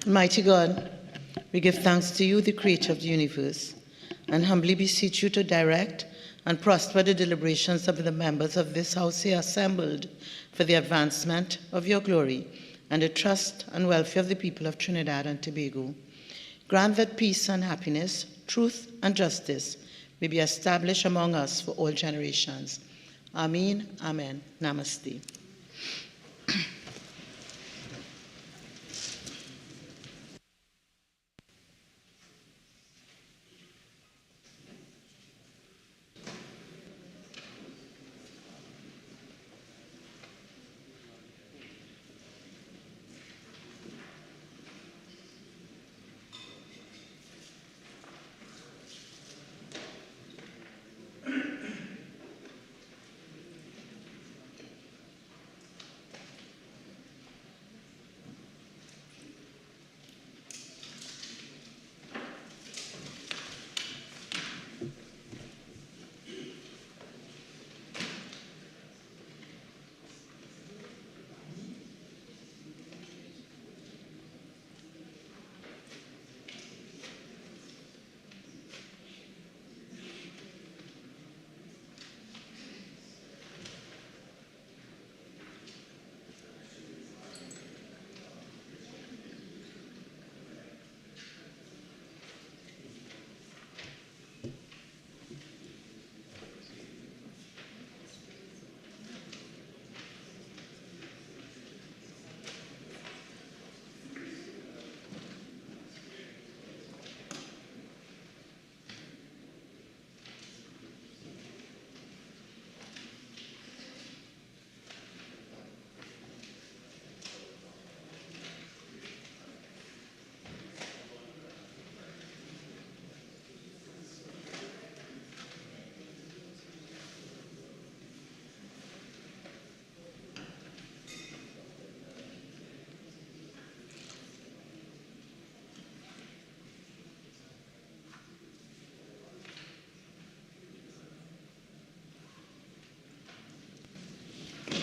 Almighty God, we give thanks to you, the creator of the universe, and humbly beseech you to direct and prosper the deliberations of the members of this house here assembled for the advancement of your glory and the trust and welfare of the people of Trinidad and Tobago. Grant that peace and happiness, truth and justice may be established among us for all generations. Amen. Amen. Namaste.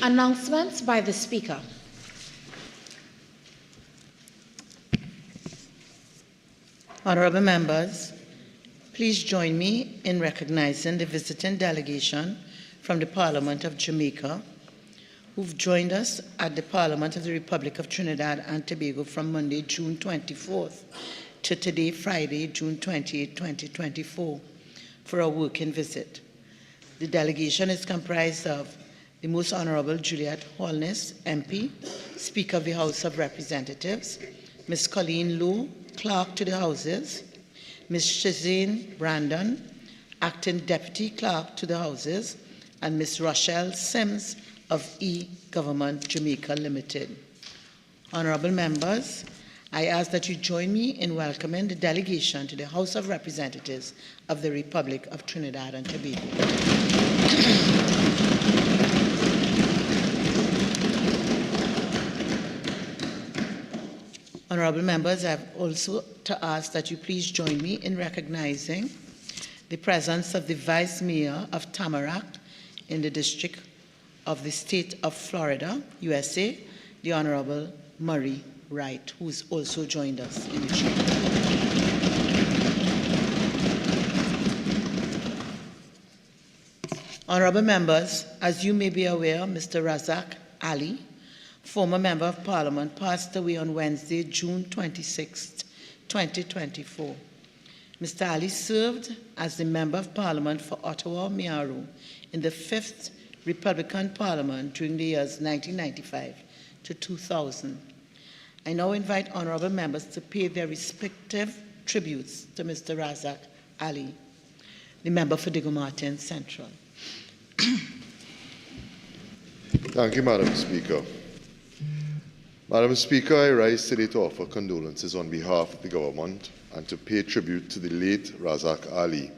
Announcements by the Speaker. Honorable members, please join me in recognizing the visiting delegation from the Parliament of Jamaica, who've joined us at the Parliament of the Republic of Trinidad and Tobago from Monday, June 24th to today, Friday, June 28, 2024, for a working visit. The delegation is comprised of the Most Honorable Juliet Holness, MP, Speaker of the House of Representatives, Ms. Colleen Lowe, Clerk to the Houses, Ms. Shazane Brandon, Acting Deputy Clerk to the Houses, and Ms. Rochelle Sims of E-Government Jamaica Limited. Honorable members, I ask that you join me in welcoming the delegation to the House of Representatives of the Republic of Trinidad and Tobago. Honorable members, I have also to ask that you please join me in recognizing the presence of the Vice Mayor of Tamarack in the District of the State of Florida, USA, the Honorable Murray Wright, who's also joined us in the chamber. Honorable members, as you may be aware, Mr. Razack Ali, former Member of Parliament, passed away on Wednesday, June 26, 2024. Mr. Ali served as the Member of Parliament for Ottawa-Mearow in the 5th Republican Parliament during the years 1995 to 2000. I now invite honourable members to pay their respective tributes to Mr. Razack Ali, the Member for Diego Martin Central. Thank you, Madam Speaker. Madam Speaker, I rise today to offer condolences on behalf of the government and to pay tribute to the late Razack Ali,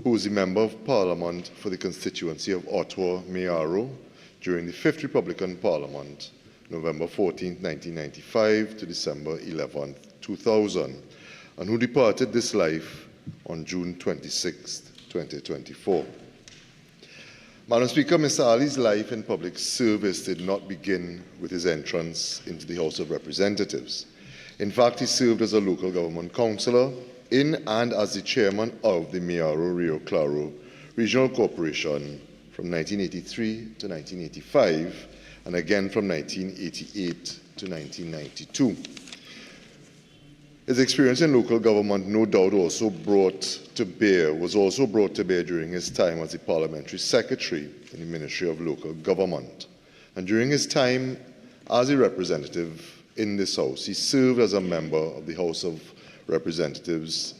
who was a Member of Parliament for the constituency of Ottawa-Mearow during the 5th Republican Parliament, November 14, 1995 to December 11, 2000, and who departed this life on June 26, 2024. Madam Speaker, Mr. Ali's life in public service did not begin with his entrance into the House of Representatives. In fact, he served as a local government councillor in and as the chairman of the Mayaro Rio Claro Regional Corporation from 1983 to 1985, and again from 1988 to 1992. His experience in local government no doubt was also brought to bear during his time as the Parliamentary Secretary in the Ministry of Local Government. And during his time as a representative in this House, he served as a member of the House of Representatives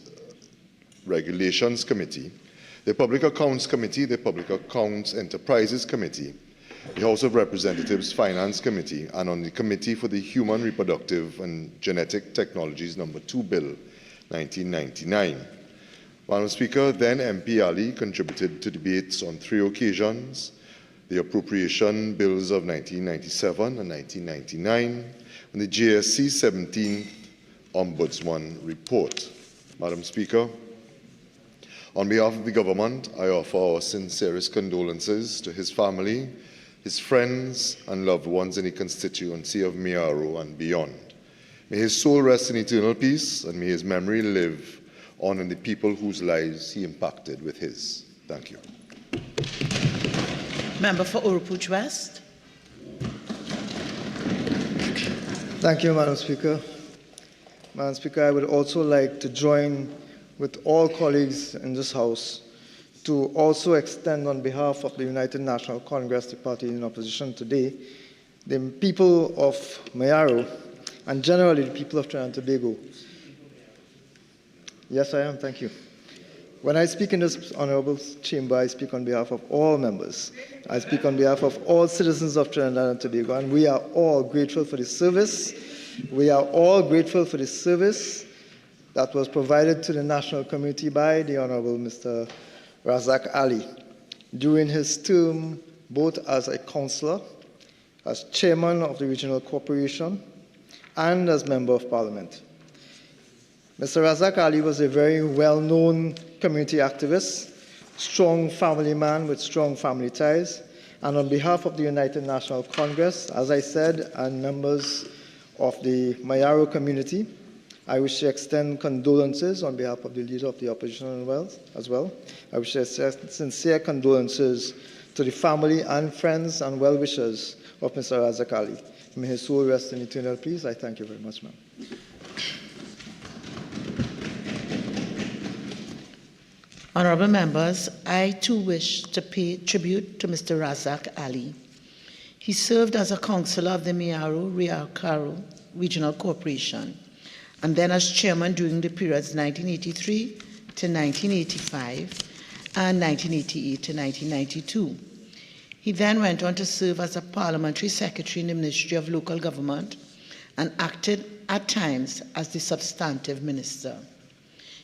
Regulations Committee, the Public Accounts Committee, the Public Accounts Enterprises Committee, the House of Representatives Finance Committee, and on the Committee for the Human, Reproductive and Genetic Technologies No. 2 Bill, 1999. Madam Speaker, then MP Ali contributed to debates on 3 occasions: the appropriation bills of 1997 and 1999, and the JSC 17th Ombudsman report. Madam Speaker, on behalf of the government, I offer our sincerest condolences to his family, his friends and loved ones in the constituency of Mayaro and beyond. May his soul rest in eternal peace, and may his memory live on in the people whose lives he impacted with his. Thank you. Member for Urupuch West. Thank you, Madam Speaker. Madam Speaker, I would also like to join with all colleagues in this House to also extend on behalf of the United National Congress, the party in opposition today, the people of Mayaro and generally the people of Trinidad and Tobago. Yes, I am. Thank you. When I speak in this honorable chamber, I speak on behalf of all members. I speak on behalf of all citizens of Trinidad and Tobago, and we are all grateful for the service. We are all grateful for the service that was provided to the national community by the Honorable Mr. Razack Ali during his term both as a councillor, as chairman of the regional corporation, and as member of parliament. Mr. Razack Ali was a very well-known community activist, strong family man with strong family ties, and on behalf of the United National Congress, as I said, and members of the Mayaro community, I wish to extend condolences on behalf of the leader of the opposition as well. I wish to extend sincere condolences to the family and friends and well-wishers of Mr. Razack Ali. May his soul rest in eternal peace. I thank you very much, ma'am. Honourable members, I too wish to pay tribute to Mr. Razack Ali. He served as a councillor of the Mayaro Rio Claro Regional Corporation, and then as chairman during the periods 1983 to 1985 and 1988 to 1992. He then went on to serve as a parliamentary secretary in the Ministry of Local Government and acted at times as the substantive minister.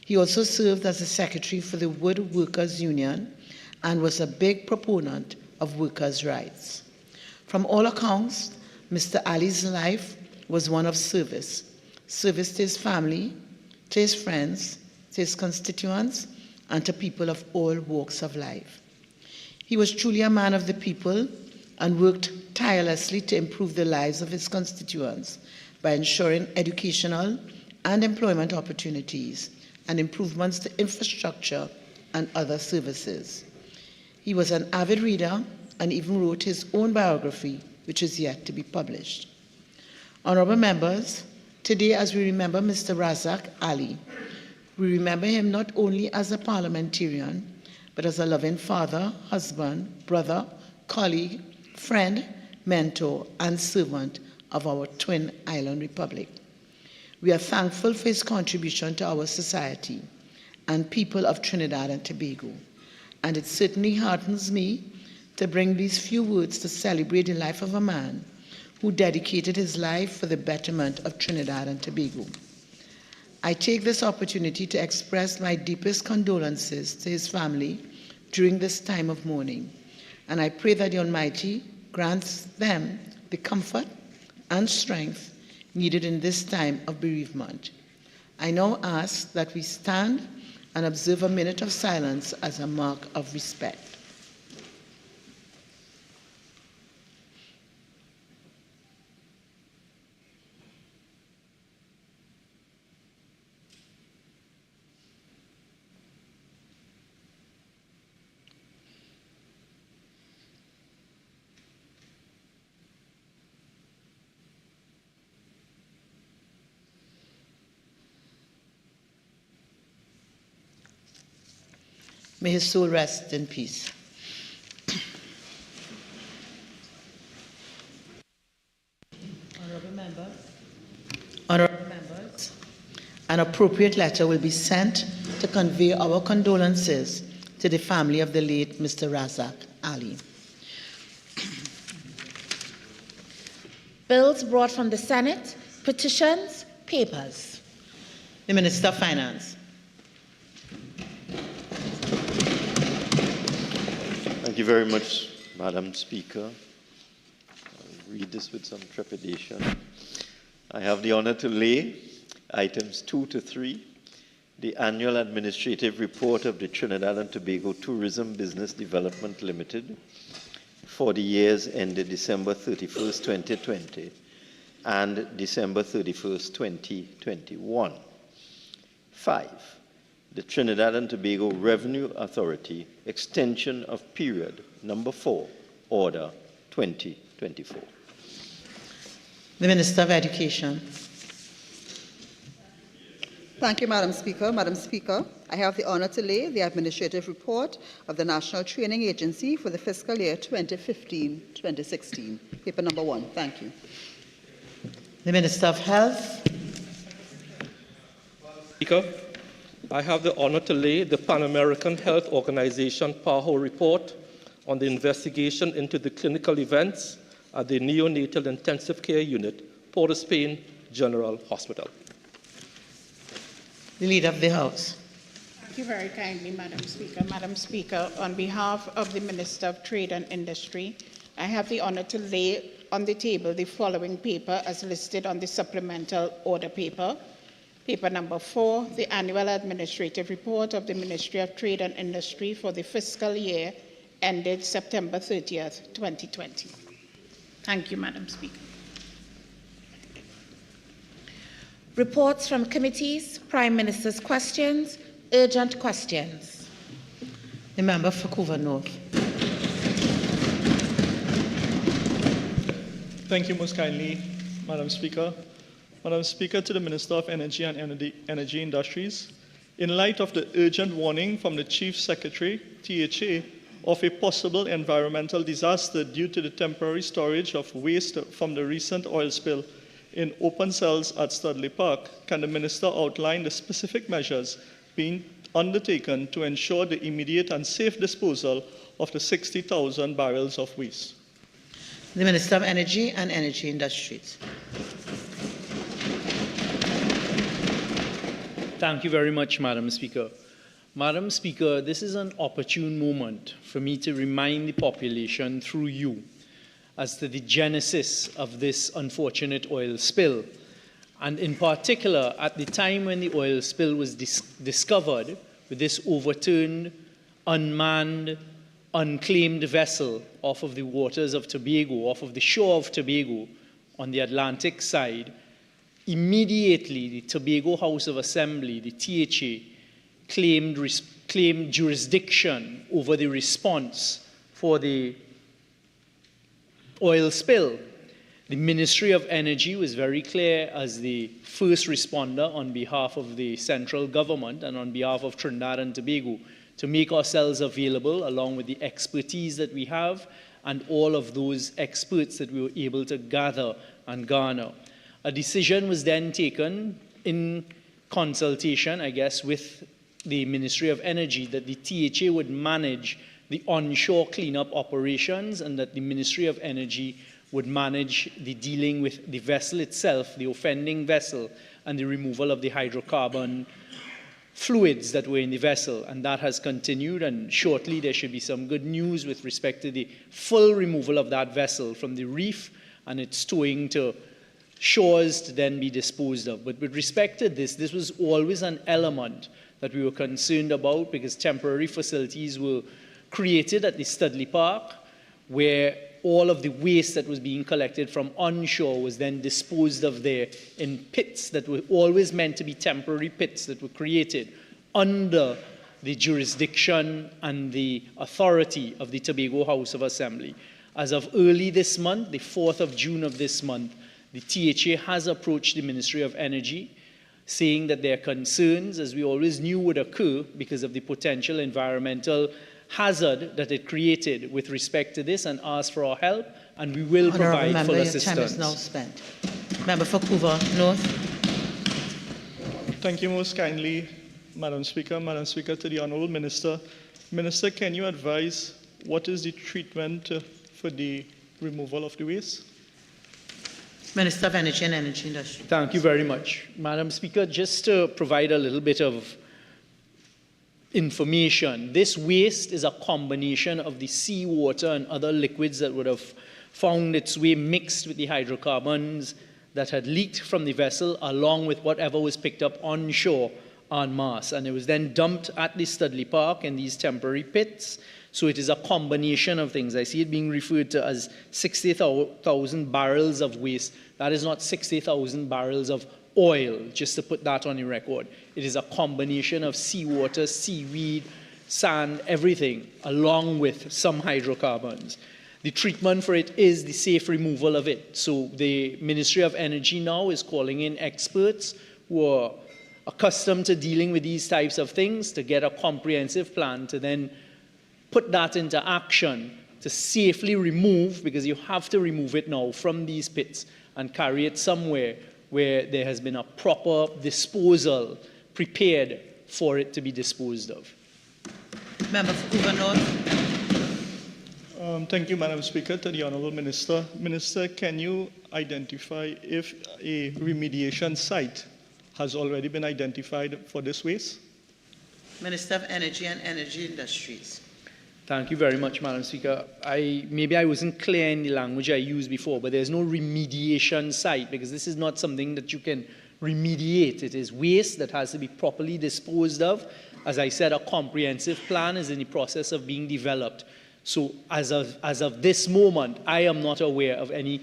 He also served as the secretary for the Wood Workers Union and was a big proponent of workers' rights. From all accounts, Mr. Ali's life was one of service to his family, to his friends, to his constituents, and to people of all walks of life. He was truly a man of the people and worked tirelessly to improve the lives of his constituents by ensuring educational and employment opportunities and improvements to infrastructure and other services. He was an avid reader and even wrote his own biography, which is yet to be published. Honourable members, today as we remember Mr. Razack Ali, we remember him not only as a parliamentarian, but as a loving father, husband, brother, colleague, friend, mentor, and servant of our twin island republic. We are thankful for his contribution to our society and people of Trinidad and Tobago, and it certainly heartens me to bring these few words to celebrate the life of a man who dedicated his life for the betterment of Trinidad and Tobago. I take this opportunity to express my deepest condolences to his family during this time of mourning, and I pray that the Almighty grants them the comfort and strength needed in this time of bereavement. I now ask that we stand and observe a minute of silence as a mark of respect. May his soul rest in peace. Honorable members, an appropriate letter will be sent to convey our condolences to the family of the late Mr. Razack Ali. Bills brought from the Senate, petitions, papers. The Minister of Finance. Thank you very much, Madam Speaker. I'll read this with some trepidation. I have the honor to lay items 2 to 3, the annual administrative report of the Trinidad and Tobago Tourism Business Development Limited for the years ended December 31st, 2020 and December 31st, 2021. 5, the Trinidad and Tobago Revenue Authority extension of period number 4, order 2024. The Minister of Education. Thank you, Madam Speaker. Madam Speaker, I have the honor to lay the administrative report of the National Training Agency for the fiscal year 2015-2016. Paper number 1. Thank you. The Minister of Health. Speaker, I have the honor to lay the Pan American Health Organization ParlView report on the investigation into the clinical events at the Neonatal Intensive Care Unit, Port of Spain General Hospital. The Leader of the House. Thank you very kindly, Madam Speaker. Madam Speaker, on behalf of the Minister of Trade and Industry, I have the honor to lay on the table the following paper as listed on the supplemental order paper. Paper number 4, the annual administrative report of the Ministry of Trade and Industry for the fiscal year ended September 30th, 2020. Thank you, Madam Speaker. Reports from committees, Prime Minister's questions, urgent questions. The Member for Vancouver North. Thank you most kindly, Madam Speaker. Madam Speaker, to the Minister of Energy and Energy Industries, in light of the urgent warning from the Chief Secretary, THA, of a possible environmental disaster due to the temporary storage of waste from the recent oil spill in open cells at Studley Park, can the Minister outline the specific measures being undertaken to ensure the immediate and safe disposal of the 60,000 barrels of waste? The Minister of Energy and Energy Industries. Thank you very much, Madam Speaker. Madam Speaker, this is an opportune moment for me to remind the population through you as to the genesis of this unfortunate oil spill. And in particular, at the time when the oil spill was discovered with this overturned, unmanned, unclaimed vessel off of the waters of Tobago, off of the shore of Tobago on the Atlantic side, immediately the Tobago House of Assembly, the THA, claimed jurisdiction over the response for the oil spill. The Ministry of Energy was very clear as the first responder on behalf of the central government and on behalf of Trinidad and Tobago to make ourselves available along with the expertise that we have and all of those experts that we were able to gather and garner. A decision was then taken in consultation, I guess, with the Ministry of Energy that the THA would manage the onshore cleanup operations and that the Ministry of Energy would manage the dealing with the vessel itself, the offending vessel, and the removal of the hydrocarbon fluids that were in the vessel. And that has continued, and shortly there should be some good news with respect to the full removal of that vessel from the reef and its towing to shores to then be disposed of. But with respect to this was always an element that we were concerned about because temporary facilities were created at the Studley Park where all of the waste that was being collected from onshore was then disposed of there in pits that were always meant to be temporary pits that were created under the jurisdiction and the authority of the Tobago House of Assembly. As of early this month, the 4th of June of this month, the THA has approached the Ministry of Energy saying that their concerns, as we always knew would occur because of the potential environmental hazard that it created with respect to this, and asked for our help, and we will provide Member, full your assistance. time is now spent. Member for Couva North. Thank you most kindly, Madam Speaker. Madam Speaker, to the Honourable Minister. Minister, can you advise what is the treatment for the removal of the waste? Minister of Energy and Energy Industry. Thank you very much. Madam Speaker, just to provide a little bit of information, this waste is a combination of the seawater and other liquids that would have found its way mixed with the hydrocarbons that had leaked from the vessel, along with whatever was picked up onshore en masse. And it was then dumped at the Studley Park in these temporary pits. So it is a combination of things. I see it being referred to as 60,000 barrels of waste. That is not 60,000 barrels of oil, just to put that on the record. It is a combination of seawater, seaweed, sand, everything, along with some hydrocarbons. The treatment for it is the safe removal of it. So the Ministry of Energy now is calling in experts who are accustomed to dealing with these types of things to get a comprehensive plan to then put that into action to safely remove, because you have to remove it now from these pits and carry it somewhere where there has been a proper disposal prepared for it to be disposed of. Member for Couva North. Thank you, Madam Speaker. To the Honourable Minister. Minister, can you identify if a remediation site has already been identified for this waste? Minister of Energy and Energy Industries. Thank you very much, Madam Speaker. Maybe I wasn't clear in the language I used before, but there's no remediation site, because this is not something that you can remediate. It is waste that has to be properly disposed of. As I said, a comprehensive plan is in the process of being developed. So as of this moment, I am not aware of any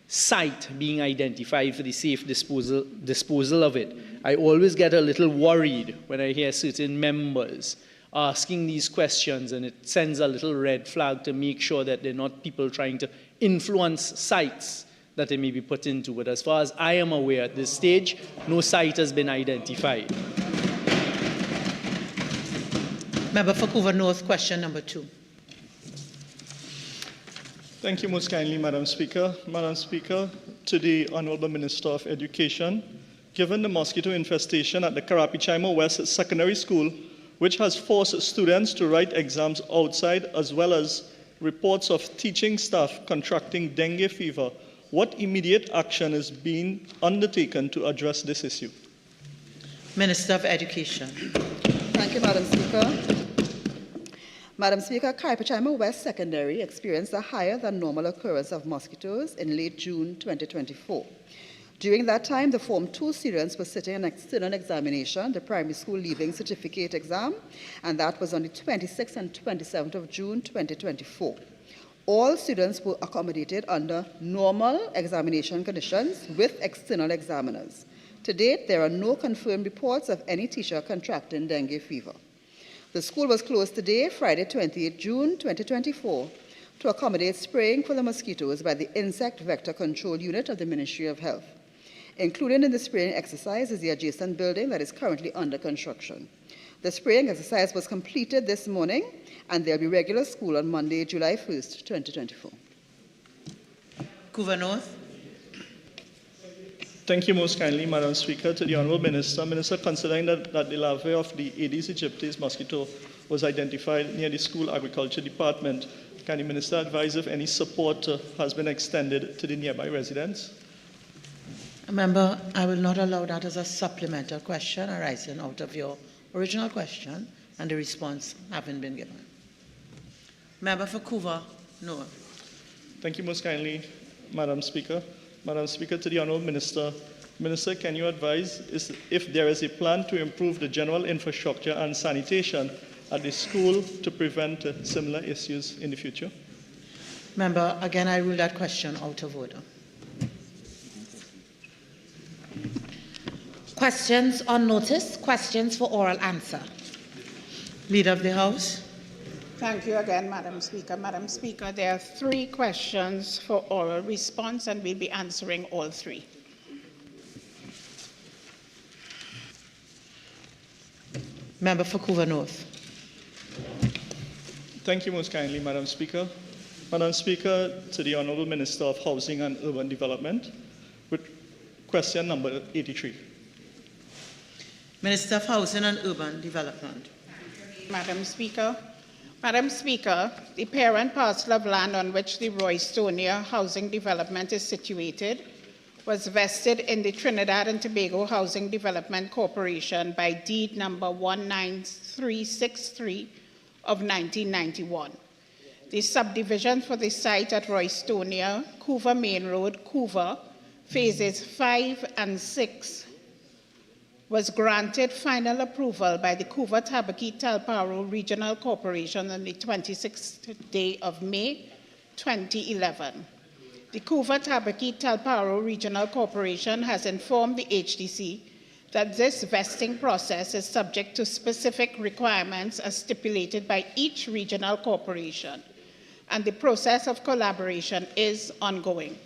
site being identified for the safe disposal of it. I always get a little worried when I hear certain members asking these questions, and it sends a little red flag to make sure that they're not people trying to influence sites that they may be put into. But as far as I am aware at this stage, no site has been identified. Member for Couva North, question number 2. Thank you most kindly, Madam Speaker. Madam Speaker, to the Honourable Minister of Education, given the mosquito infestation at the Karapichaima West Secondary School, which has forced students to write exams outside, as well as reports of teaching staff contracting dengue fever, what immediate action is being undertaken to address this issue? Minister of Education. Thank you, Madam Speaker. Madam Speaker, Karapichaima West Secondary experienced a higher than normal occurrence of mosquitoes in late June 2024. During that time, the Form 2 students were sitting an external examination, the primary school leaving certificate exam, and that was on the 26th and 27th of June 2024. All students were accommodated under normal examination conditions with external examiners. To date, there are no confirmed reports of any teacher contracting dengue fever. The school was closed today, Friday, 28 June 2024, to accommodate spraying for the mosquitoes by the Insect Vector Control Unit of the Ministry of Health. Included in the spraying exercise is the adjacent building that is currently under construction. The spraying exercise was completed this morning, and there will be regular school on Monday, July 1st, 2024. Couva North. Thank you most kindly, Madam Speaker. To the Honourable Minister. Minister, considering that the larvae of the Aedes aegypti mosquito was identified near the school agriculture department, can the Minister advise if any support has been extended to the nearby residents? Member, I will not allow that as a supplemental question arising out of your original question and the response having been given. Member for Couva North. Thank you most kindly, Madam Speaker. Madam Speaker, to the Honourable Minister. Minister, can you advise if there is a plan to improve the general infrastructure and sanitation at the school to prevent similar issues in the future? Member, again, I rule that question out of order. Questions on notice, questions for oral answer. Leader of the House. Thank you again, Madam Speaker. Madam Speaker, there are 3 questions for oral response, and we'll be answering all 3. Member for Couva North. Thank you most kindly, Madam Speaker. Madam Speaker, to the Honourable Minister of Housing and Urban Development, with question number 83. Minister of Housing and Urban Development. Madam Speaker. Madam Speaker, the parent parcel of land on which the Roystonia housing development is situated was vested in the Trinidad and Tobago Housing Development Corporation by deed number 19363 of 1991. The subdivision for the site at Roystonia, Couva Main Road, Couva, phases 5 and 6, was granted final approval by the Couva Tabaqui Talparo Regional Corporation on the 26th day of May 2011. The Couva Tabaqui Talparo Regional Corporation has informed the HDC that this vesting process is subject to specific requirements as stipulated by each regional corporation, and the process of collaboration is ongoing.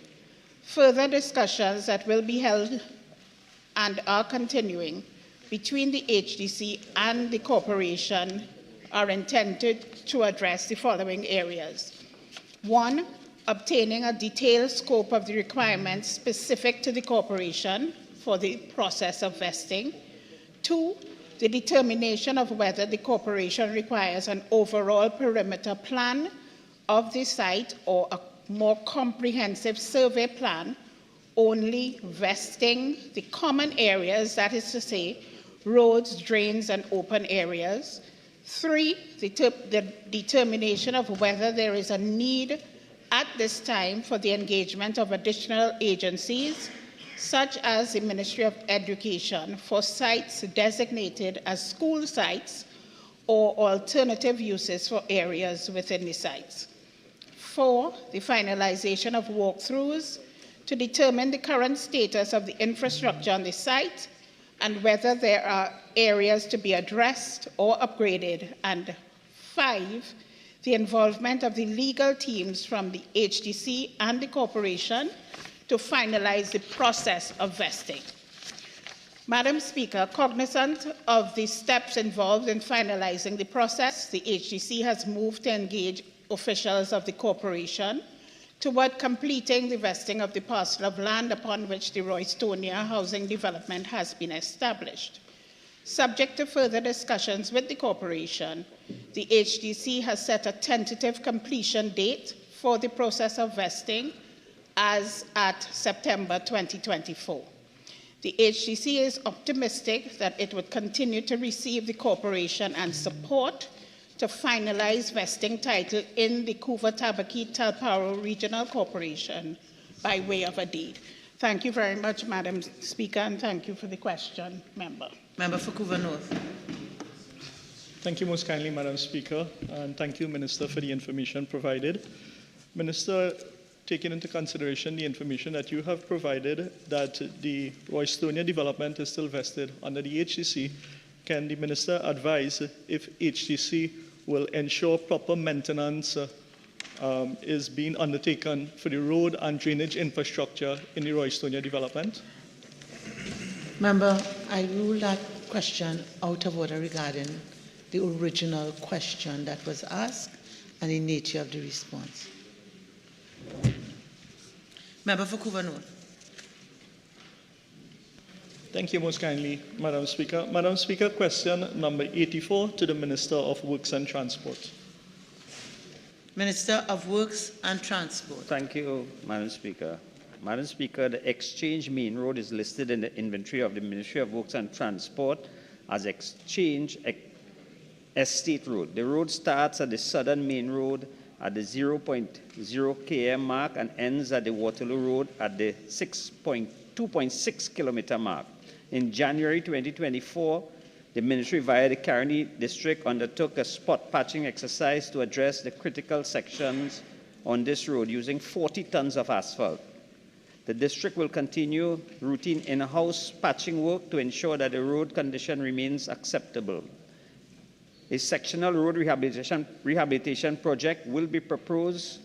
Further discussions that will be held and are continuing between the HDC and the corporation are intended to address the following areas. 1, obtaining a detailed scope of the requirements specific to the corporation for the process of vesting. 2, the determination of whether the corporation requires an overall perimeter plan of the site or a more comprehensive survey plan only vesting the common areas, that is to say, roads, drains, and open areas. 3, the determination of whether there is a need at this time for the engagement of additional agencies, such as the Ministry of Education, for sites designated as school sites or alternative uses for areas within the sites. 4, the finalization of walkthroughs to determine the current status of the infrastructure on the site and whether there are areas to be addressed or upgraded. And 5, the involvement of the legal teams from the HDC and the corporation to finalize the process of vesting. Madam Speaker, cognizant of the steps involved in finalizing the process, the HDC has moved to engage officials of the corporation toward completing the vesting of the parcel of land upon which the Roystonia housing development has been established. Subject to further discussions with the corporation, the HDC has set a tentative completion date for the process of vesting as at September 2024. The HDC is optimistic that it would continue to receive the corporation and support to finalize vesting title in the Couva Tabaqui Talparo Regional Corporation by way of a deed. Thank you very much, Madam Speaker, and thank you for the question, Member. Member for Couva North. Thank you most kindly, Madam Speaker, and thank you, Minister, for the information provided. Minister, taking into consideration the information that you have provided that the Roystonia development is still vested under the HDC, can the Minister advise if HDC will ensure proper maintenance is being undertaken for the road and drainage infrastructure in the Roystonia development? Member, I rule that question out of order regarding the original question that was asked and the nature of the response. Member for Couva North. Thank you most kindly, Madam Speaker. Madam Speaker, question number 84 to the Minister of Works and Transport. Minister of Works and Transport. Thank you, Madam Speaker. Madam Speaker, the Exchange Main Road is listed in the inventory of the Ministry of Works and Transport as Exchange Estate Road. The road starts at the Southern Main Road at the 0.0 km mark and ends at the Waterloo Road at the 2.6 kilometer mark. In January 2024, the Ministry via the Caroni District undertook a spot patching exercise to address the critical sections on this road using 40 tons of asphalt. The district will continue routine in-house patching work to ensure that the road condition remains acceptable. A sectional road rehabilitation project will be proposed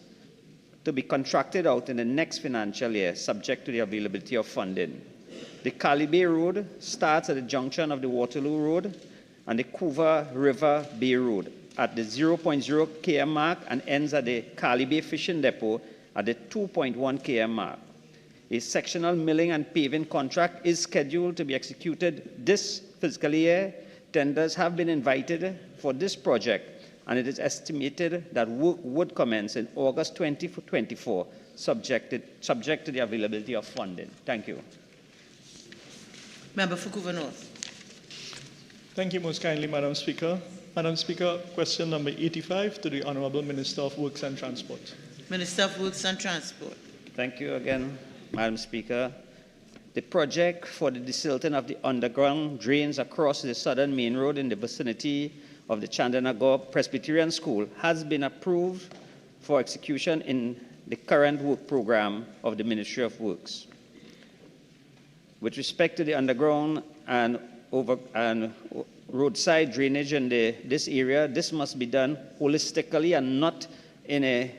to be contracted out in the next financial year, subject to the availability of funding. The Calibe Road starts at the junction of the Waterloo Road and the Couva River Bay Road at the 0.0 km mark and ends at the Cali Bay Fishing Depot at the 2.1 km mark. A sectional milling and paving contract is scheduled to be executed this fiscal year. Tenders have been invited for this project, and it is estimated that work would commence in August 2024, subject to the availability of funding. Thank you. Member for Couva North. Thank you most kindly, Madam Speaker. Madam Speaker, question number 85 to the Honourable Minister of Works and Transport. Minister of Works and Transport. Thank you again, Madam Speaker. The project for the desilting of the underground drains across the southern main road in the vicinity of the Chandanagar Presbyterian School has been approved for execution in the current work program of the Ministry of Works. With respect to the underground and roadside drainage in this area, this must be done holistically and not in a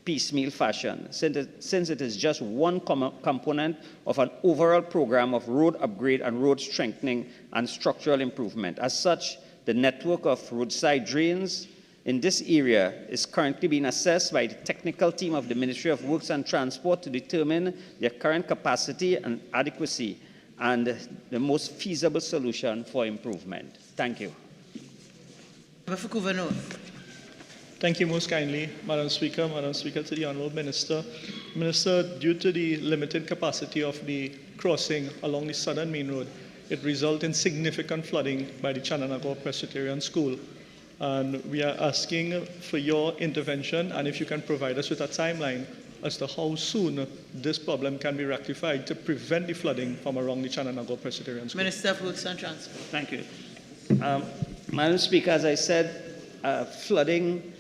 piecemeal fashion, since it is just one component of an overall program of road upgrade and road strengthening and structural improvement. As such, the network of roadside drains in this area is currently being assessed by the technical team of the Ministry of Works and Transport to determine their current capacity and adequacy and the most feasible solution for improvement. Thank you. Thank you most kindly, Madam Speaker. Madam Speaker, to the Honourable Minister. Minister, due to the limited capacity of the crossing along the southern main road, it resulted in significant flooding by the Chandanagar Presbyterian School. And we are asking for your intervention, and if you can provide us with a timeline as to how soon this problem can be rectified to prevent the flooding from around the Chandanagar Presbyterian School. Minister of Works and Transport. Thank you. Madam Speaker, as I said, flooding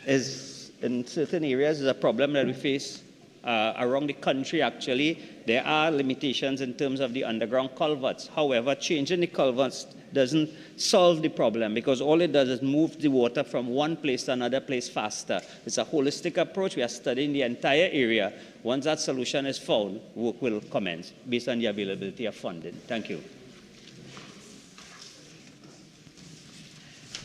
is in certain areas is a problem that we face around the country. Actually, there are limitations in terms of the underground culverts. However, changing the culverts doesn't solve the problem, because all it does is move the water from one place to another place faster. It's a holistic approach. We are studying the entire area. Once that solution is found, work will commence based on the availability of funding. Thank you.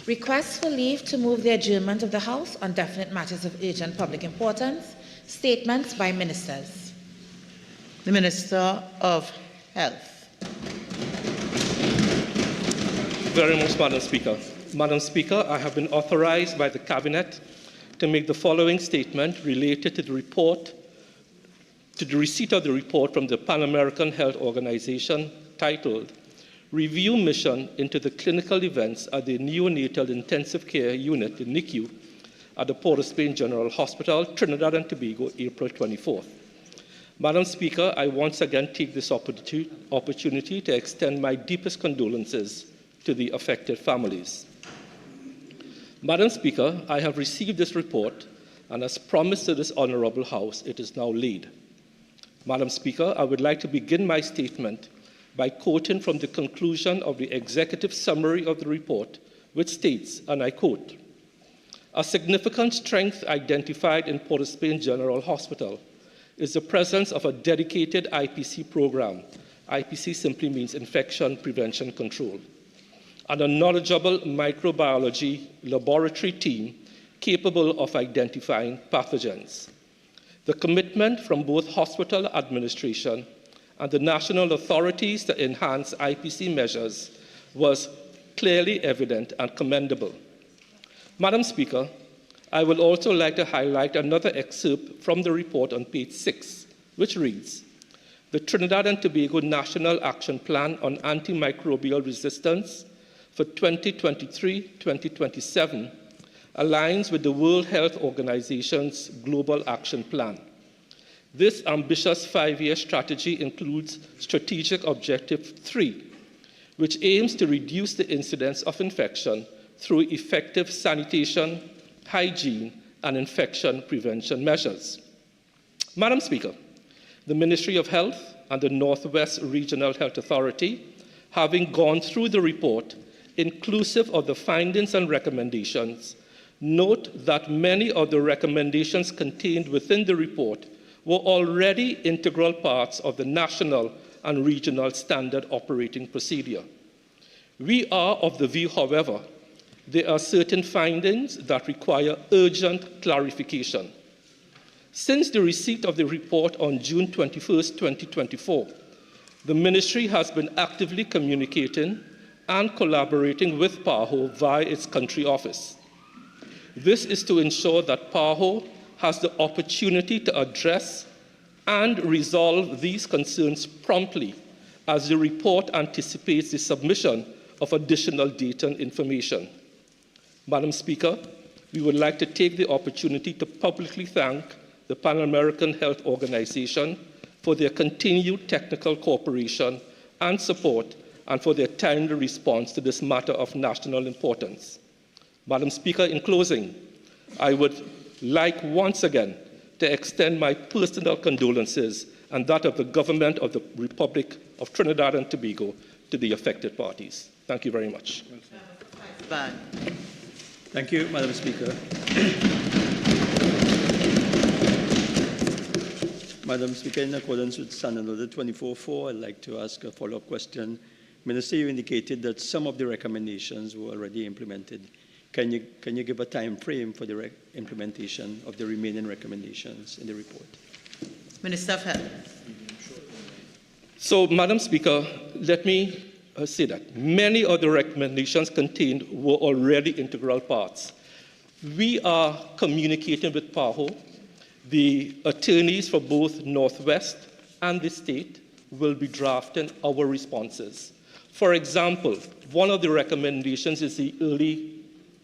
Request for leave to move the adjournment of the House on definite matters of urgent public importance. Statements by ministers. The Minister of Health. Very much, Madam Speaker. Madam Speaker, I have been authorized by the Cabinet to make the following statement related to the report, to the receipt of the report from the Pan-American Health Organization titled Review Mission into the Clinical Events at the Neonatal Intensive Care Unit, the NICU, at the Port of Spain General Hospital, Trinidad and Tobago, April 24th. Madam Speaker, I once again take this opportunity to extend my deepest condolences to the affected families. Madam Speaker, I have received this report, and as promised to this Honourable House, it is now laid. Madam Speaker, I would like to begin my statement by quoting from the conclusion of the executive summary of the report, which states, and I quote, "A significant strength identified in Port of Spain General Hospital is the presence of a dedicated IPC program. IPC simply means Infection Prevention Control, and a knowledgeable microbiology laboratory team capable of identifying pathogens. The commitment from both hospital administration and the national authorities to enhance IPC measures was clearly evident and commendable." Madam Speaker, I would also like to highlight another excerpt from the report on page 6, which reads, "The Trinidad and Tobago National Action Plan on Antimicrobial Resistance for 2023-2027 aligns with the World Health Organization's Global Action Plan. This ambitious 5-year strategy includes Strategic Objective 3, which aims to reduce the incidence of infection through effective sanitation, hygiene, and infection prevention measures. Madam Speaker, the Ministry of Health and the Northwest Regional Health Authority, having gone through the report, inclusive of the findings and recommendations, note that many of the recommendations contained within the report were already integral parts of the national and regional standard operating procedure. We are of the view, however, there are certain findings that require urgent clarification. Since the receipt of the report on June 21, 2024, the Ministry has been actively communicating and collaborating with PAHO via its country office. This is to ensure that PAHO has the opportunity to address and resolve these concerns promptly, as the report anticipates the submission of additional data and information. Madam Speaker, we would like to take the opportunity to publicly thank the Pan American Health Organization for their continued technical cooperation and support, and for their timely response to this matter of national importance. Madam Speaker, in closing, I would like once again to extend my personal condolences and that of the government of the Republic of Trinidad and Tobago to the affected parties. Thank you very much. Thank you, Madam Speaker. Madam Speaker, in accordance with Standing Order 24.4, I'd like to ask a follow-up question. Minister, you indicated that some of the recommendations were already implemented. Can you give a time frame for the implementation of the remaining recommendations in the report? Minister of Health. So, Madam Speaker, let me say that many of the recommendations contained were already integral parts. We are communicating with PAHO. The attorneys for both Northwest and the state will be drafting our responses. For example, one of the recommendations is the early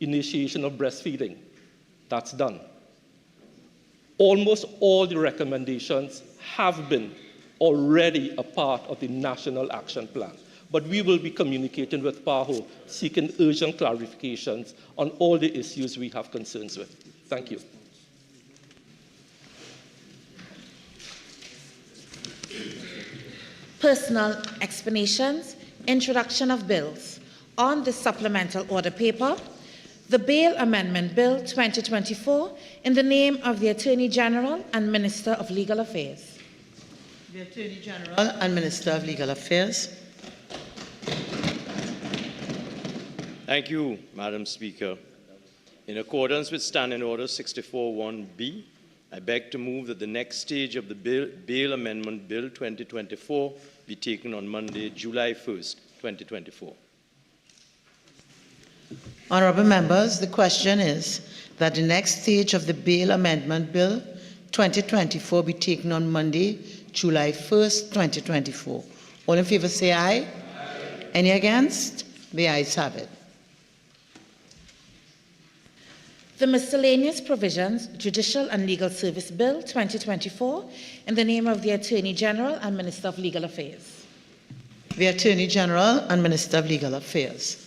initiation of breastfeeding. That's done. Almost all the recommendations have been already a part of the National Action Plan. But we will be communicating with PAHO, seeking urgent clarifications on all the issues we have concerns with. Thank you. Personal explanations, introduction of bills. On the supplemental order paper, the Bail Amendment Bill 2024, in the name of the Attorney General and Minister of Legal Affairs. The Attorney General and Minister of Legal Affairs. Thank you, Madam Speaker. In accordance with Standing Order 64.1b, I beg to move that the next stage of the Bail Amendment Bill 2024 be taken on Monday, July 1st, 2024. Honourable members, the question is that the next stage of the Bail Amendment Bill 2024 be taken on Monday, July 1st, 2024. All in favour say aye. Aye. Any against? The ayes have it. The Miscellaneous Provisions, Judicial and Legal Service Bill 2024, in the name of the Attorney General and Minister of Legal Affairs. The Attorney General and Minister of Legal Affairs.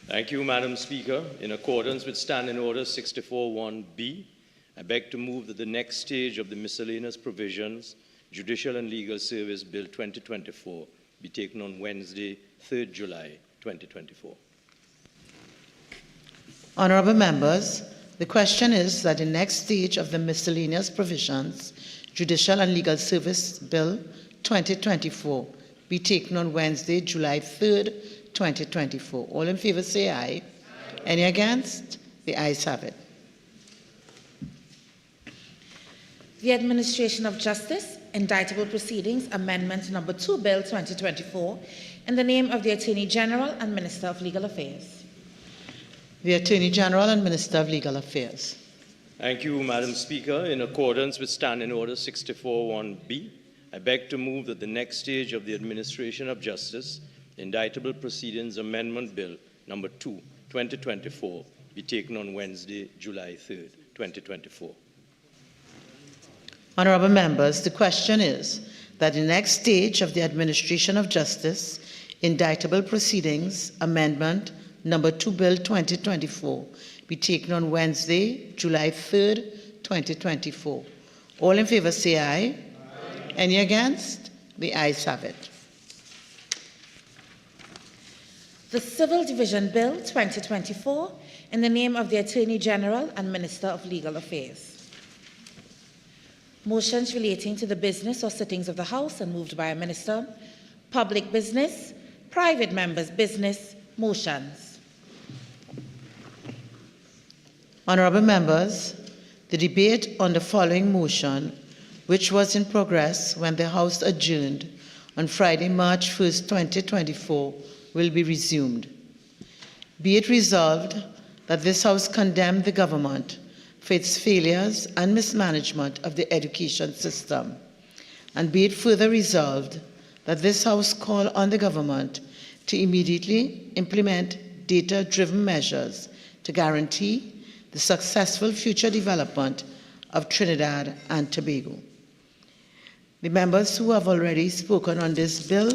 Thank you, Madam Speaker. In accordance with Standing Order 64.1b, I beg to move that the next stage of the Miscellaneous Provisions, Judicial and Legal Service Bill 2024 be taken on Wednesday, 3rd July, 2024. Honourable members, the question is that the next stage of the Miscellaneous Provisions, Judicial and Legal Service Bill 2024 be taken on Wednesday, July 3rd, 2024. All in favour say aye. Aye. Any against? The ayes have it. The Administration of Justice, Indictable Proceedings, Amendment Number 2 Bill 2024, in the name of the Attorney General and Minister of Legal Affairs. The Attorney General and Minister of Legal Affairs. Thank you, Madam Speaker. In accordance with Standing Order 64.1b, I beg to move that the next stage of the Administration of Justice, Indictable Proceedings Amendment Bill Number 2, 2024, be taken on Wednesday, July 3rd, 2024. Honourable members, the question is that the next stage of the Administration of Justice, Indictable Proceedings Amendment Number 2 Bill 2024 be taken on Wednesday, July 3rd, 2024. All in favour say aye. Aye. Any against? The ayes have it. The Civil Division Bill 2024, in the name of the Attorney General and Minister of Legal Affairs. Motions relating to the business or sittings of the House and moved by a Minister. Public business, private members' business motions. Honourable members, the debate on the following motion, which was in progress when the House adjourned on Friday, March 1st, 2024, will be resumed. Be it resolved that this House condemn the government for its failures and mismanagement of the education system, and be it further resolved that this House call on the government to immediately implement data-driven measures to guarantee the successful future development of Trinidad and Tobago. The members who have already spoken on this bill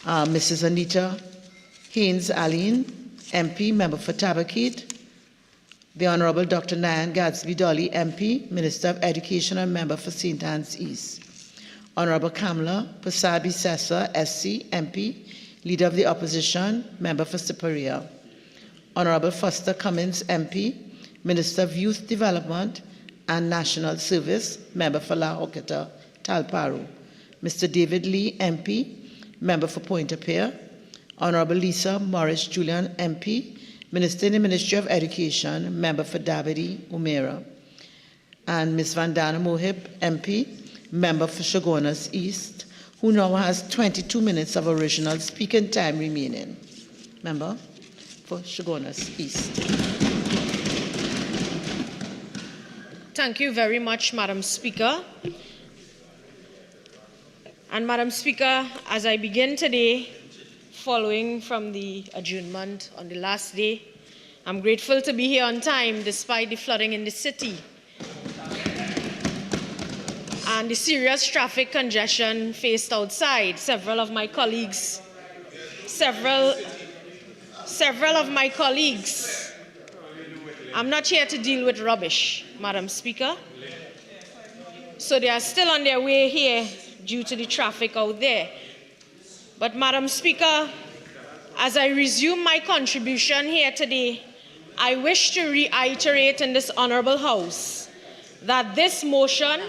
are Mrs. Anita Haynes-Alleyne, MP, member for Tabakit, the Honourable Dr. Nayan Gadsby-Dolly, MP, Minister of Education and member for St. Anne's East, Honourable Kamla Pasabi-Sessa, SC, MP, Leader of the Opposition, member for Superior, Honourable Foster Cummins, MP, Minister of Youth Development and National Service, member for La Hoketa, Talparu, Mr. David Lee, MP, member for Pointe-a-Pierre, Honourable Lisa Morris-Julian, MP, Minister in the Ministry of Education, member for Dabity, Umera, and Ms. Vandana Mohib, MP, member for Shogunas East, who now has 22 minutes of original speaking time remaining. Member for Shogunas East. Thank you very much, Madam Speaker. And Madam Speaker, as I begin today, following from the adjournment on the last day, I'm grateful to be here on time despite the flooding in the city and the serious traffic congestion faced outside. Several of my colleagues, I'm not here to deal with rubbish, Madam Speaker. So they are still on their way here due to the traffic out there. But Madam Speaker, as I resume my contribution here today, I wish to reiterate in this Honourable House that this motion...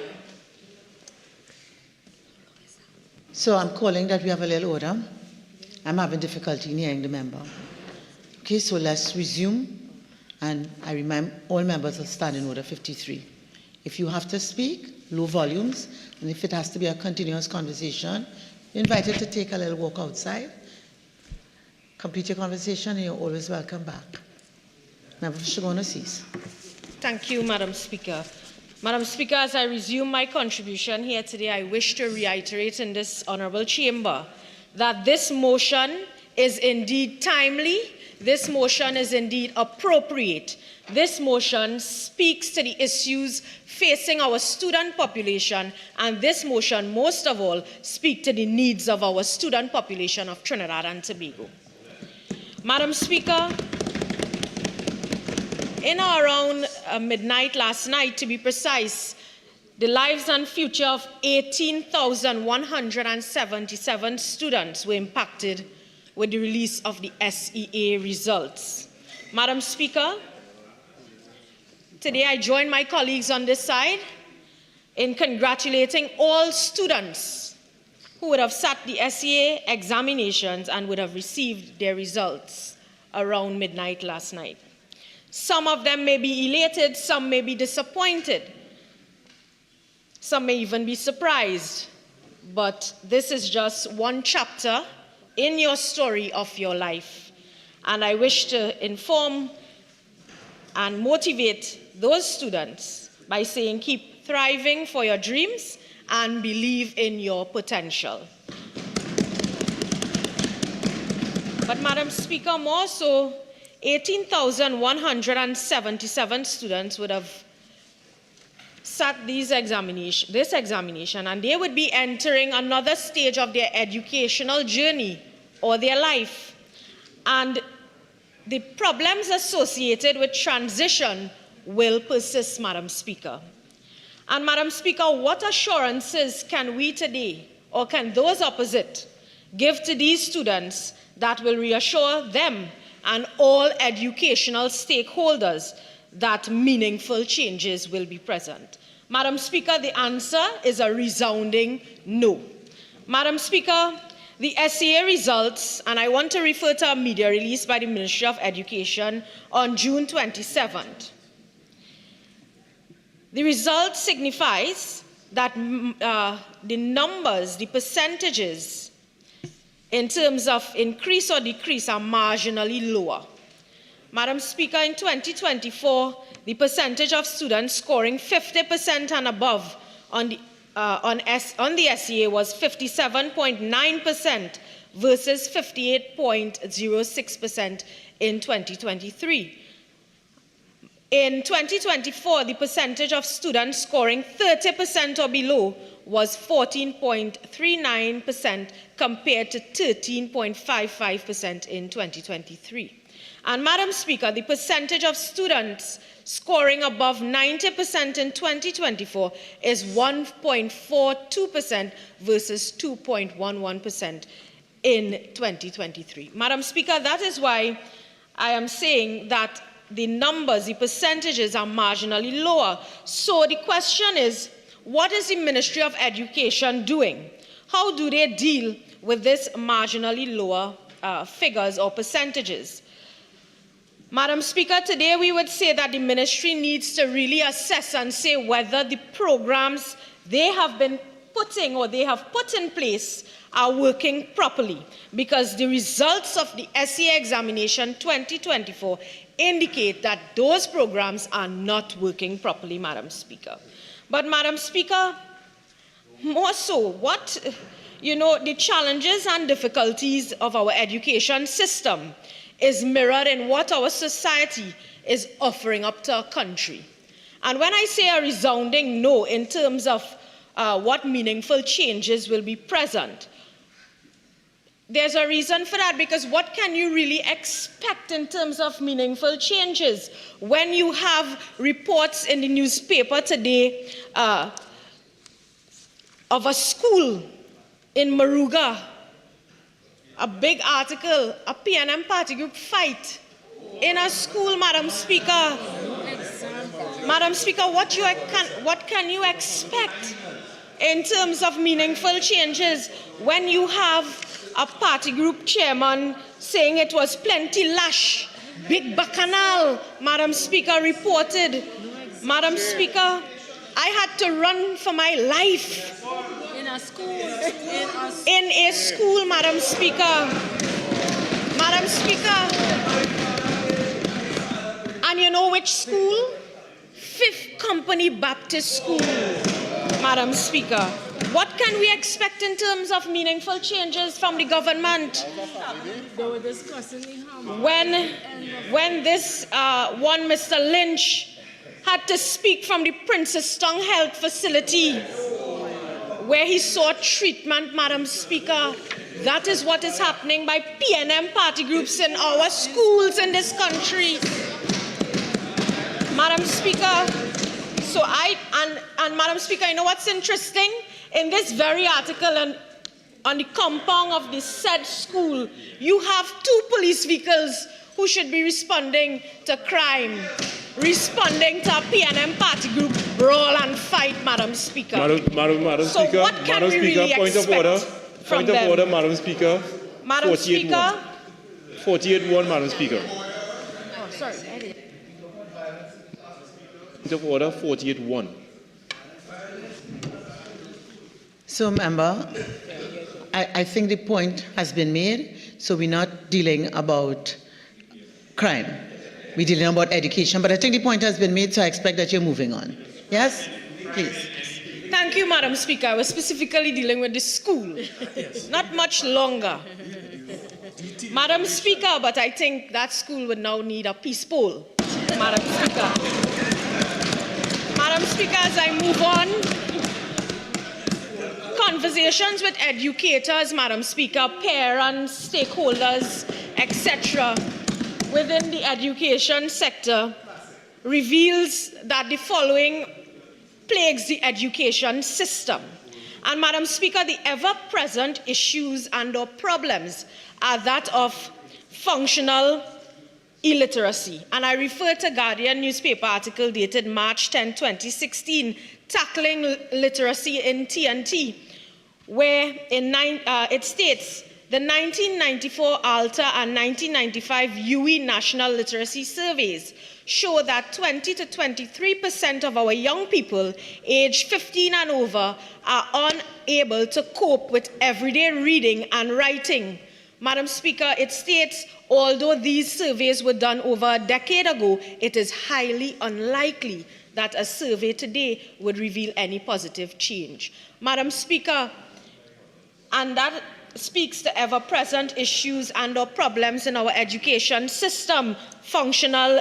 So I'm calling that we have a little order. I'm having difficulty in hearing the member. Okay, so let's resume. And I remind all members of Standing Order 53. If you have to speak, low volumes, and if it has to be a continuous conversation, you're invited to take a little walk outside, complete your conversation, and you're always welcome back. Member for Shogunas East. Thank you, Madam Speaker. Madam Speaker, as I resume my contribution here today, I wish to reiterate in this honourable chamber that this motion is indeed timely, this motion is indeed appropriate. This motion speaks to the issues facing our student population, and this motion, most of all, speaks to the needs of our student population of Trinidad and Tobago. Madam Speaker, in or around midnight last night, to be precise, the lives and future of 18,177 students were impacted with the release of the SEA results. Madam Speaker, today I join my colleagues on this side in congratulating all students who would have sat the SEA examinations and would have received their results around midnight last night. Some of them may be elated, some may be disappointed, some may even be surprised, but this is just one chapter in your story of your life. And I wish to inform and motivate those students by saying keep thriving for your dreams and believe in your potential. But Madam Speaker, more so, 18,177 students would have sat this examination, and they would be entering another stage of their educational journey or their life. And the problems associated with transition will persist, Madam Speaker. And Madam Speaker, what assurances can we today, or can those opposite, give to these students that will reassure them and all educational stakeholders that meaningful changes will be present? Madam Speaker, the answer is a resounding no. Madam Speaker, the SEA results, and I want to refer to a media release by the Ministry of Education on June 27th. The result signifies that the numbers, the percentages, in terms of increase or decrease are marginally lower. Madam Speaker, in 2024, the percentage of students scoring 50% and above on the SEA was 57.9% versus 58.06% in 2023. In 2024, the percentage of students scoring 30% or below was 14.39% compared to 13.55% in 2023. And Madam Speaker, the percentage of students scoring above 90% in 2024 is 1.42% versus 2.11% in 2023. Madam Speaker, that is why I am saying that the numbers, the percentages are marginally lower. So the question is, what is the Ministry of Education doing? How do they deal with this marginally lower figures or percentages? Madam Speaker, today we would say that the ministry needs to really assess and say whether the programs they have been putting or they have put in place are working properly, because the results of the SEA examination 2024 indicate that those programs are not working properly, Madam Speaker. But Madam Speaker, more so, the challenges and difficulties of our education system is mirrored in what our society is offering up to our country. And when I say a resounding no in terms of what meaningful changes will be present, there's a reason for that, because what can you really expect in terms of meaningful changes when you have reports in the newspaper today of a school in Maruga, a big article, a PNM party group fight in a school, Madam Speaker. Madam Speaker, what can you expect in terms of meaningful changes when you have a party group chairman saying it was plenty lash, big bacchanal, Madam Speaker, reported. Madam Speaker, I had to run for my life. In a school, Madam Speaker. Madam Speaker. And you know which school? Fifth Company Baptist School, Madam Speaker. What can we expect in terms of meaningful changes from the government? When this one Mr. Lynch had to speak from the Princestown Health Facility, where he sought treatment, Madam Speaker. That is what is happening by PNM party groups in our schools in this country. Madam Speaker, Madam Speaker, you know what's interesting? In this very article and on the compound of this said school, you have 2 police vehicles who should be responding to crime, responding to a PNM party group brawl and fight, Madam Speaker. Madam so Speaker, what can Madam we Speaker, really point of order. From Point of them? order, Madam Speaker. Madam Speaker. 48-1, Madam Speaker. Oh, sorry. Point of order, 48-1. So, member, I think the point has been made. So we're not dealing about crime. We're dealing about education. But I think the point has been made, so I expect that you're moving on. Yes? Please. Thank you, Madam Speaker. I was specifically dealing with the school. Not much longer. Madam Speaker, but I think that school would now need a peace poll. Madam Speaker. Madam Speaker, as I move on, conversations with educators, Madam Speaker, parents, stakeholders, etc., within the education sector reveals that the following plagues the education system. And Madam Speaker, the ever-present issues and/or problems are that of functional illiteracy. And I refer to Guardian newspaper article dated March 10, 2016, Tackling Literacy in TNT, where it states The 1994 ALTA and 1995 UE National Literacy Surveys show that 20 to 23% of our young people aged 15 and over are unable to cope with everyday reading and writing. Madam Speaker, it states, although these surveys were done over a decade ago, it is highly unlikely that a survey today would reveal any positive change. Madam Speaker, and that speaks to ever-present issues and/or problems in our education system, functional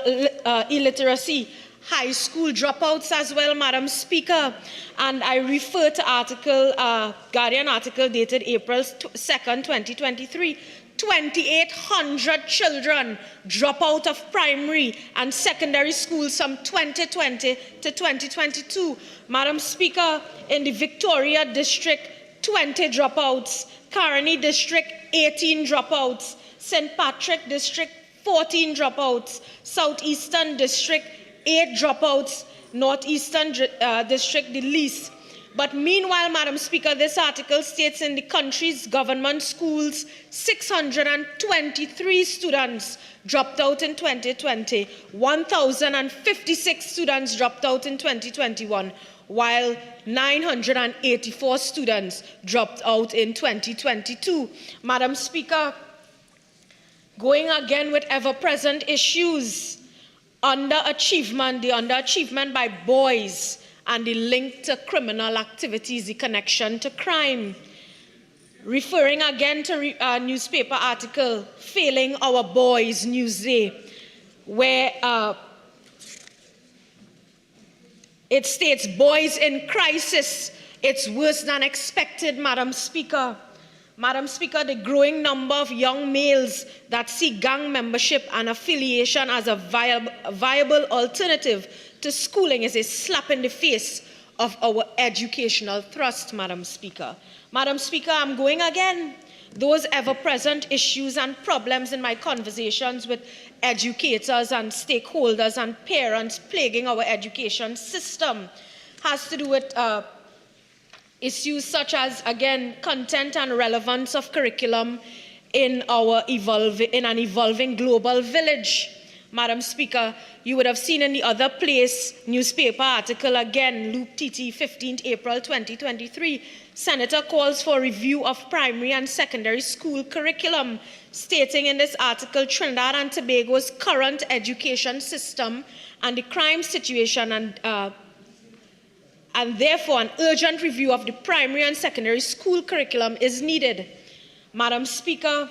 illiteracy, high school dropouts as well, Madam Speaker. And I refer to Guardian article dated April 2nd, 2023. 2,800 children drop out of primary and secondary schools from 2020 to 2022. Madam Speaker, in the Victoria District, 20 dropouts. Caroni District, 18 dropouts. St. Patrick District, 14 dropouts. Southeastern District, 8 dropouts. Northeastern District, the least. But meanwhile, Madam Speaker, this article states in the country's government schools, 623 students dropped out in 2020, 1,056 students dropped out in 2021, while 984 students dropped out in 2022. Madam Speaker, going again with ever-present issues, the underachievement by boys, and the link to criminal activities, the connection to crime. Referring again to a newspaper article, Failing Our Boys Newsday, where it states, boys in crisis, it's worse than expected, Madam Speaker. Madam Speaker, the growing number of young males that see gang membership and affiliation as a viable alternative to schooling is a slap in the face of our educational thrust, Madam Speaker. Madam Speaker, I'm going again. Those ever-present issues and problems in my conversations with educators and stakeholders and parents plaguing our education system has to do with issues such as, again, content and relevance of curriculum in an evolving global village. Madam Speaker, you would have seen in the other place newspaper article again, Loop TT, 15th April 2023, Senator calls for review of primary and secondary school curriculum, stating in this article Trinidad and Tobago's current education system and the crime situation and therefore an urgent review of the primary and secondary school curriculum is needed. Madam Speaker,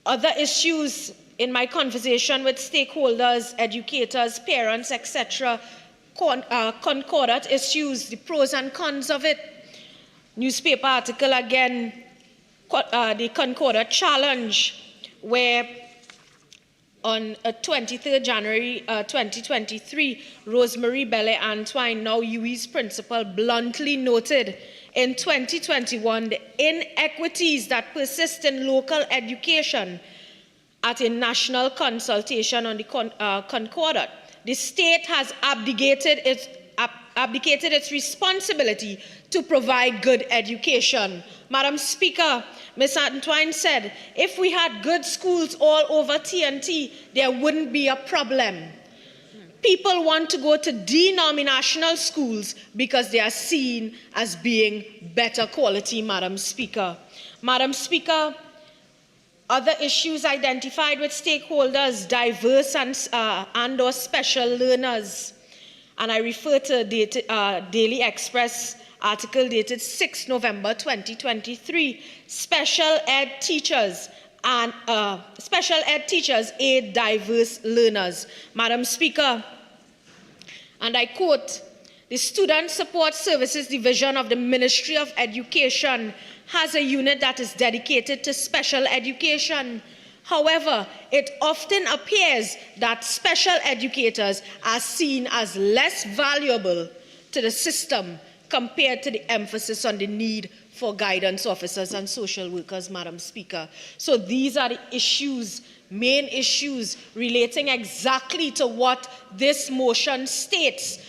other issues in my conversation with stakeholders, educators, parents, etc., concordant issues, the pros and cons of it. Newspaper article again, the Concordat Challenge, where on 23rd January 2023, Rosemary Belle Antoine, now UWI's principal, bluntly noted in 2021 the inequities that persist in local education at a national consultation on the Concordat. The state has abdicated its responsibility to provide good education. Madam Speaker, Ms. Antoine said, if we had good schools all over TNT, there wouldn't be a problem. People want to go to denominational schools because they are seen as being better quality, Madam Speaker. Madam Speaker, other issues identified with stakeholders, diverse and or special learners. And I refer to Daily Express article dated 6 November 2023, special ed teachers aid diverse learners. Madam Speaker, and I quote, the Student Support Services Division of the Ministry of Education has a unit that is dedicated to special education. However, it often appears that special educators are seen as less valuable to the system compared to the emphasis on the need for guidance officers and social workers, Madam Speaker. So these are the issues, main issues relating exactly to what this motion states.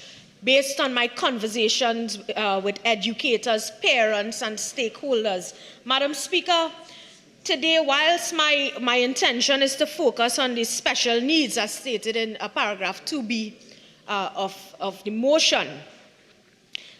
based on my conversations with educators, parents, and stakeholders. Madam Speaker, today, whilst my intention is to focus on the special needs as stated in paragraph 2B of the motion,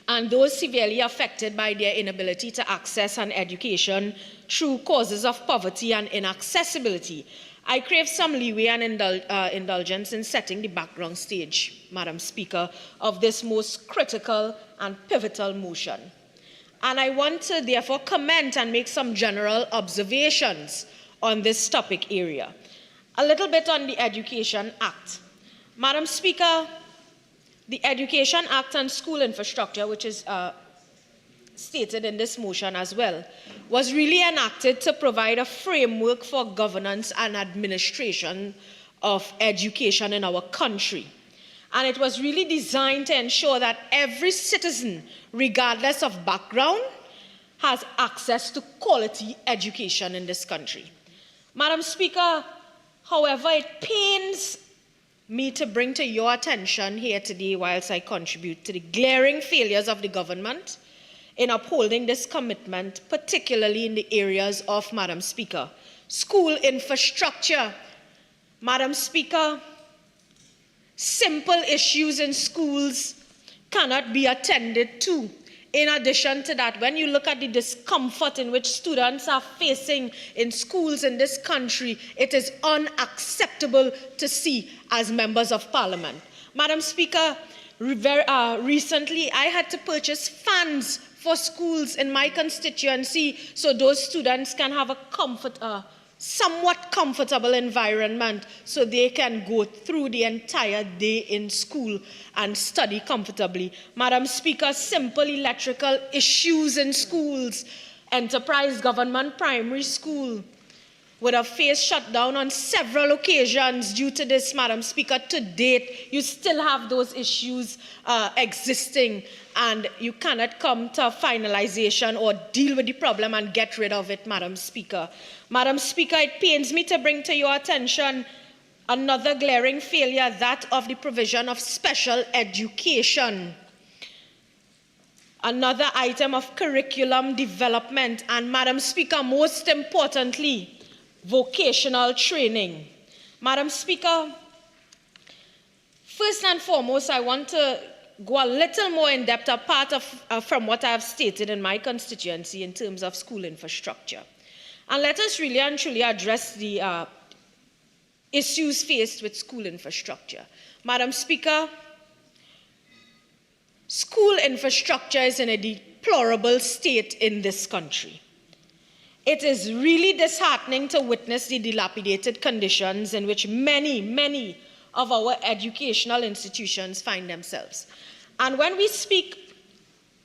and those severely affected by their inability to access an education through causes of poverty and inaccessibility, I crave some leeway and indulgence in setting the background stage, Madam Speaker, of this most critical and pivotal motion. And I want to therefore comment and make some general observations on this topic area. A little bit on the Education Act. Madam Speaker, the Education Act and School Infrastructure, which is stated in this motion as well, was really enacted to provide a framework for governance and administration of education in our country. And it was really designed to ensure that every citizen, regardless of background, has access to quality education in this country. Madam Speaker, however, it pains me to bring to your attention here today, whilst I contribute to the glaring failures of the government in upholding this commitment, particularly in the areas of, Madam Speaker, school infrastructure. Madam Speaker, simple issues in schools cannot be attended to. In addition to that, when you look at the discomfort in which students are facing in schools in this country, it is unacceptable to see as members of Parliament. Madam Speaker, recently I had to purchase fans for schools in my constituency so those students can have a somewhat comfortable environment so they can go through the entire day in school and study comfortably. Madam Speaker, simple electrical issues in schools, Enterprise Government Primary School would have faced shutdown on several occasions due to this, Madam Speaker. To date, you still have those issues existing, and you cannot come to a finalization or deal with the problem and get rid of it, Madam Speaker. Madam Speaker, it pains me to bring to your attention another glaring failure, that of the provision of special education. Another item of curriculum development, and Madam Speaker, most importantly, vocational training. Madam Speaker, first and foremost, I want to go a little more in depth apart from what I have stated in my constituency in terms of school infrastructure. And let us really and truly address the issues faced with school infrastructure. Madam Speaker, school infrastructure is in a deplorable state in this country. It is really disheartening to witness the dilapidated conditions in which many of our educational institutions find themselves. And when we speak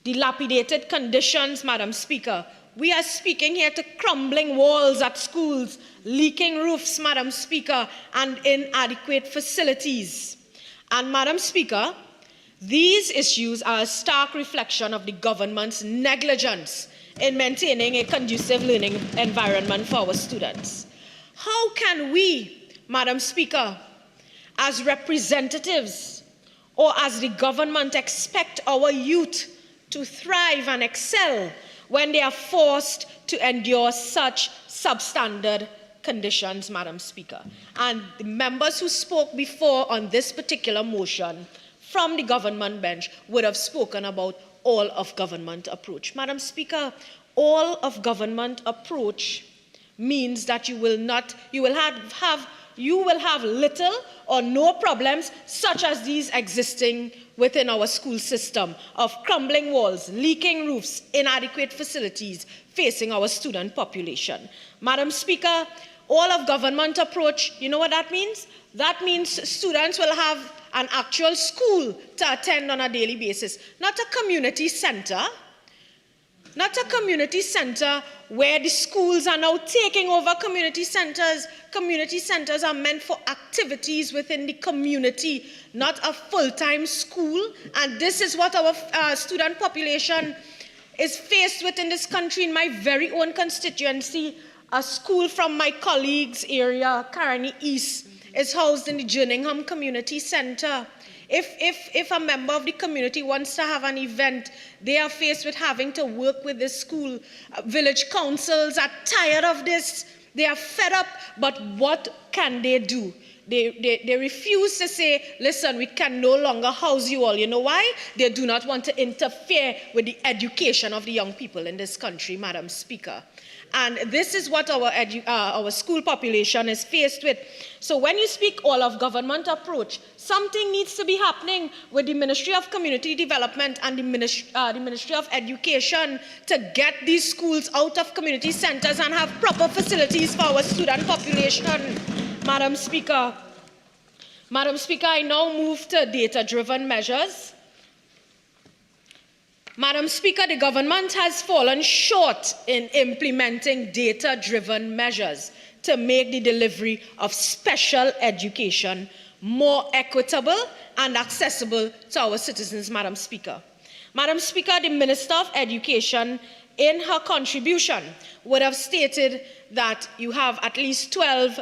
dilapidated conditions, Madam Speaker, we are speaking here to crumbling walls at schools, leaking roofs, Madam Speaker, and inadequate facilities. And Madam Speaker, these issues are a stark reflection of the government's negligence in maintaining a conducive learning environment for our students. How can we, Madam Speaker, as representatives or as the government, expect our youth to thrive and excel when they are forced to endure such substandard conditions, Madam Speaker? And the members who spoke before on this particular motion from the government bench would have spoken about all of government approach. Madam Speaker, all of government approach means that you will have little or no problems such as these existing within our school system of crumbling walls, leaking roofs, inadequate facilities facing our student population. Madam Speaker, all of government approach, you know what that means? That means students will have an actual school to attend on a daily basis, not a community center. Not a community center where the schools are now taking over community centers. Community centers are meant for activities within the community, not a full-time school. And this is what our student population is faced with in this country. In my very own constituency, a school from my colleague's area, Caroni East, is housed in the Jerningham Community Center. If a member of the community wants to have an event, they are faced with having to work with the school. Village councils are tired of this. They are fed up, but what can they do? They refuse to say, listen, we can no longer house you all. You know why? They do not want to interfere with the education of the young people in this country, Madam Speaker. And this is what our school population is faced with. So when you speak all of government approach, something needs to be happening with the Ministry of Community Development and the Ministry of Education to get these schools out of community centers and have proper facilities for our student population. Madam Speaker, I now move to data-driven measures. Madam Speaker, the government has fallen short in implementing data-driven measures to make the delivery of special education more equitable and accessible to our citizens, Madam Speaker. Madam Speaker, the Minister of Education, in her contribution, would have stated that you have at least 12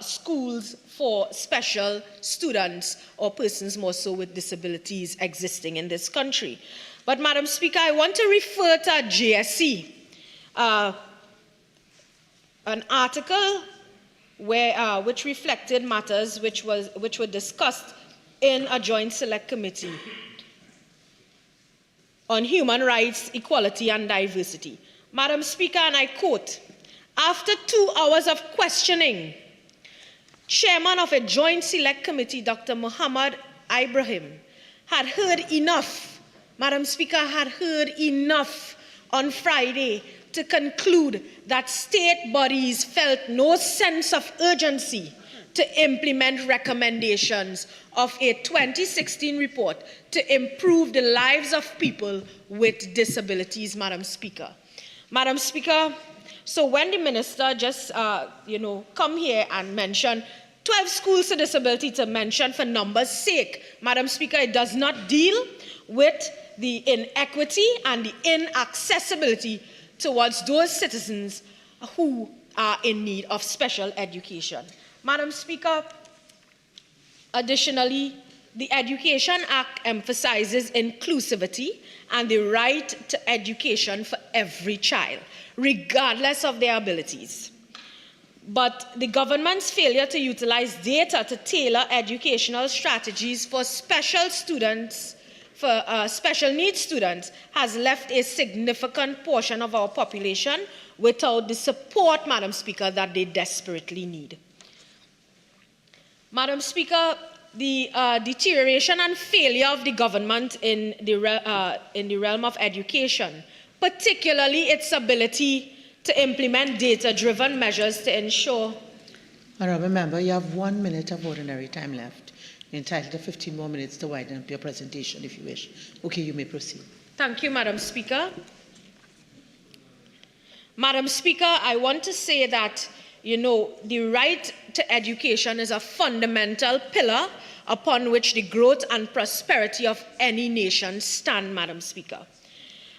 schools for special students or persons more so with disabilities existing in this country. But, Madam Speaker, I want to refer to JSC, an article which reflected matters which were discussed in a joint select committee on human rights, equality, and diversity. Madam Speaker, and I quote, after 2 hours of questioning, Chairman of a joint select committee, Dr. Muhammad Ibrahim, had heard enough, Madam Speaker, had heard enough on Friday to conclude that state bodies felt no sense of urgency to implement recommendations of a 2016 report to improve the lives of people with disabilities, Madam Speaker. Madam Speaker, so when the minister just, come here and mention 12 schools to disability to mention for numbers' sake, Madam Speaker, it does not deal with the inequity and the inaccessibility towards those citizens who are in need of special education. Madam Speaker, additionally, the Education Act emphasizes inclusivity and the right to education for every child, regardless of their abilities. But the government's failure to utilize data to tailor educational strategies for special students, for special needs students, has left a significant portion of our population without the support, Madam Speaker, that they desperately need. Madam Speaker, the deterioration and failure of the government in the realm of education, particularly its ability to implement data-driven measures to ensure. Honourable Member, you have 1 minute of ordinary time left. You're entitled to 15 more minutes to widen up your presentation if you wish. Okay, you may proceed. Thank you, Madam Speaker. Madam Speaker, I want to say that, the right to education is a fundamental pillar upon which the growth and prosperity of any nation stand, Madam Speaker.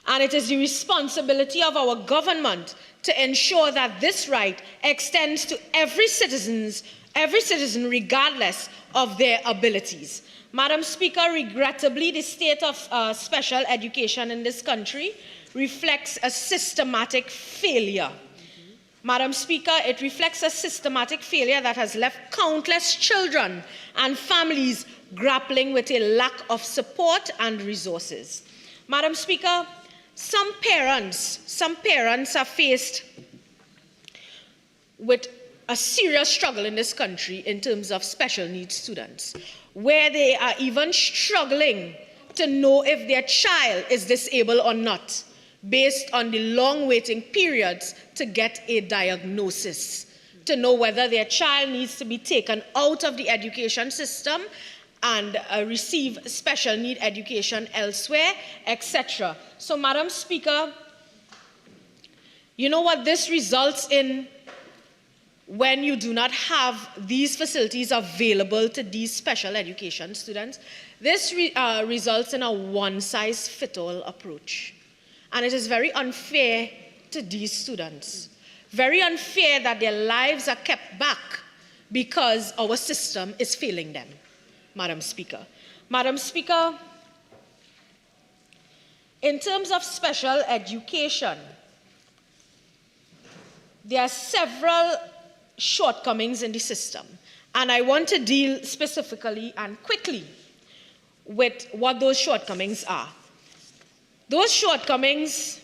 And it is the responsibility of our government to ensure that this right extends to every citizen regardless of their abilities. Madam Speaker, regrettably, the state of special education in this country reflects a systematic failure. Madam Speaker, it reflects a systematic failure that has left countless children and families grappling with a lack of support and resources. Madam Speaker, some parents are faced with a serious struggle in this country in terms of special needs students, where they are even struggling to know if their child is disabled or not, based on the long waiting periods to get a diagnosis, to know whether their child needs to be taken out of the education system and receive special need education elsewhere, etc. So, Madam Speaker, you know what this results in when you do not have these facilities available to these special education students? This results in a one-size-fits-all approach. And it is very unfair to these students. Very unfair that their lives are kept back because our system is failing them, Madam Speaker. Madam Speaker, in terms of special education, there are several shortcomings in the system, and I want to deal specifically and quickly with what those shortcomings are. Those shortcomings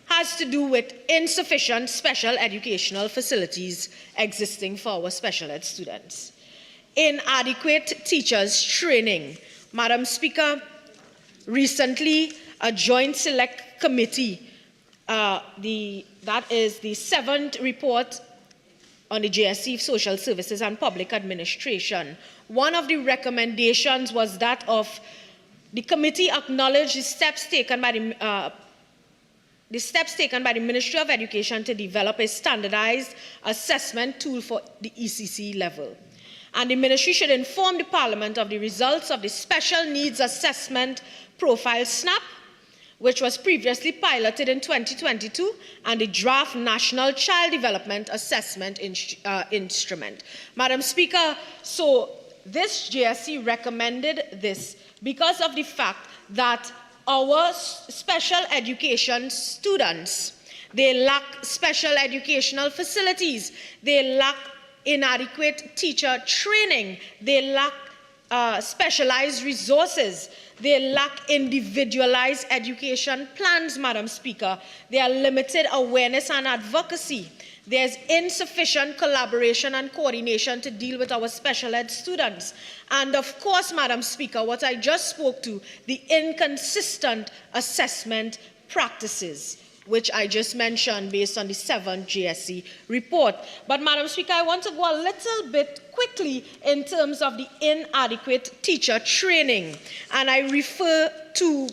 has to do with insufficient special educational facilities existing for our special ed students. Inadequate teachers training. Madam Speaker, recently a joint select committee, that is the 7th report on the JSC Social Services and Public Administration. One of the recommendations was that of the committee acknowledged the steps taken by the Ministry of Education to develop a standardized assessment tool for the ECC level. And the ministry should inform the Parliament of the results of the Special Needs Assessment Profile SNAP, which was previously piloted in 2022, and the draft National Child Development Assessment Instrument. Madam Speaker, so this JSC recommended this because of the fact that our special education students, they lack special educational facilities, they lack inadequate teacher training, they lack specialized resources, they lack individualized education plans, Madam Speaker. There are limited awareness and advocacy. There's insufficient collaboration and coordination to deal with our special ed students. And of course, Madam Speaker, what I just spoke to, the inconsistent assessment practices, which I just mentioned based on the 7th JSC report. But Madam Speaker, I want to go a little bit quickly in terms of the inadequate teacher training. And I refer to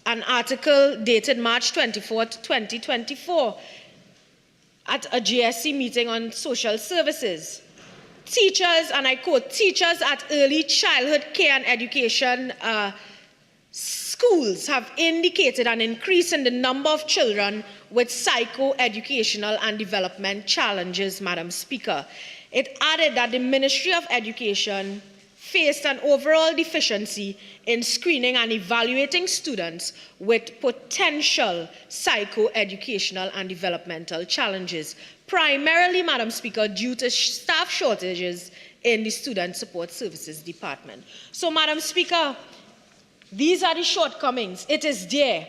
an article dated March 24th, 2024 at a JSC meeting on social services. Teachers, and I quote, teachers at early childhood care and education schools have indicated an increase in the number of children with psycho-educational and development challenges, Madam Speaker. It added that the Ministry of Education faced an overall deficiency in screening and evaluating students with potential psycho-educational and developmental challenges, primarily, Madam Speaker, due to staff shortages in the Student Support Services Department. So, Madam Speaker, these are the shortcomings. It is there.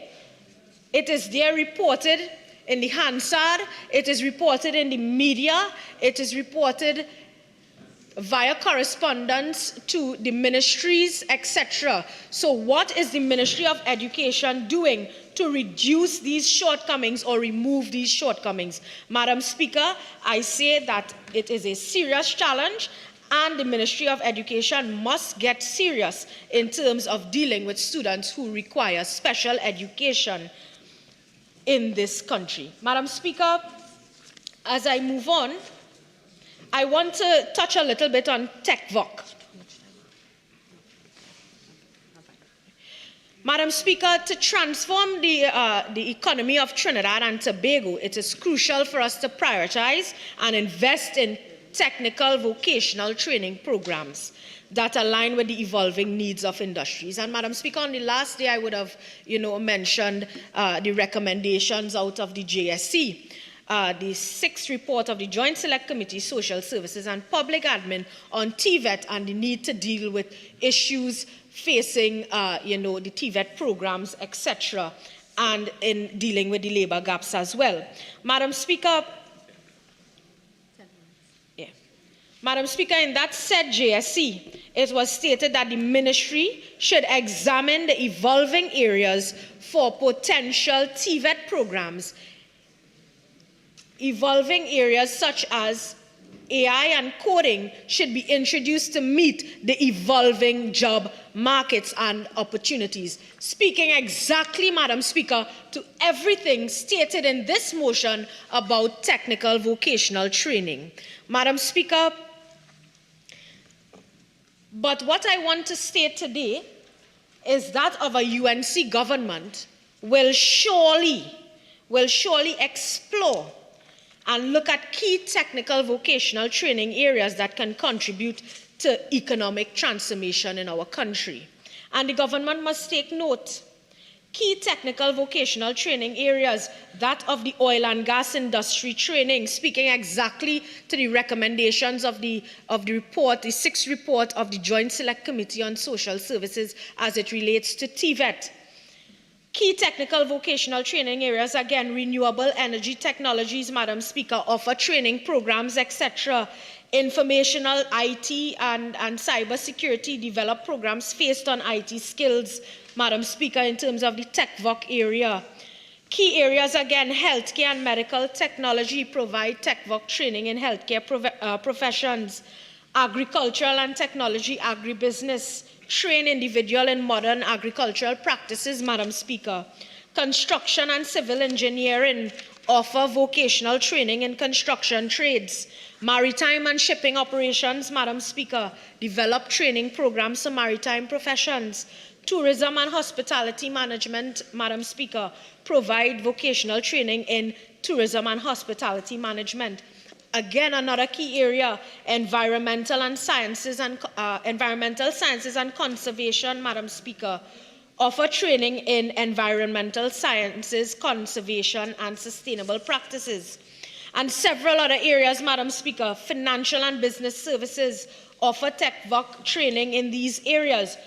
It is there reported in the Hansard. It is reported in the media. It is reported via correspondence to the ministries, etc. So what is the Ministry of Education doing to reduce these shortcomings or remove these shortcomings? Madam Speaker, I say that it is a serious challenge, and the Ministry of Education must get serious in terms of dealing with students who require special education in this country. Madam Speaker, as I move on, I want to touch a little bit on TechVoc. Madam Speaker, to transform the economy of Trinidad and Tobago, it is crucial for us to prioritize and invest in technical vocational training programs that align with the evolving needs of industries. And Madam Speaker, on the last day, I would have, mentioned the recommendations out of the JSC. The 6th report of the Joint Select Committee, Social Services and Public Admin on TVET and the need to deal with issues facing, the TVET programs, etc., and in dealing with the labor gaps as well. Madam Speaker, Madam Speaker, in that said JSC, it was stated that the ministry should examine the evolving areas for potential TVET programs. Evolving areas such as AI and coding should be introduced to meet the evolving job markets and opportunities. Speaking exactly, Madam Speaker, to everything stated in this motion about technical vocational training. Madam Speaker, but what I want to state today is that of a UNC government will surely explore and look at key technical vocational training areas that can contribute to economic transformation in our country. And the government must take note. Key technical vocational training areas, that of the oil and gas industry training, speaking exactly to the recommendations of the report, the 6th report of the Joint Select Committee on Social Services as it relates to TVET. Key technical vocational training areas, again, renewable energy technologies, Madam Speaker, offer training programs, etc. Informational IT and cyber security develop programs based on IT skills, Madam Speaker, in terms of the TechVoc area. Key areas, again, healthcare and medical technology provide TechVoc training in healthcare professions. Agricultural and technology agribusiness train individual in modern agricultural practices, Madam Speaker. Construction and civil engineering offer vocational training in construction trades. Maritime and shipping operations, Madam Speaker, develop training programs for maritime professions. Tourism and hospitality management, Madam Speaker, provide vocational training in tourism and hospitality management. Again, another key area, environmental sciences and conservation, Madam Speaker, offer training in environmental sciences, conservation, and sustainable practices. And several other areas, Madam Speaker, financial and business services offer TechVoc training in these areas.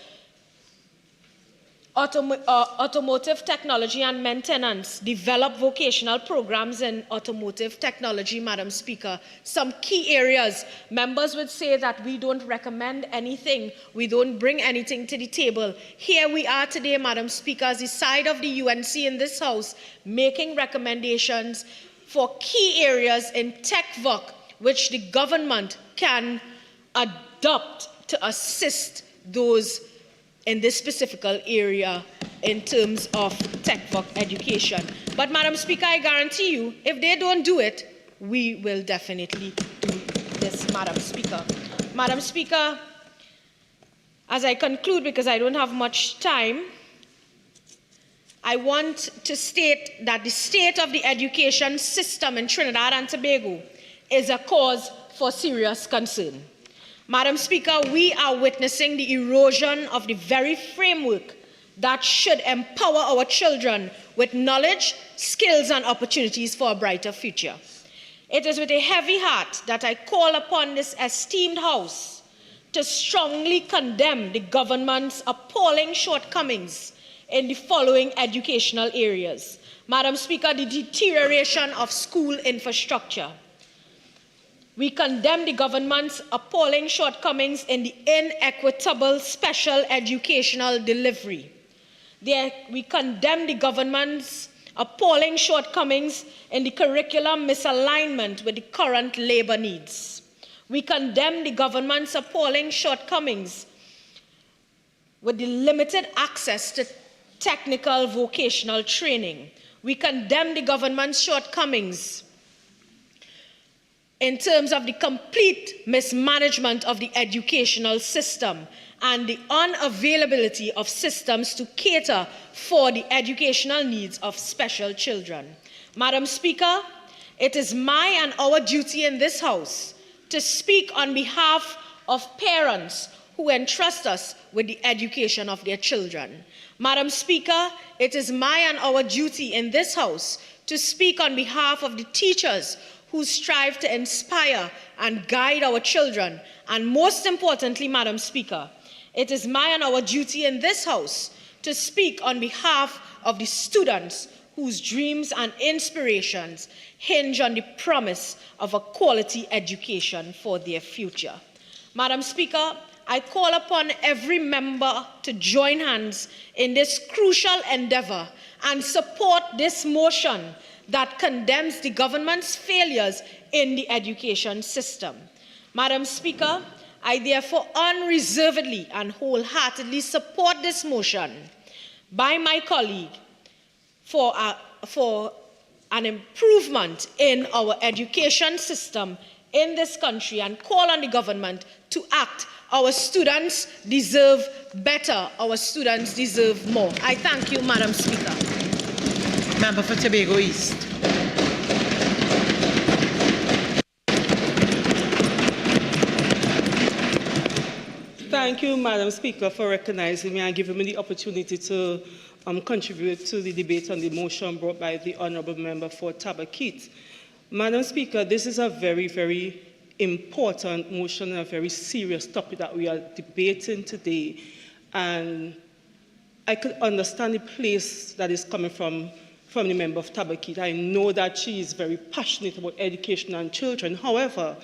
Automotive technology and maintenance develop vocational programs in automotive technology, Madam Speaker. Some key areas, members would say that we don't recommend anything, we don't bring anything to the table. Here we are today, Madam Speaker, as the side of the UNC in this House, making recommendations for key areas in TechVoc, which the government can adopt to assist those in this specific area in terms of TechVoc education. But, Madam Speaker, I guarantee you, if they don't do it, we will definitely do this, Madam Speaker. Madam Speaker, as I conclude, because I don't have much time, I want to state that the state of the education system in Trinidad and Tobago is a cause for serious concern. Madam Speaker, we are witnessing the erosion of the very framework that should empower our children with knowledge, skills, and opportunities for a brighter future. It is with a heavy heart that I call upon this esteemed House to strongly condemn the government's appalling shortcomings in the following educational areas. Madam Speaker, the deterioration of school infrastructure. We condemn the government's appalling shortcomings in the inequitable special educational delivery. We condemn the government's appalling shortcomings in the curriculum misalignment with the current labor needs. We condemn the government's appalling shortcomings with the limited access to technical vocational training. We condemn the government's shortcomings in terms of the complete mismanagement of the educational system and the unavailability of systems to cater for the educational needs of special children. Madam Speaker, it is my and our duty in this House to speak on behalf of parents who entrust us with the education of their children. Madam Speaker, it is my and our duty in this House to speak on behalf of the teachers who strive to inspire and guide our children. And most importantly, Madam Speaker, it is my and our duty in this House to speak on behalf of the students whose dreams and inspirations hinge on the promise of a quality education for their future. Madam Speaker, I call upon every member to join hands in this crucial endeavor and support this motion that condemns the government's failures in the education system. Madam Speaker, I therefore unreservedly and wholeheartedly support this motion by my colleague for an improvement in our education system in this country and call on the government to act. Our students deserve better. Our students deserve more. I thank you, Madam Speaker. Member for Tobago East. Thank you, Madam Speaker, for recognizing me and giving me the opportunity to contribute to the debate on the motion brought by the Honourable Member for Tabakit. Madam Speaker, this is a very, very important motion and a very serious topic that we are debating today. And I could understand the place that is coming from the member of Tabakit. I know that she is very passionate about education and children. However,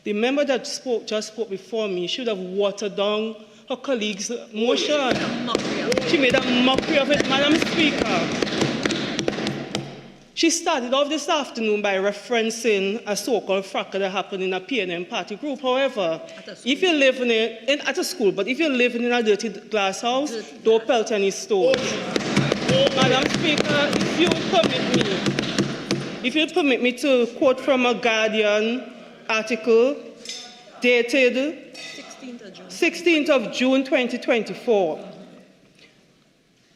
the member that just spoke before me should have watered down her colleague's motion. She made a mockery of it, Madam Speaker. She started off this afternoon by referencing a so-called fracas that happened in a PNM party group. However, if you're living at a school, but if you're living in a dirty glass house, don't pelt any stones. Madam Speaker, if you permit me to quote from a Guardian article dated 16th of June 2024.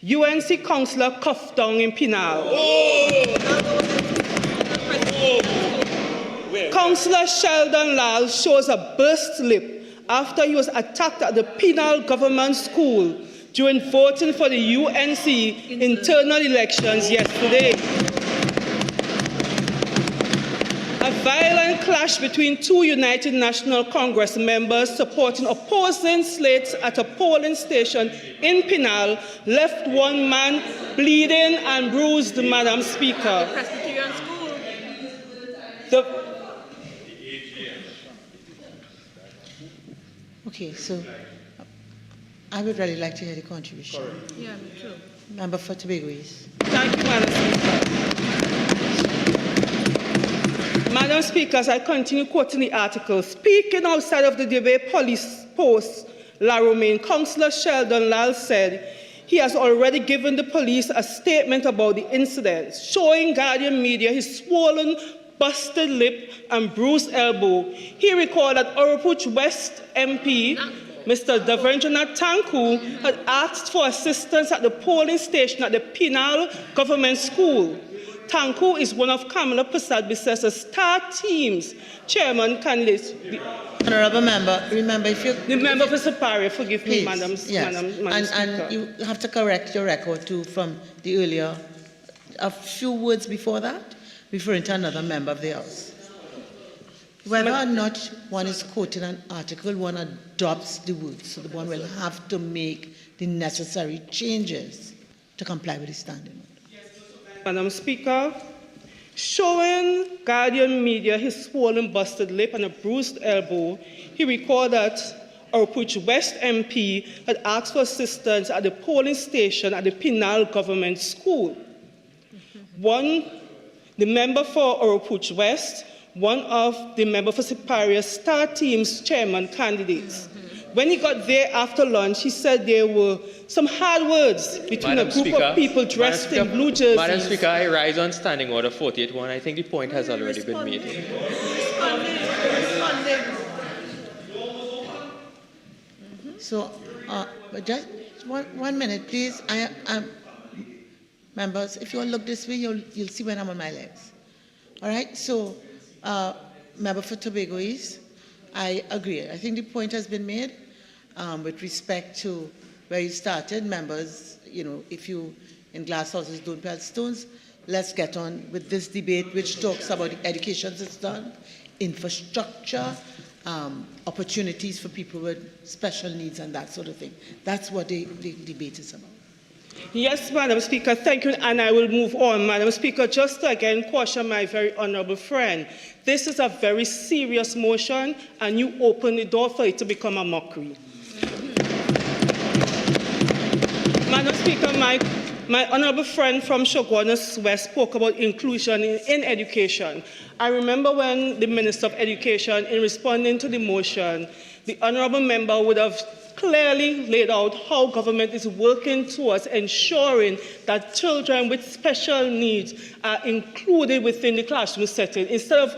UNC councillor cuffed down in Pinal. Councillor Sheldon Lal shows a burst lip after he was attacked at the Pinal government school during voting for the UNC internal elections yesterday. A violent clash between two United National Congress members supporting opposing slates at a polling station in Pinal left one man bleeding and bruised, Madam Speaker. Presbyterian school. Okay, so I would really like to hear the contribution. Yeah, me too. Member for Tobago East. Thank you, Madam Speaker. Madam Speaker, as I continue quoting the article, speaking outside of the debate police post, La Romaine, Councillor Sheldon Lal said he has already given the police a statement about the incident, showing Guardian Media his swollen, busted lip and bruised elbow. He recalled that Oropouche West MP, Mr. Devendranath Tanku, had asked for assistance at the polling station at the Pinal Government School. Tanku is one of Kamala Prasad-Bissessa's star team's chairman candidates. Honourable member, remember if you... The member for Siparia, forgive please, me, Madam yes. And you have to correct your record too from the earlier, a few words before that, referring to another member of the House. Whether or not one is quoting an article, one adopts the words, so the one will have to make the necessary changes to comply with the standing order. Madam Speaker, showing Guardian Media his swollen, busted lip and a bruised elbow, he recalled that Oropouche West MP had asked for assistance at the polling station at the Pinal Government School. The member for Oropouche West, one of the member for Siparia's star team's chairman candidates. When he got there after lunch, he said there were some hard words between a group of people dressed in blue jerseys. Madam Speaker, I rise on Standing Order 48.1. I think the point has already been made. So, but just one minute, please. Members, if you all look this way, you'll see when I'm on my legs. All right? So, member for Tobago East, I agree. I think the point has been made with respect to where you started. Members, if you in glass houses don't pelt stones, let's get on with this debate which talks about the education system, infrastructure, opportunities for people with special needs and that sort of thing. That's what the debate is about. Yes, Madam Speaker, thank you, and I will move on. Madam Speaker, just to again caution my very honourable friend, this is a very serious motion, and you open the door for it to become a mockery. Madam Speaker, my honourable friend from Shoguanas West spoke about inclusion in education. I remember when the Minister of Education, in responding to the motion, the honourable member would have clearly laid out how government is working towards ensuring that children with special needs are included within the classroom setting, instead of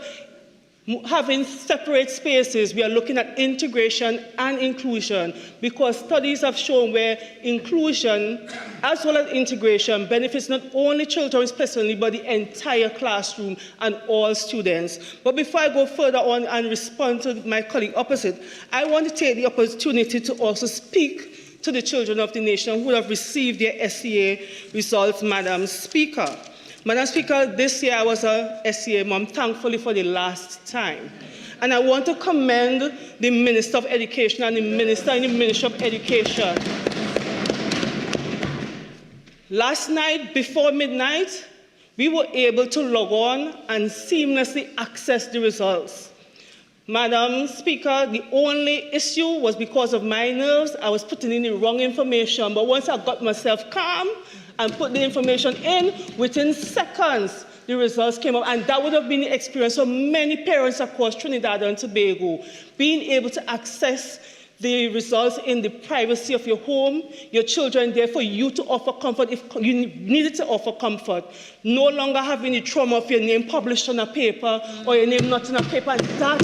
having separate spaces, we are looking at integration and inclusion, because studies have shown where inclusion as well as integration benefits not only children personally, but the entire classroom and all students. But before I go further on and respond to my colleague opposite, I want to take the opportunity to also speak to the children of the nation who have received their SCA results, Madam Speaker. Madam Speaker, this year I was a SCA mom, thankfully for the last time. And I want to commend the Minister of Education and the Minister in the Ministry of Education. Last night, before midnight, we were able to log on and seamlessly access the results. Madam Speaker, the only issue was because of my nerves. I was putting in the wrong information, but once I got myself calm and put the information in, within seconds, the results came up, and that would have been the experience of many parents across Trinidad and Tobago, being able to access the results in the privacy of your home, your children there for you to offer comfort if you needed to offer comfort. No longer having the trauma of your name published on a paper or your name not in a paper. And that,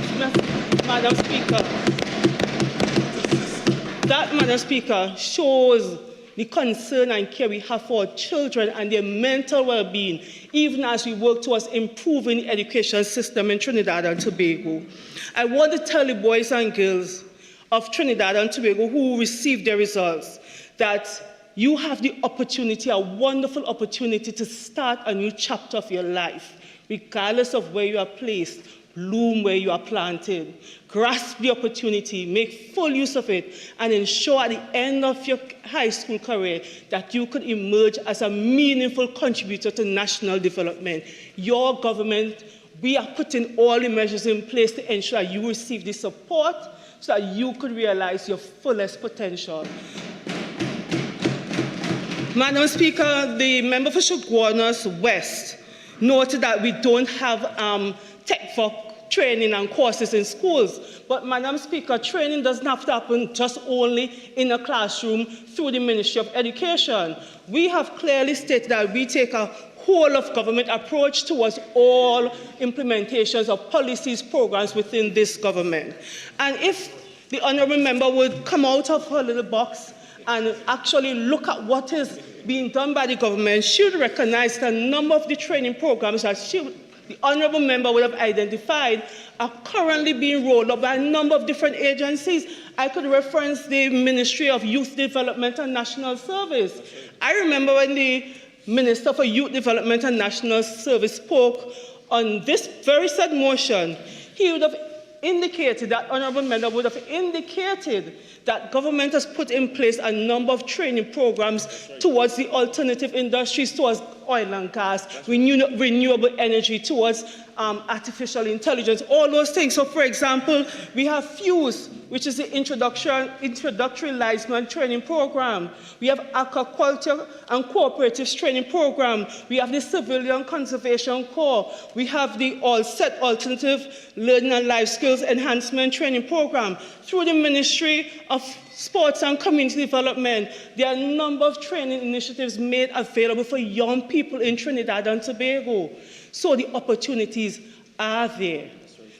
Madam Speaker, Madam Speaker, shows the concern and care we have for our children and their mental well-being, even as we work towards improving the education system in Trinidad and Tobago. I want to tell the boys and girls of Trinidad and Tobago who received their results that you have the opportunity, a wonderful opportunity, to start a new chapter of your life, regardless of where you are placed. Bloom where you are planted. Grasp the opportunity, make full use of it, and ensure at the end of your high school career that you could emerge as a meaningful contributor to national development. Your government, we are putting all the measures in place to ensure that you receive the support so that you could realize your fullest potential. Madam Speaker, the member for Chaguanas West noted that we don't have tech for training and courses in schools. But, Madam Speaker, training doesn't have to happen just only in a classroom through the Ministry of Education. We have clearly stated that we take a whole of government approach towards all implementations of policies, programs within this government. And if the honourable member would come out of her little box and actually look at what is being done by the government, she would recognize that a number of the training programs that the honourable member would have identified are currently being rolled up by a number of different agencies. I could reference the Ministry of Youth Development and National Service. I remember when the Minister for Youth Development and National Service spoke on this very said motion, he would have indicated, that honourable member would have indicated that government has put in place a number of training programs towards the alternative industries, towards oil and gas, renewable energy, towards artificial intelligence, all those things. So, for example, we have FUSE, which is the introductory license training program. We have aquaculture and cooperatives training program. We have the Civilian Conservation Corps. We have the All-Set Alternative Learning and Life Skills Enhancement Training Program. Through the Ministry of Sports and Community Development, there are a number of training initiatives made available for young people in Trinidad and Tobago. So the opportunities are there.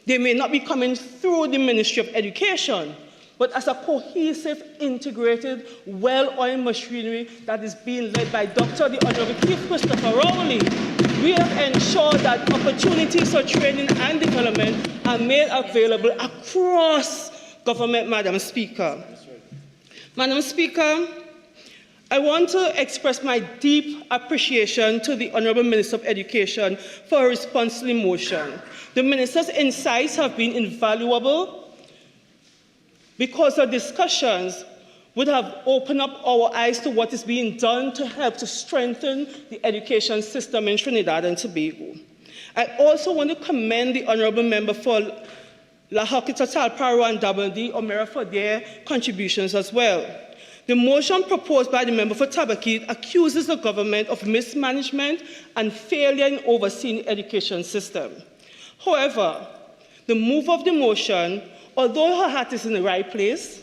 They may not be coming through the Ministry of Education, but as a cohesive, integrated, well-oiled machinery that is being led by Dr. the Honourable Chief Christopher Rowley, we have ensured that opportunities for training and development are made available across government, Madam Speaker. Madam Speaker, I want to express my deep appreciation to the Honourable Minister of Education for her response to the motion. The Minister's insights have been invaluable because her discussions would have opened up our eyes to what is being done to help to strengthen the education system in Trinidad and Tobago. I also want to commend the Honourable Member for Lahokita Talparo and Dabandi Omera for their contributions as well. The motion proposed by the member for Tabakit accuses the government of mismanagement and failure in overseeing the education system. However, the move of the motion, although her heart is in the right place,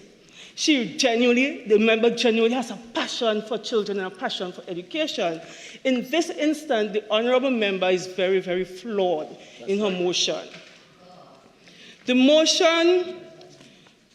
the member genuinely has a passion for children and a passion for education. In this instance, the honourable member is very, very flawed in her motion. The motion,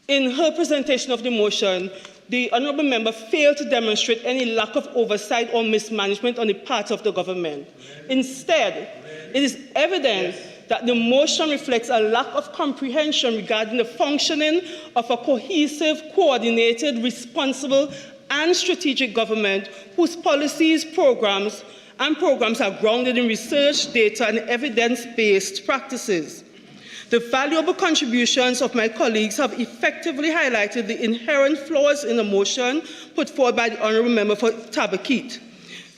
in her presentation of the motion, the honourable member failed to demonstrate any lack of oversight or mismanagement on the part of the government. Instead, it is evident that the motion reflects a lack of comprehension regarding the functioning of a cohesive, coordinated, responsible, and strategic government whose policies, programs are grounded in research, data, and evidence-based practices. The valuable contributions of my colleagues have effectively highlighted the inherent flaws in the motion put forward by the honourable member for Tabakit.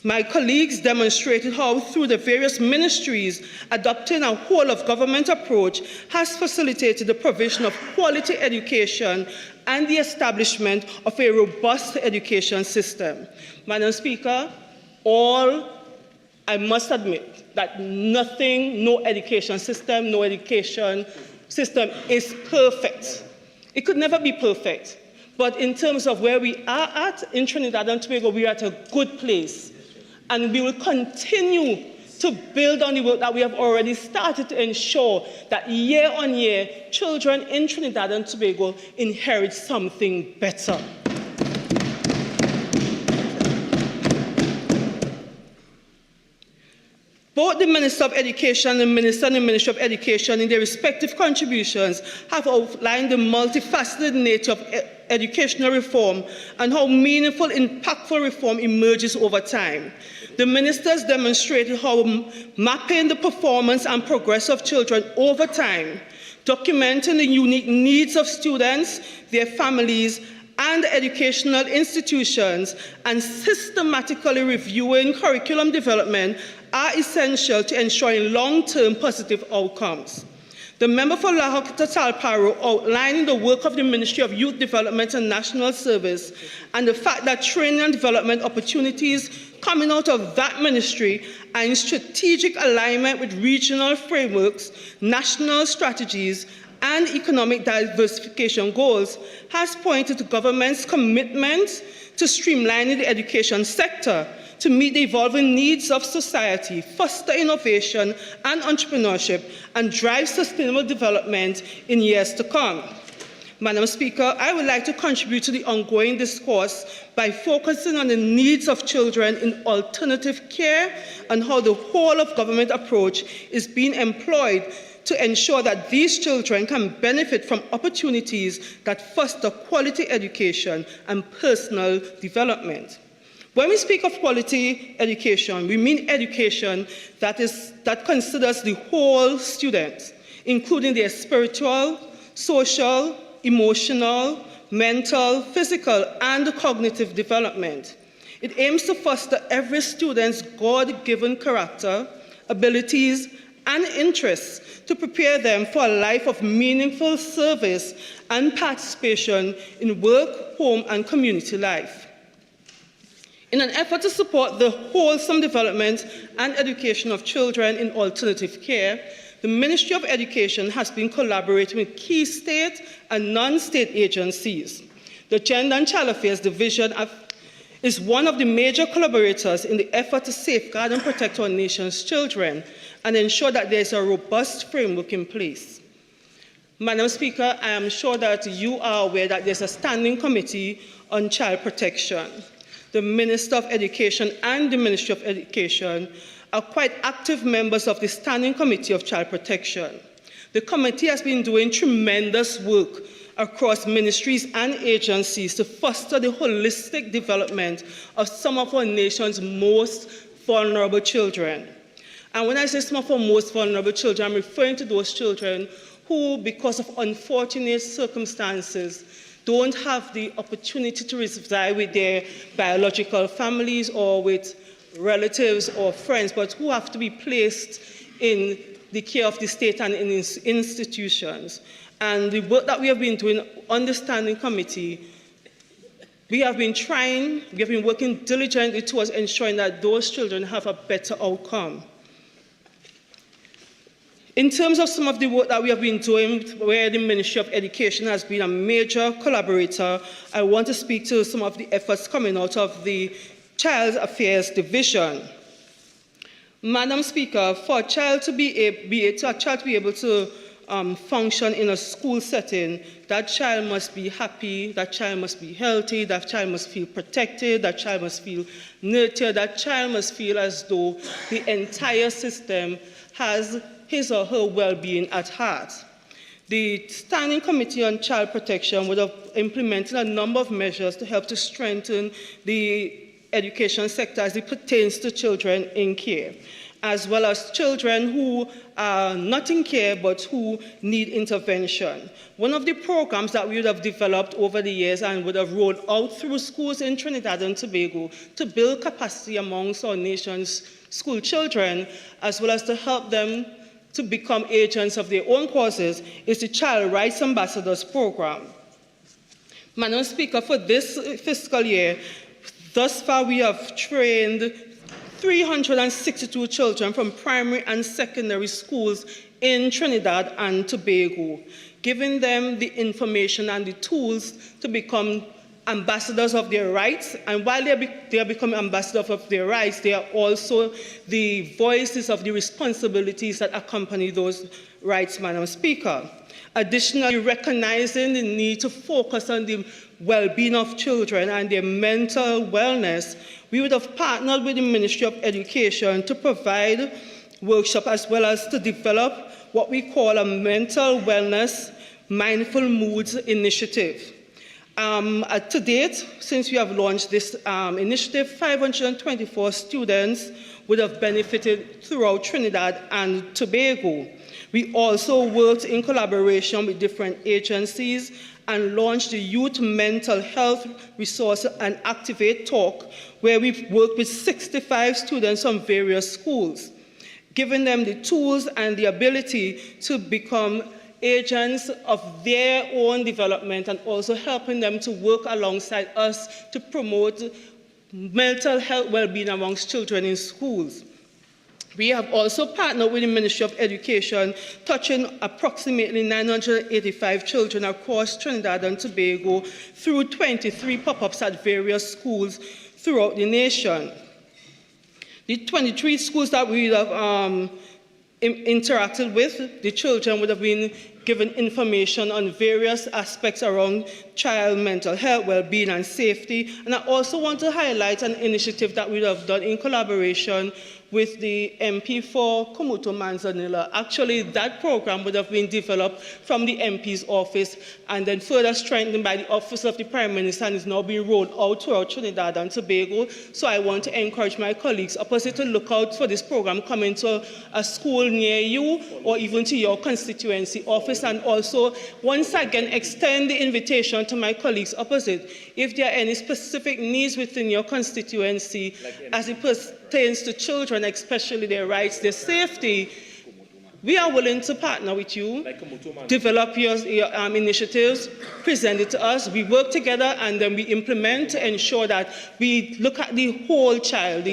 My colleagues demonstrated how, through the various ministries, adopting a whole-of-government approach has facilitated the provision of quality education and the establishment of a robust education system. Madam Speaker, I must admit that no education system is perfect. It could never be perfect. But in terms of where we are at in Trinidad and Tobago, we are at a good place. And we will continue to build on the work that we have already started to ensure that year on year, children in Trinidad and Tobago inherit something better. Both the Minister of Education and the Minister and the Ministry of Education in their respective contributions have outlined the multifaceted nature of educational reform and how meaningful, impactful reform emerges over time. The ministers demonstrated how mapping the performance and progress of children over time, documenting the unique needs of students, their families, and educational institutions, and systematically reviewing curriculum development are essential to ensuring long-term positive outcomes. The member for Lahok Talparo outlining the work of the Ministry of Youth Development and National Service and the fact that training and development opportunities coming out of that ministry are in strategic alignment with regional frameworks, national strategies, and economic diversification goals has pointed to government's commitment to streamlining the education sector to meet the evolving needs of society, foster innovation and entrepreneurship, and drive sustainable development in years to come. Madam Speaker, I would like to contribute to the ongoing discourse by focusing on the needs of children in alternative care and how the whole-of-government approach is being employed to ensure that these children can benefit from opportunities that foster quality education and personal development. When we speak of quality education, we mean education that considers the whole student, including their spiritual, social, emotional, mental, physical, and cognitive development. It aims to foster every student's God-given character, abilities, and interests to prepare them for a life of meaningful service and participation in work, home, and community life. In an effort to support the wholesome development and education of children in alternative care, the Ministry of Education has been collaborating with key state and non-state agencies. The Gender and Child Affairs Division is one of the major collaborators in the effort to safeguard and protect our nation's children and ensure that there is a robust framework in place. Madam Speaker, I am sure that you are aware that there's a standing committee on child protection. The Minister of Education and the Ministry of Education are quite active members of the Standing Committee of Child Protection. The committee has been doing tremendous work across ministries and agencies to foster the holistic development of some of our nation's most vulnerable children. And when I say some of our most vulnerable children, I'm referring to those children who, because of unfortunate circumstances, don't have the opportunity to reside with their biological families or with relatives or friends, but who have to be placed in the care of the state and in institutions. And the work that we have been doing on the Standing Committee, we have been working diligently towards ensuring that those children have a better outcome. In terms of some of the work that we have been doing, where the Ministry of Education has been a major collaborator, I want to speak to some of the efforts coming out of the Child Affairs Division. Madam Speaker, for a child to be able to function in a school setting, that child must be happy, that child must be healthy, that child must feel protected, that child must feel nurtured, that child must feel as though the entire system has his or her well-being at heart. The Standing Committee on Child Protection would have implemented a number of measures to help to strengthen the education sector as it pertains to children in care, as well as children who are not in care but who need intervention. One of the programs that we would have developed over the years and would have rolled out through schools in Trinidad and Tobago to build capacity amongst our nation's school children, as well as to help them to become agents of their own causes, is the Child Rights Ambassadors Program. Madam Speaker, for this fiscal year, thus far we have trained 362 children from primary and secondary schools in Trinidad and Tobago, giving them the information and the tools to become ambassadors of their rights. And while they are becoming ambassadors of their rights, they are also the voices of the responsibilities that accompany those rights, Madam Speaker. Additionally, recognizing the need to focus on the well-being of children and their mental wellness, we would have partnered with the Ministry of Education to provide workshops as well as to develop what we call a mental wellness mindful moods initiative. To date, since we have launched this initiative, 524 students would have benefited throughout Trinidad and Tobago. We also worked in collaboration with different agencies and launched the Youth Mental Health Resource and Activate Talk, where we've worked with 65 students from various schools, giving them the tools and the ability to become agents of their own development and also helping them to work alongside us to promote mental health well-being amongst children in schools. We have also partnered with the Ministry of Education, touching approximately 985 children across Trinidad and Tobago through 23 pop-ups at various schools throughout the nation. The 23 schools that we have interacted with, the children would have been given information on various aspects around child mental health, well-being and safety. And I also want to highlight an initiative that we have done in collaboration with the MP for Komuto Manzanilla. Actually, that program would have been developed from the MP's office and then further strengthened by the Office of the Prime Minister and is now being rolled out throughout Trinidad and Tobago. So I want to encourage my colleagues opposite to look out for this program coming to a school near you or even to your constituency office, and also once again extend the invitation to my colleagues opposite. If there are any specific needs within your constituency as it pertains to children, especially their rights, their safety, we are willing to partner with you, develop your initiatives, present it to us, we work together, and then we implement to ensure that we look at the whole child,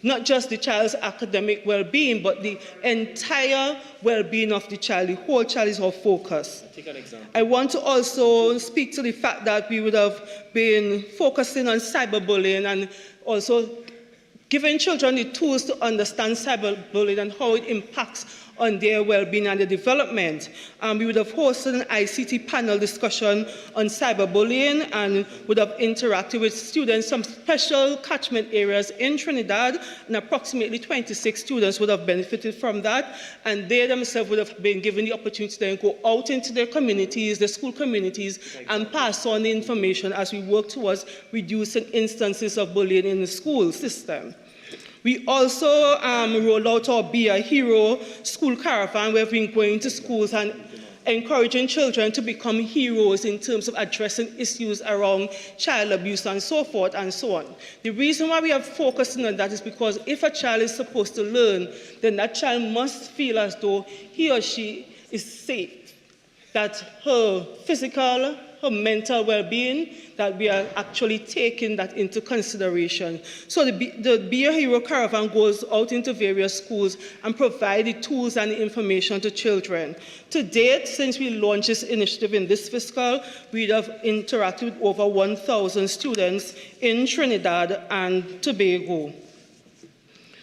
not just the child's academic well-being, but the entire well-being of the child. The whole child is our focus. Take an example. I want to also speak to the fact that we would have been focusing on cyberbullying and also giving children the tools to understand cyberbullying and how it impacts on their well-being and their development. We would have hosted an ICT panel discussion on cyberbullying and would have interacted with students from special catchment areas in Trinidad, and approximately 26 students would have benefited from that, and they themselves would have been given the opportunity to then go out into their communities, their school communities, and pass on the information as we work towards reducing instances of bullying in the school system. We also rolled out our Be a Hero school caravan, where we've been going to schools and encouraging children to become heroes in terms of addressing issues around child abuse and so forth and so on. The reason why we are focusing on that is because if a child is supposed to learn, then that child must feel as though he or she is safe, that her physical, her mental well-being, that we are actually taking that into consideration. So the Be a Hero caravan goes out into various schools and provides the tools and the information to children. To date, since we launched this initiative in this fiscal, we have interacted with over 1,000 students in Trinidad and Tobago.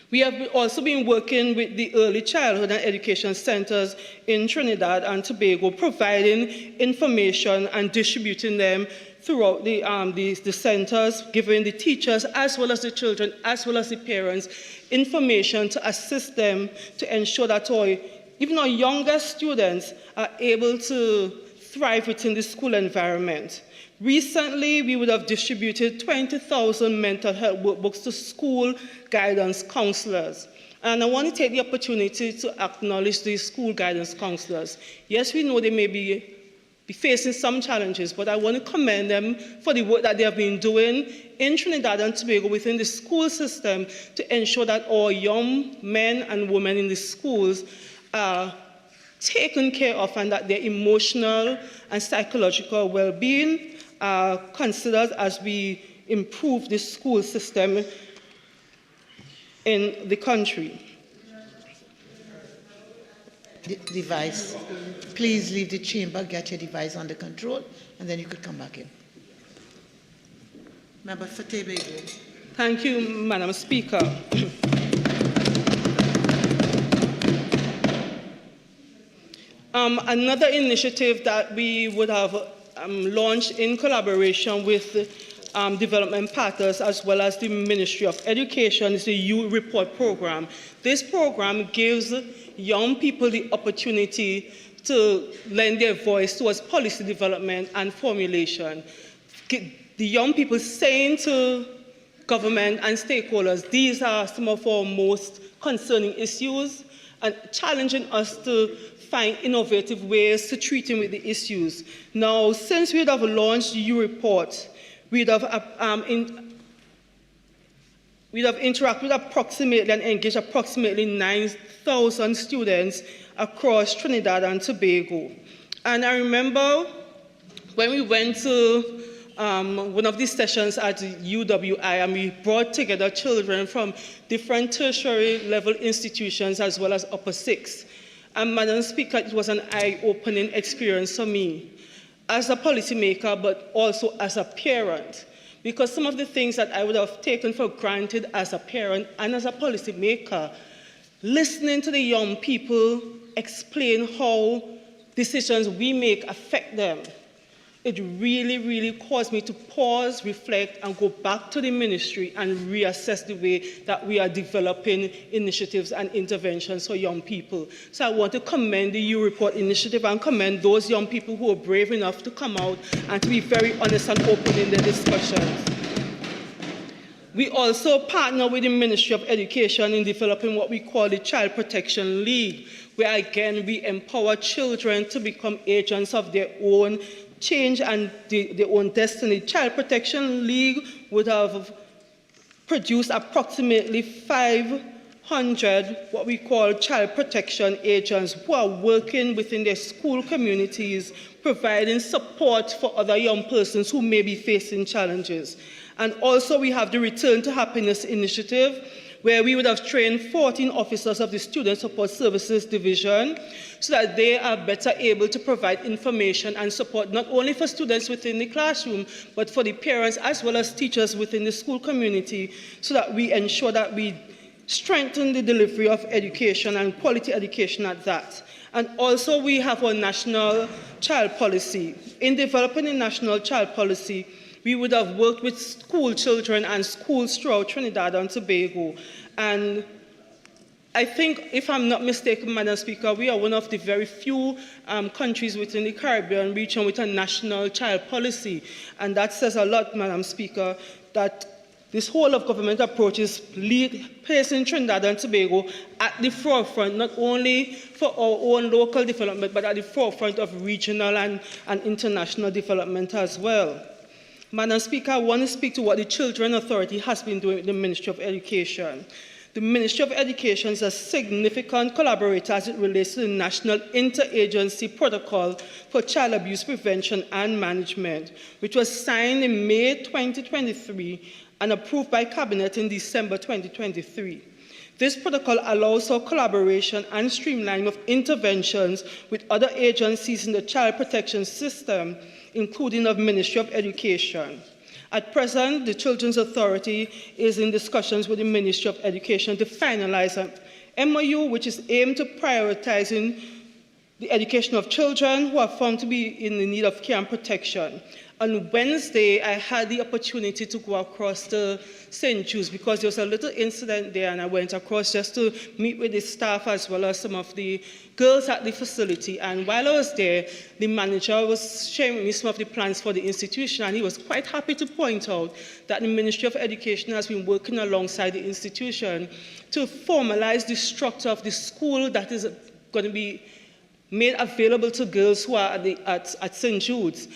We have also been working with the early childhood and education centers in Trinidad and Tobago, providing information and distributing them throughout the centers, giving the teachers as well as the children, as well as the parents, information to assist them to ensure that even our youngest students are able to thrive within the school environment. Recently, we would have distributed 20,000 mental health workbooks to school guidance counselors. And I want to take the opportunity to acknowledge these school guidance counselors. Yes, we know they may be facing some challenges, but I want to commend them for the work that they have been doing in Trinidad and Tobago within the school system to ensure that our young men and women in the schools are taken care of and that their emotional and psychological well-being are considered as we improve the school system in the country. Device. Please leave the chamber, get your device under control, and then you could come back in. Member for Tobago. Thank you, Madam Speaker. Another initiative that we would have launched in collaboration with development partners as well as the Ministry of Education is the Youth Report Program. This program gives young people the opportunity to lend their voice towards policy development and formulation. The young people saying to government and stakeholders, these are some of our most concerning issues, and challenging us to find innovative ways to treating with the issues. Now, since we have launched the U Report, we'd have interacted with approximately and engaged approximately 9,000 students across Trinidad and Tobago. And I remember when we went to one of these sessions at UWI, and we brought together children from different tertiary level institutions as well as upper six. And Madam Speaker, it was an eye-opening experience for me as a policymaker, but also as a parent, because some of the things that I would have taken for granted as a parent and as a policymaker, listening to the young people explain how decisions we make affect them, it really, really caused me to pause, reflect, and go back to the ministry and reassess the way that we are developing initiatives and interventions for young people. So I want to commend the U Report initiative and commend those young people who are brave enough to come out and to be very honest and open in their discussions. We also partner with the Ministry of Education in developing what we call the Child Protection League, where again we empower children to become agents of their own change and their own destiny. Child Protection League would have produced approximately 500 what we call child protection agents who are working within their school communities, providing support for other young persons who may be facing challenges. And also we have the Return to Happiness initiative, where we would have trained 14 officers of the Student Support Services Division so that they are better able to provide information and support not only for students within the classroom, but for the parents as well as teachers within the school community, so that we ensure that we strengthen the delivery of education and quality education at that. And also we have our national child policy. In developing a national child policy, we would have worked with school children and schools throughout Trinidad and Tobago. And I think, if I'm not mistaken, Madam Speaker, we are one of the very few countries within the Caribbean region with a national child policy. And that says a lot, Madam Speaker, that this whole of government approach is placing Trinidad and Tobago at the forefront, not only for our own local development, but at the forefront of regional and international development as well. Madam Speaker, I want to speak to what the Children Authority has been doing with the Ministry of Education. The Ministry of Education is a significant collaborator as it relates to the National Interagency Protocol for Child Abuse Prevention and Management, which was signed in May 2023 and approved by Cabinet in December 2023. This protocol allows for collaboration and streamlining of interventions with other agencies in the child protection system, including the Ministry of Education. At present, the Children's Authority is in discussions with the Ministry of Education to finalize an MOU which is aimed to prioritizing the education of children who are found to be in the need of care and protection. On Wednesday, I had the opportunity to go across to St. Jude's because there was a little incident there, and I went across just to meet with the staff as well as some of the girls at the facility. And while I was there, the manager was sharing with me some of the plans for the institution, and he was quite happy to point out that the Ministry of Education has been working alongside the institution to formalize the structure of the school that is going to be made available to girls who are at St. Jude's.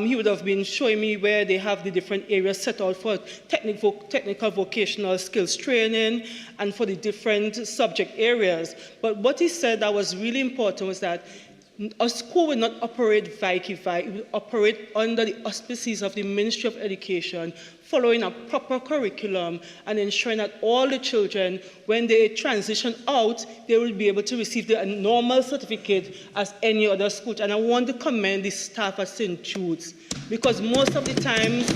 He would have been showing me where they have the different areas set out for technical vocational skills training and for the different subject areas. But what he said that was really important was that a school will not operate vice-versa. It will operate under the auspices of the Ministry of Education, following a proper curriculum and ensuring that all the children, when they transition out, they will be able to receive the normal certificate as any other school. And I want to commend the staff at St. Jude's, because most of the times,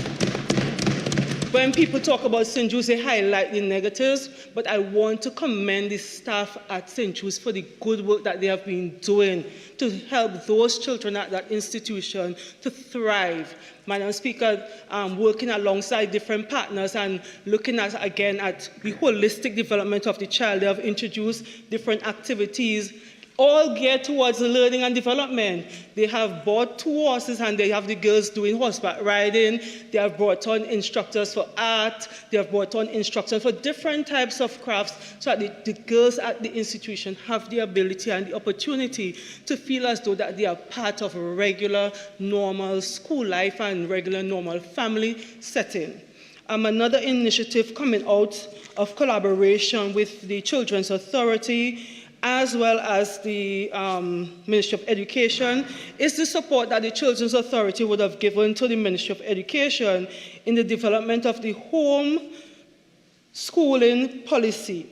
when people talk about St. Jude's, they highlight the negatives, but I want to commend the staff at St. Jude's for the good work that they have been doing to help those children at that institution to thrive. Madam Speaker, working alongside different partners and looking at, again, at the holistic development of the child. They have introduced different activities, all geared towards learning and development. They have bought 2 horses and they have the girls doing horseback riding. They have brought on instructors for art. They have brought on instructors for different types of crafts so that the girls at the institution have the ability and the opportunity to feel as though that they are part of a regular, normal school life and regular, normal family setting. Another initiative coming out of collaboration with the Children's Authority as well as the Ministry of Education, is the support that the Children's Authority would have given to the Ministry of Education in the development of the home schooling policy.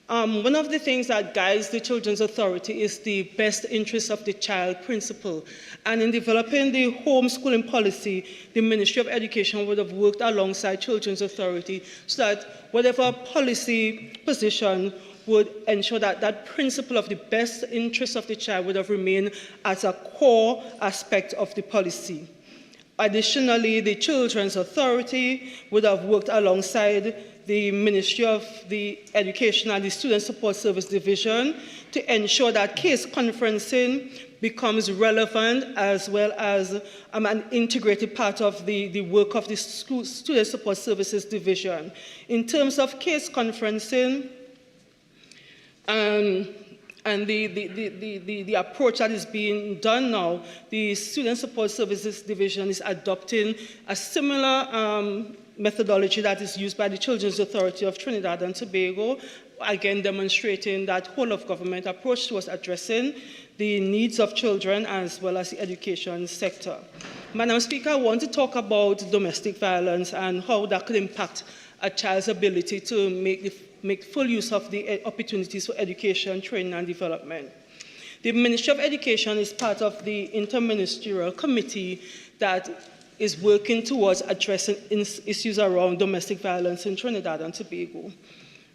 One of the things that guides the Children's Authority is the best interest of the child principle. And in developing the homeschooling policy, the Ministry of Education would have worked alongside Children's Authority so that whatever policy position would ensure that that principle of the best interest of the child would have remained as a core aspect of the policy. Additionally, the Children's Authority would have worked alongside the Ministry of the Education and the Student Support Service Division to ensure that case conferencing becomes relevant as well as an integrated part of the work of the Student Support Services Division. In terms of case conferencing, and the approach that is being done now, the Student Support Services Division is adopting a similar methodology that is used by the Children's Authority of Trinidad and Tobago, again demonstrating that whole-of-government approach towards addressing the needs of children as well as the education sector. Madam Speaker, I want to talk about domestic violence and how that could impact a child's ability to make full use of the opportunities for education, training, and development. The Ministry of Education is part of the interministerial committee that is working towards addressing issues around domestic violence in Trinidad and Tobago.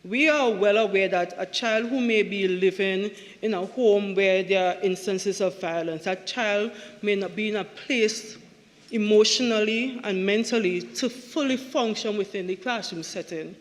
We are well aware that a child who may be living in a home where there are instances of violence, that child may not be in a place emotionally and mentally to fully function within the classroom setting.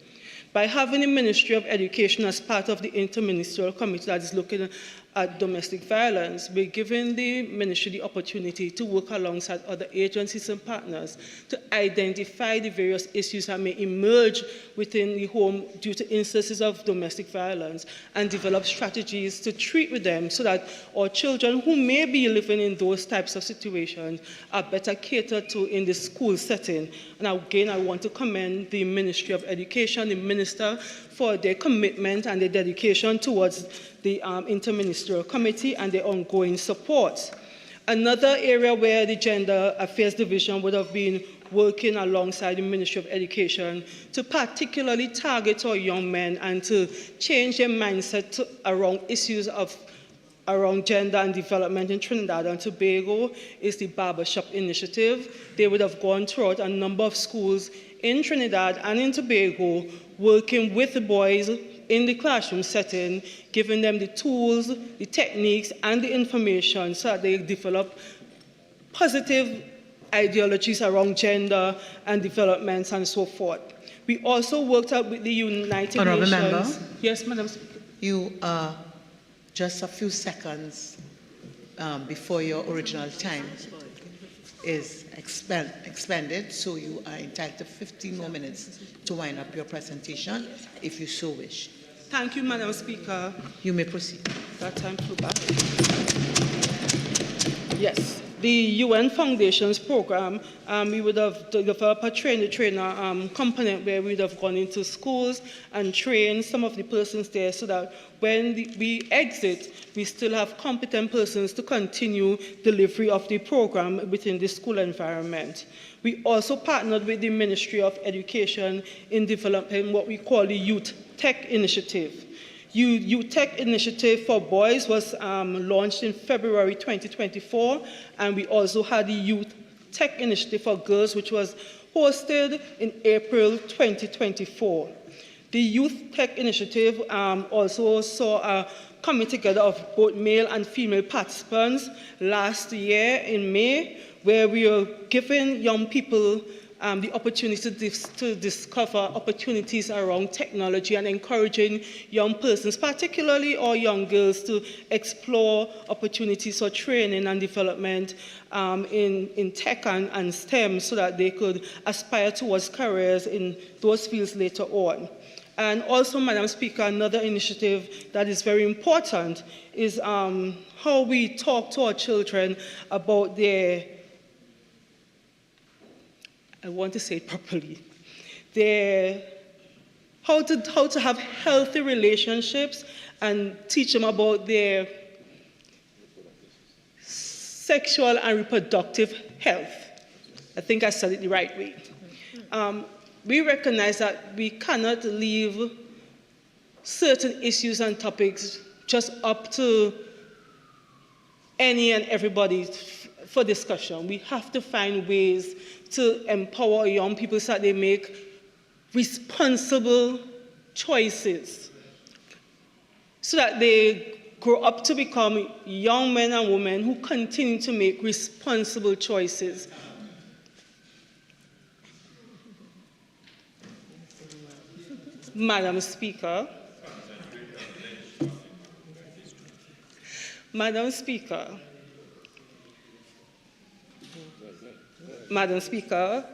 By having the Ministry of Education as part of the interministerial committee that is looking at domestic violence, we're giving the ministry the opportunity to work alongside other agencies and partners to identify the various issues that may emerge within the home due to instances of domestic violence and develop strategies to treat with them so that our children who may be living in those types of situations are better catered to in the school setting. And again, I want to commend the Ministry of Education, the Minister, for their commitment and their dedication towards the Interministerial Committee and their ongoing support. Another area where the Gender Affairs Division would have been working alongside the Ministry of Education to particularly target our young men and to change their mindset around issues of around gender and development in Trinidad and Tobago is the Barbershop Initiative. They would have gone throughout a number of schools in Trinidad and in Tobago, working with the boys in the classroom setting, giving them the tools, the techniques, and the information so that they develop positive ideologies around gender and development and so forth. We also worked out with the United Honourable Nations. Member? Yes, Madam Speaker. You are just a few seconds before your original time is expended, so you are entitled to 15 more minutes to wind up your presentation, if you so wish. Thank you, Madam Speaker. You may proceed. That time flew by. Yes. The UN Foundations program, we would have developed a trainer-trainer component where we would have gone into schools and trained some of the persons there so that when we exit, we still have competent persons to continue delivery of the program within the school environment. We also partnered with the Ministry of Education in developing what we call the Youth Tech Initiative. Youth Tech Initiative for Boys was launched in February 2024, and we also had the Youth Tech Initiative for Girls, which was hosted in April 2024. The Youth Tech Initiative also saw a coming together of both male and female participants last year in May, where we were giving young people the opportunity to discover opportunities around technology and encouraging young persons, particularly our young girls, to explore opportunities for training and development in tech and STEM so that they could aspire towards careers in those fields later on. And also, Madam Speaker, another initiative that is very important is how we talk to our children about their, I want to say it properly, how to have healthy relationships and teach them about their sexual and reproductive health. I think I said it the right way. We recognize that we cannot leave certain issues and topics just up to any and everybody for discussion. We have to find ways to empower young people so that they make responsible choices, so that they grow up to become young men and women who continue to make responsible choices. Madam Speaker, Madam Speaker, Madam Speaker,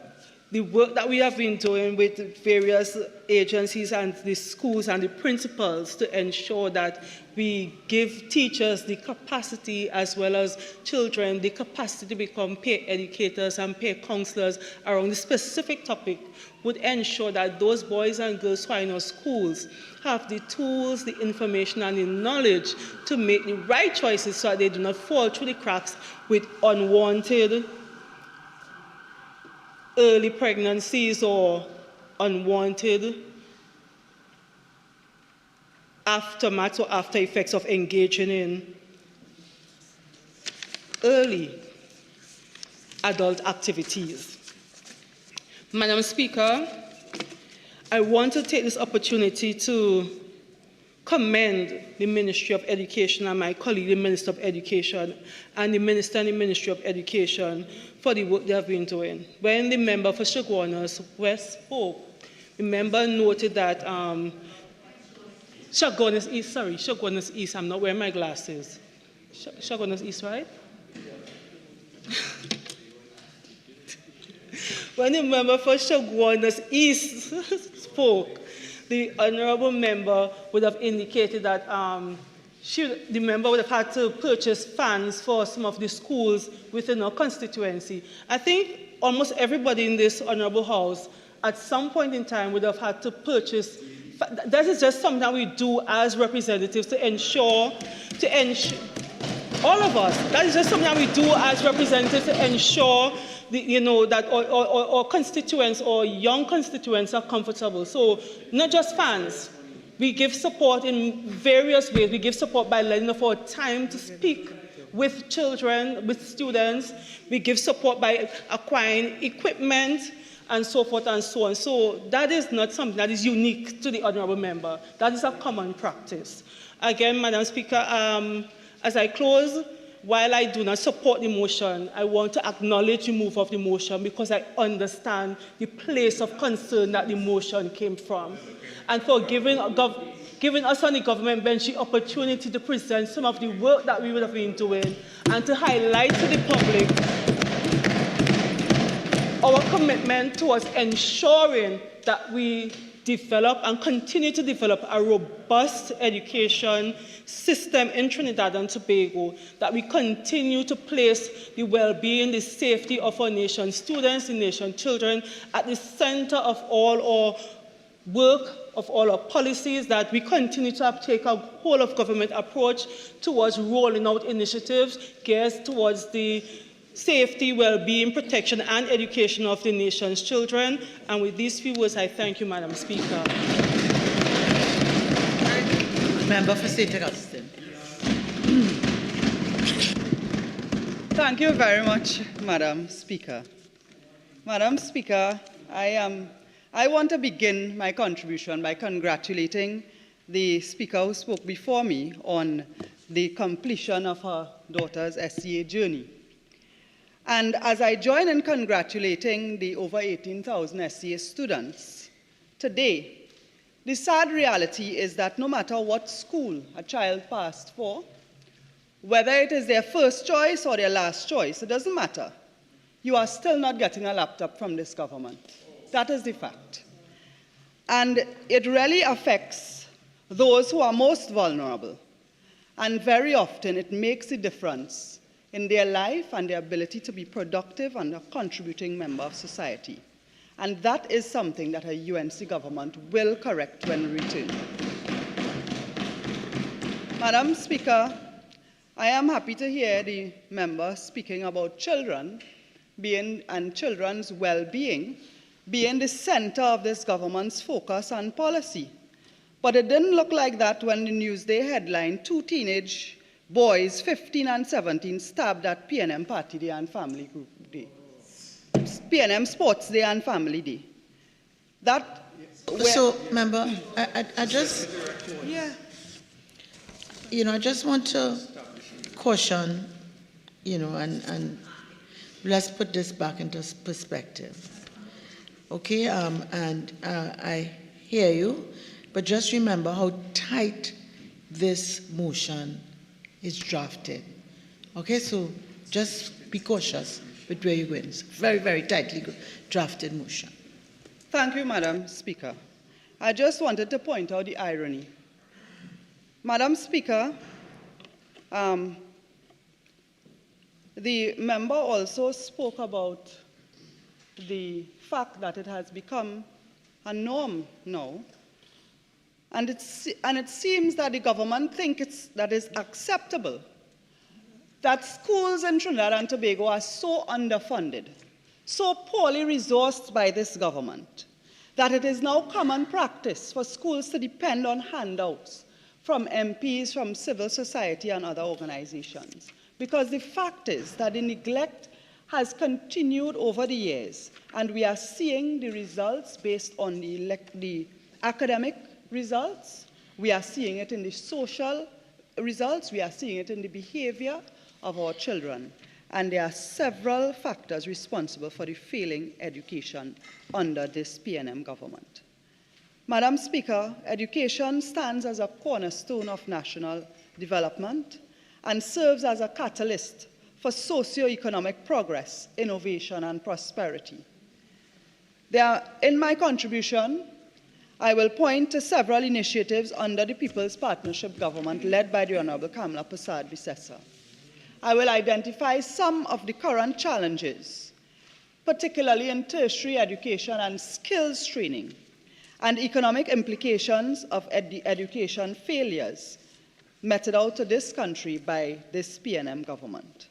the work that we have been doing with various agencies and the schools and the principals to ensure that we give teachers the capacity, as well as children, the capacity to become peer educators and peer counselors around the specific topic would ensure that those boys and girls who are in our schools have the tools, the information, and the knowledge to make the right choices so that they do not fall through the cracks with unwanted early pregnancies or unwanted aftermath or after effects of engaging in early adult activities. Madam Speaker, I want to take this opportunity to commend the Ministry of Education and my colleague, the Minister of Education, and the Minister and the Ministry of Education for the work they have been doing. When the member for Chaguanas West spoke, the member noted that Chaguanas East, I'm not wearing my glasses. Chaguanas East, right? When the member for Chaguanas East spoke, the honourable member would have indicated that the member would have had to purchase fans for some of the schools within our constituency. I think almost everybody in this honourable house at some point in time would have had to purchase. That is just something that we do as representatives to ensure, all of us, that is just something that we do as representatives to ensure that our constituents or young constituents are comfortable. So not just fans. We give support in various ways. We give support by letting us our time to speak with children, with students. We give support by acquiring equipment and so forth and so on. So that is not something that is unique to the honourable member. That is a common practice. Again, Madam Speaker, as I close, while I do not support the motion, I want to acknowledge the move of the motion because I understand the place of concern that the motion came from. And for giving us on the government bench the opportunity to present some of the work that we would have been doing and to highlight to the public our commitment towards ensuring that we develop and continue to develop a robust education system in Trinidad and Tobago, that we continue to place the well-being, the safety of our nation's students, the nation's children at the center of all our work, of all our policies, that we continue to take a whole-of-government approach towards rolling out initiatives geared towards the safety, well-being, protection, and education of the nation's children. And with these few words, I thank you, Madam Speaker. Member for St. Augustine. Thank you very much, Madam Speaker. Madam Speaker, I want to begin my contribution by congratulating the Speaker who spoke before me on the completion of her daughter's SCA journey. And as I join in congratulating the over 18,000 SCA students, today, the sad reality is that no matter what school a child passed for, whether it is their first choice or their last choice, it doesn't matter. You are still not getting a laptop from this government. That is the fact. And it really affects those who are most vulnerable. And very often it makes a difference in their life and their ability to be productive and a contributing member of society. And that is something that a UNC government will correct when we return. Madam Speaker, I am happy to hear the member speaking about children and children's well-being being the center of this government's focus and policy. But it didn't look like that when the Newsday headline, 2 teenage boys, 15 and 17, stabbed at PNM Party Day and Family Group Day. PNM Sports Day and Family Day. So, member, I just, I just want to caution, and let's put this back into perspective. Okay, I hear you, but just remember how tight this motion is drafted. Okay, so just be cautious with where you're going. It's a very, very tightly drafted motion. Thank you, Madam Speaker. I just wanted to point out the irony. Madam Speaker, the member also spoke about the fact that it has become a norm now. And it seems that the government thinks that it's acceptable that schools in Trinidad and Tobago are so underfunded, so poorly resourced by this government, that it is now common practice for schools to depend on handouts from MPs, from civil society and other organizations. Because the fact is that the neglect has continued over the years, and we are seeing the results based on the academic results, we are seeing it in the social results, we are seeing it in the behavior of our children. And there are several factors responsible for the failing education under this PNM government. Madam Speaker, education stands as a cornerstone of national development and serves as a catalyst for socio-economic progress, innovation, and prosperity. In my contribution, I will point to several initiatives under the People's Partnership Government led by the Honorable Kamala Prasad-Bisesa. I will identify some of the current challenges, particularly in tertiary education and skills training, and economic implications of the education failures meted out to this country by this PNM government.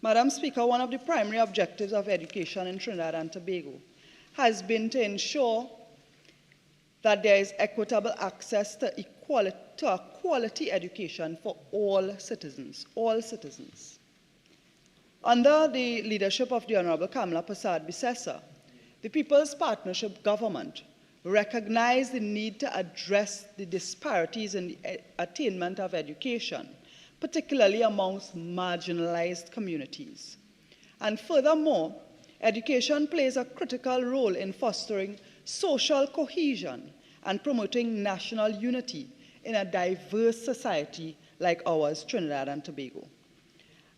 Madam Speaker, one of the primary objectives of education in Trinidad and Tobago has been to ensure that there is equitable access to a quality education for all citizens, Under the leadership of the Honorable Kamla Persad-Bissessar, the People's Partnership Government recognized the need to address the disparities in the attainment of education, particularly amongst marginalized communities. And furthermore, education plays a critical role in fostering social cohesion and promoting national unity in a diverse society like ours, Trinidad and Tobago.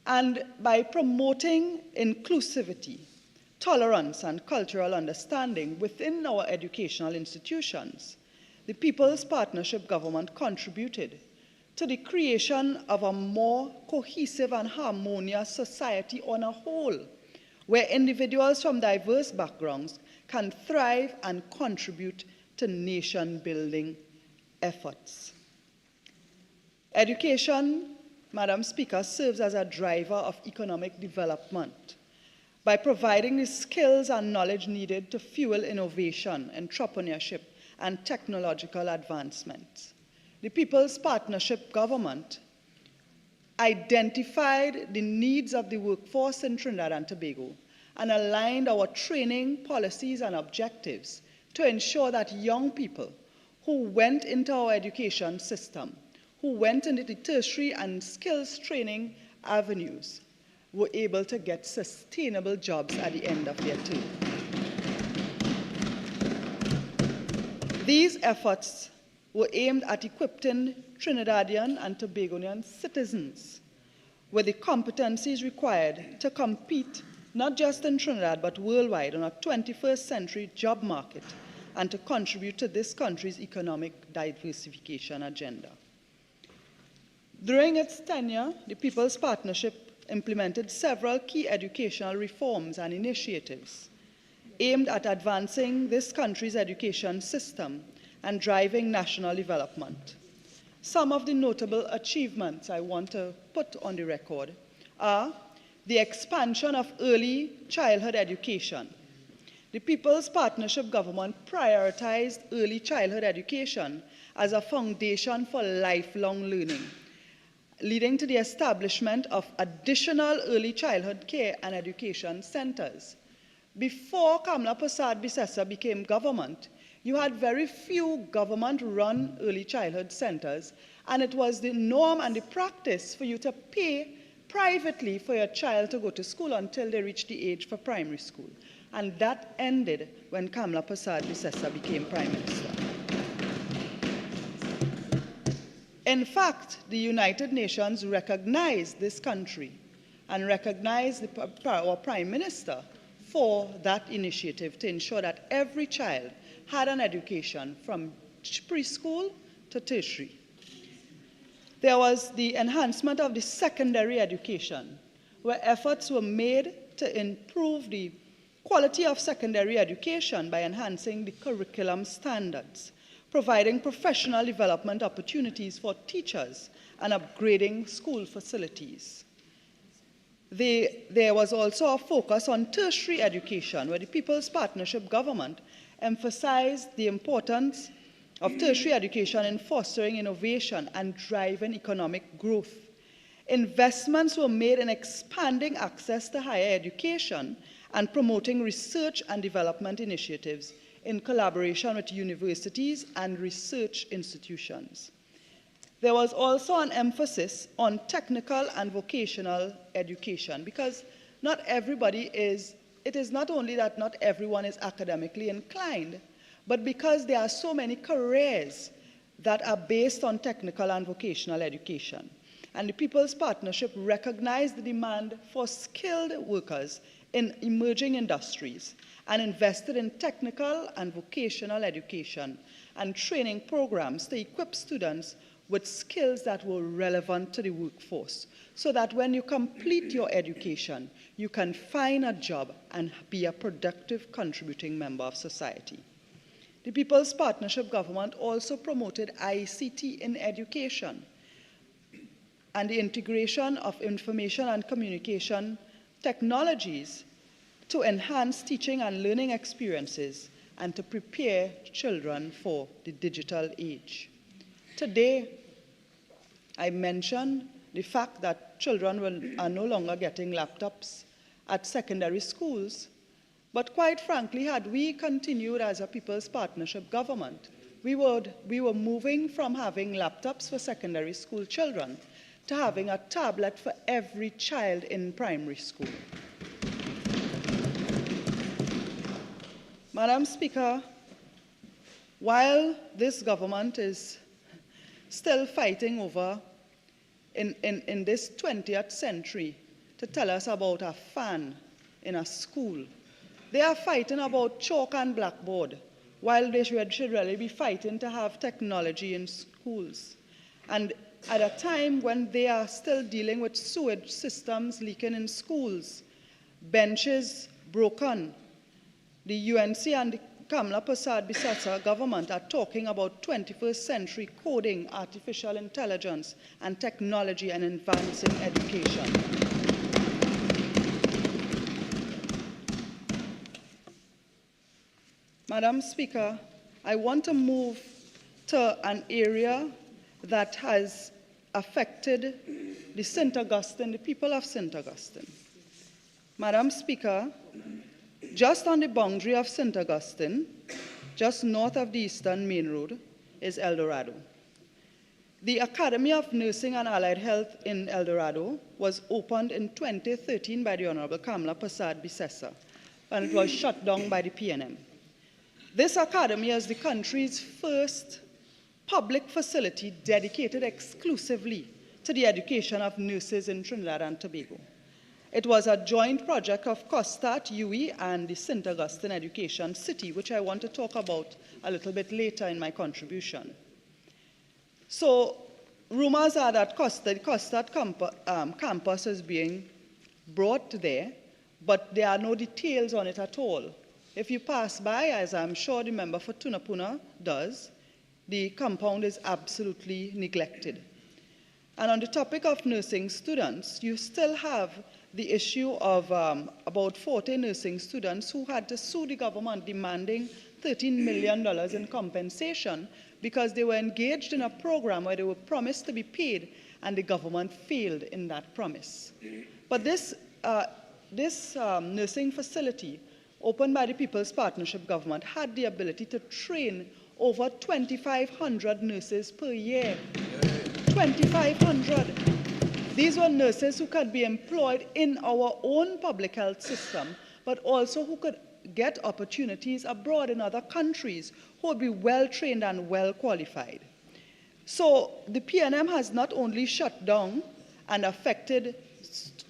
And by promoting inclusivity, tolerance, and cultural understanding within our educational institutions, the People's Partnership Government contributed to the creation of a more cohesive and harmonious society on a whole, where individuals from diverse backgrounds can thrive and contribute to nation-building efforts. Education, Madam Speaker, serves as a driver of economic development by providing the skills and knowledge needed to fuel innovation, entrepreneurship, and technological advancement. The People's Partnership Government identified the needs of the workforce in Trinidad and Tobago and aligned our training policies and objectives to ensure that young people who went into our education system, who went into the tertiary and skills training avenues, were able to get sustainable jobs at the end of their term. These efforts were aimed at equipping Trinidadian and Tobagonian citizens with the competencies required to compete not just in Trinidad but worldwide on a 21st century job market and to contribute to this country's economic diversification agenda. During its tenure, the People's Partnership implemented several key educational reforms and initiatives aimed at advancing this country's education system and driving national development. Some of the notable achievements I want to put on the record are the expansion of early childhood education. The People's Partnership Government prioritized early childhood education as a foundation for lifelong learning, leading to the establishment of additional early childhood care and education centers. Before Kamla Persad-Bissessar became government, you had very few government-run early childhood centers, and it was the norm and the practice for you to pay privately for your child to go to school until they reached the age for primary school. And that ended when Kamla Persad-Bissessar became Prime Minister. In fact, the United Nations recognized this country and recognized our Prime Minister for that initiative to ensure that every child had an education from preschool to tertiary. There was the enhancement of the secondary education, where efforts were made to improve the quality of secondary education by enhancing the curriculum standards, providing professional development opportunities for teachers, and upgrading school facilities. There was also a focus on tertiary education, where the People's Partnership Government emphasized the importance of tertiary education in fostering innovation and driving economic growth. Investments were made in expanding access to higher education and promoting research and development initiatives in collaboration with universities and research institutions. There was also an emphasis on technical and vocational education, because not everybody is, it is not only that not everyone is academically inclined, but because there are so many careers that are based on technical and vocational education. And the People's Partnership recognized the demand for skilled workers in emerging industries and invested in technical and vocational education and training programs to equip students with skills that were relevant to the workforce, so that when you complete your education, you can find a job and be a productive, contributing member of society. The People's Partnership Government also promoted ICT in education and the integration of information and communication technologies to enhance teaching and learning experiences and to prepare children for the digital age. Today, I mentioned the fact that children are no longer getting laptops at secondary schools. But quite frankly, had we continued as a People's Partnership government, we were moving from having laptops for secondary school children to having a tablet for every child in primary school. Madam Speaker, while this government is still fighting over in this 20th century to tell us about a fan in a school, they are fighting about chalk and blackboard, while they should really be fighting to have technology in schools. And at a time when they are still dealing with sewage systems leaking in schools, benches broken, the UNC and the Kamla Prasad Bisasa government are talking about 21st century coding, artificial intelligence, and technology and advancing education. Madam Speaker, I want to move to an area that has affected the St. Augustine, the people of St. Augustine. Madam Speaker, just on the boundary of St. Augustine, just north of the Eastern Main Road, is El Dorado. The Academy of Nursing and Allied Health in El Dorado was opened in 2013 by the Honorable Kamla Prasad Bisesa, and it was shut down by the PNM. This academy is the country's first public facility dedicated exclusively to the education of nurses in Trinidad and Tobago. It was a joint project of COSTAT, UE, and the St. Augustine Education City, which I want to talk about a little bit later in my contribution. So, rumors are that the COSTAT campus is being brought there, but there are no details on it at all. If you pass by, as I'm sure the member for Tunapuna does, the compound is absolutely neglected. And on the topic of nursing students, you still have the issue of about 40 nursing students who had to sue the government demanding $13 million in compensation because they were engaged in a program where they were promised to be paid and the government failed in that promise. But this nursing facility opened by the People's Partnership government had the ability to train over 2,500 nurses per year. 2,500. These were nurses who could be employed in our own public health system, but also who could get opportunities abroad in other countries, who would be well trained and well qualified. So the PNM has not only shut down and affected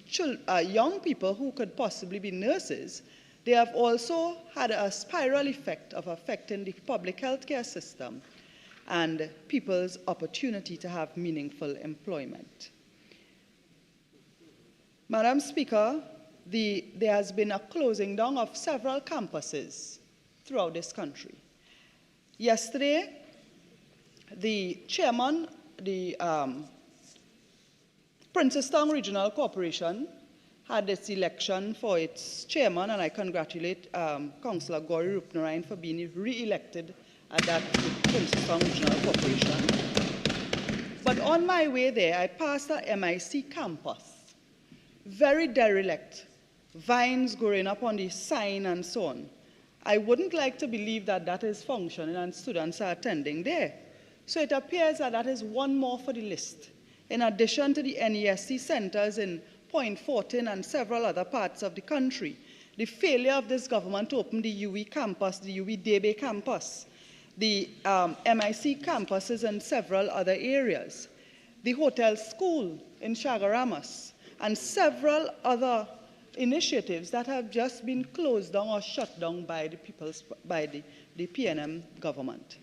young people who could possibly be nurses, they have also had a spiral effect of affecting the public health care system and people's opportunity to have meaningful employment. Madam Speaker, there has been a closing down of several campuses throughout this country. Yesterday, the chairman, the Princestown Regional Corporation had its election for its chairman, and I congratulate Councillor Gauri Rupnarayan for being re-elected at that Princestown Regional Corporation. But on my way there, I passed a MIC campus, very derelict, vines growing up on the sign and so on. I wouldn't like to believe that that is functioning and students are attending there. So it appears that that is one more for the list. In addition to the NESC centers in Point Fortin and several other parts of the country, the failure of this government to open the UE campus, the UE Debe campus, the MIC campuses in several other areas, the hotel school in Chagaramas, and several other initiatives that have just been closed down or shut down by the PNM government.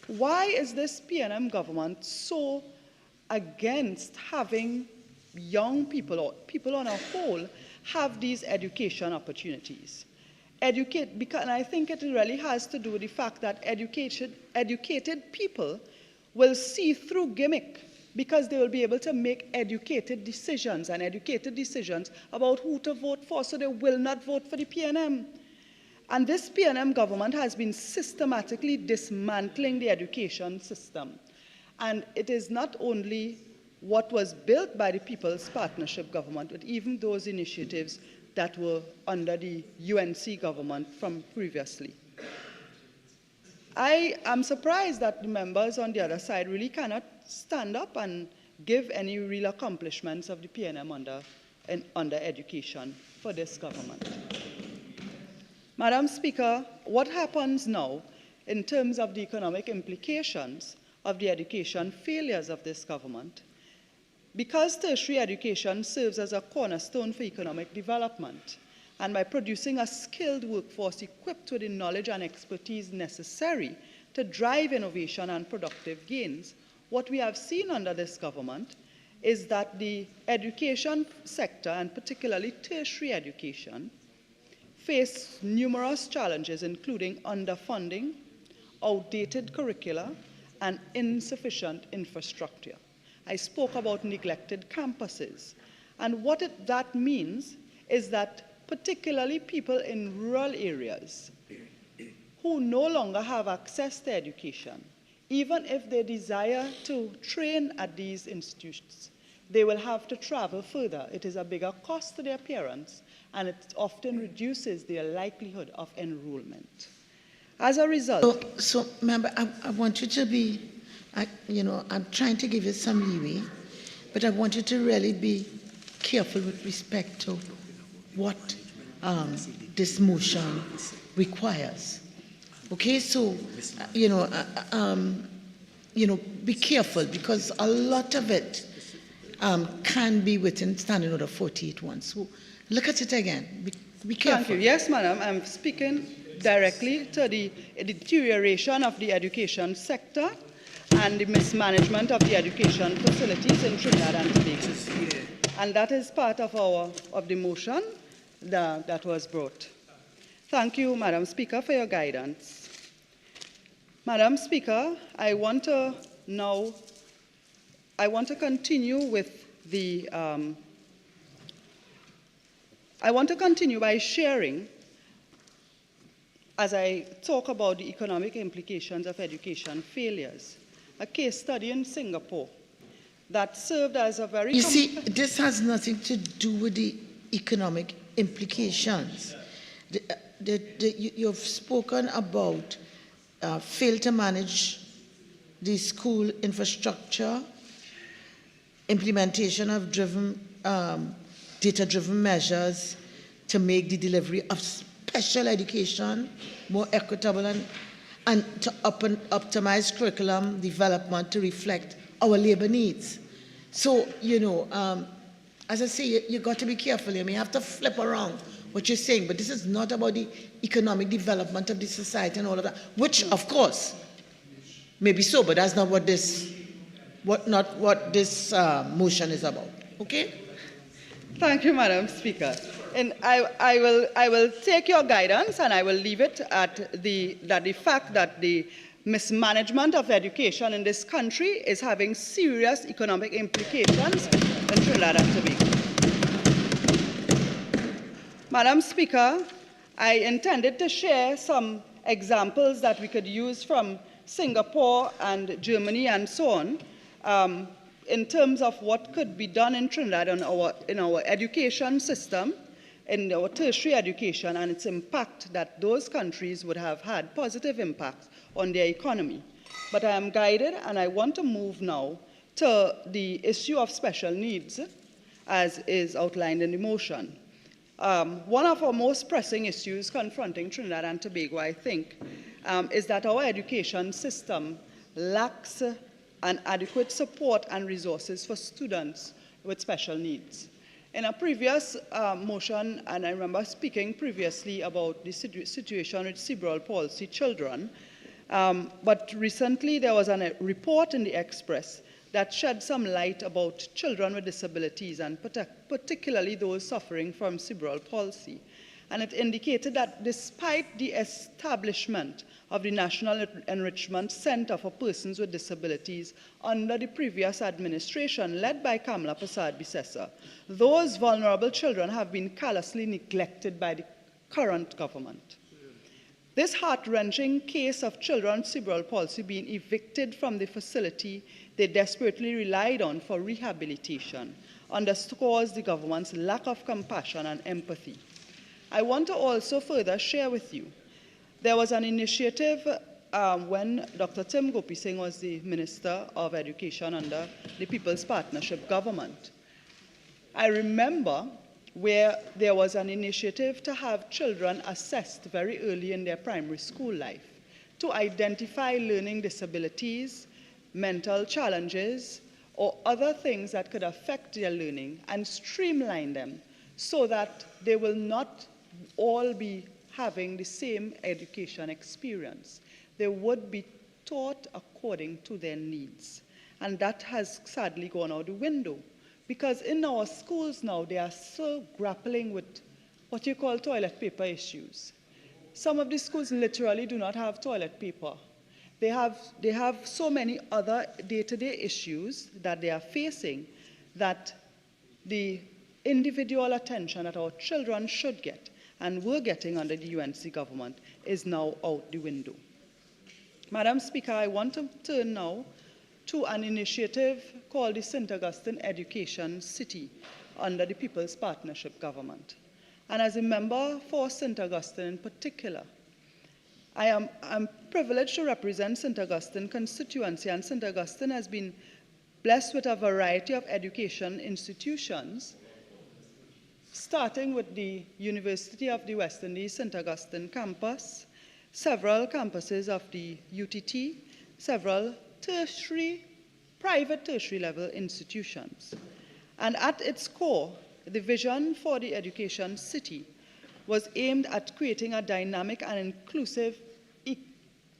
Why is this PNM government so against having young people or people on a whole have these education opportunities? And I think it really has to do with the fact that educated people will see through gimmick because they will be able to make educated decisions about who to vote for, so they will not vote for the PNM. And this PNM government has been systematically dismantling the education system. And it is not only what was built by the People's Partnership government, but even those initiatives that were under the UNC government from previously. I am surprised that the members on the other side really cannot stand up and give any real accomplishments of the PNM under education for this government. Madam Speaker, what happens now in terms of the economic implications of the education failures of this government? Because tertiary education serves as a cornerstone for economic development, and by producing a skilled workforce equipped with the knowledge and expertise necessary to drive innovation and productive gains, what we have seen under this government is that the education sector, and particularly tertiary education, face numerous challenges, including underfunding, outdated curricula, and insufficient infrastructure. I spoke about neglected campuses. And what that means is that particularly people in rural areas who no longer have access to education, even if they desire to train at these institutions, they will have to travel further. It is a bigger cost to their parents, and it often reduces their likelihood of enrollment. As a result... So member, I want you to be, I'm trying to give you some leeway, but I want you to really be careful with respect to what this motion requires. Okay, so, be careful, because a lot of it can be within Standing Order 48.1. So look at it again. Be careful. Thank you. Yes, madam, I'm speaking directly to the deterioration of the education sector and the mismanagement of the education facilities in Trinidad and Tobago. And that is part of the motion that was brought. Thank you, Madam Speaker, for your guidance. Madam Speaker, I want to continue with the, I want to continue by sharing, as I talk about the economic implications of education failures, a case study in Singapore that served as a very... You see, this has nothing to do with the economic implications. You've spoken about fail to manage the school infrastructure, implementation of data-driven measures to make the delivery of special education more equitable and to optimize curriculum development to reflect our labor needs. So, as I say, you got to be careful. You may have to flip around what you're saying, but this is not about the economic development of the society and all of that, which, of course, may be so, but that's not what this motion is about. Okay? Thank you, Madam Speaker. And I will take your guidance, and I will leave it at the fact that the mismanagement of education in this country is having serious economic implications in Trinidad and Tobago. Madam Speaker, I intended to share some examples that we could use from Singapore and Germany and so on, in terms of what could be done in Trinidad in our education system, in our tertiary education, and its impact that those countries would have had positive impacts on their economy. But I am guided, and I want to move now to the issue of special needs, as is outlined in the motion. One of our most pressing issues confronting Trinidad and Tobago, I think, is that our education system lacks an adequate support and resources for students with special needs. In a previous motion, and I remember speaking previously about the situation with cerebral palsy children, but recently there was a report in the Express that shed some light about children with disabilities, and particularly those suffering from cerebral palsy. And it indicated that despite the establishment of the National Enrichment Center for Persons with Disabilities under the previous administration led by Kamla Prasad-Bisesa, those vulnerable children have been callously neglected by the current government. This heart-wrenching case of children with cerebral palsy being evicted from the facility they desperately relied on for rehabilitation underscores the government's lack of compassion and empathy. I want to also further share with you, there was an initiative when Dr. Tim Gopi Singh was the Minister of Education under the People's Partnership government. I remember where there was an initiative to have children assessed very early in their primary school life to identify learning disabilities, mental challenges, or other things that could affect their learning and streamline them so that they will not all be having the same education experience. They would be taught according to their needs. And that has sadly gone out the window. Because in our schools now, they are so grappling with what you call toilet paper issues. Some of the schools literally do not have toilet paper. They have so many other day-to-day issues that they are facing that the individual attention that our children should get and were getting under the UNC government is now out the window. Madam Speaker, I want to turn now to an initiative called the St. Augustine Education City under the People's Partnership government. And as a member for St. Augustine in particular, I'm privileged to represent St. Augustine constituency, and St. Augustine has been blessed with a variety of education institutions, starting with the University of the West Indies St. Augustine campus, several campuses of the UTT, several private tertiary level institutions. And at its core, the vision for the education city was aimed at creating a dynamic and inclusive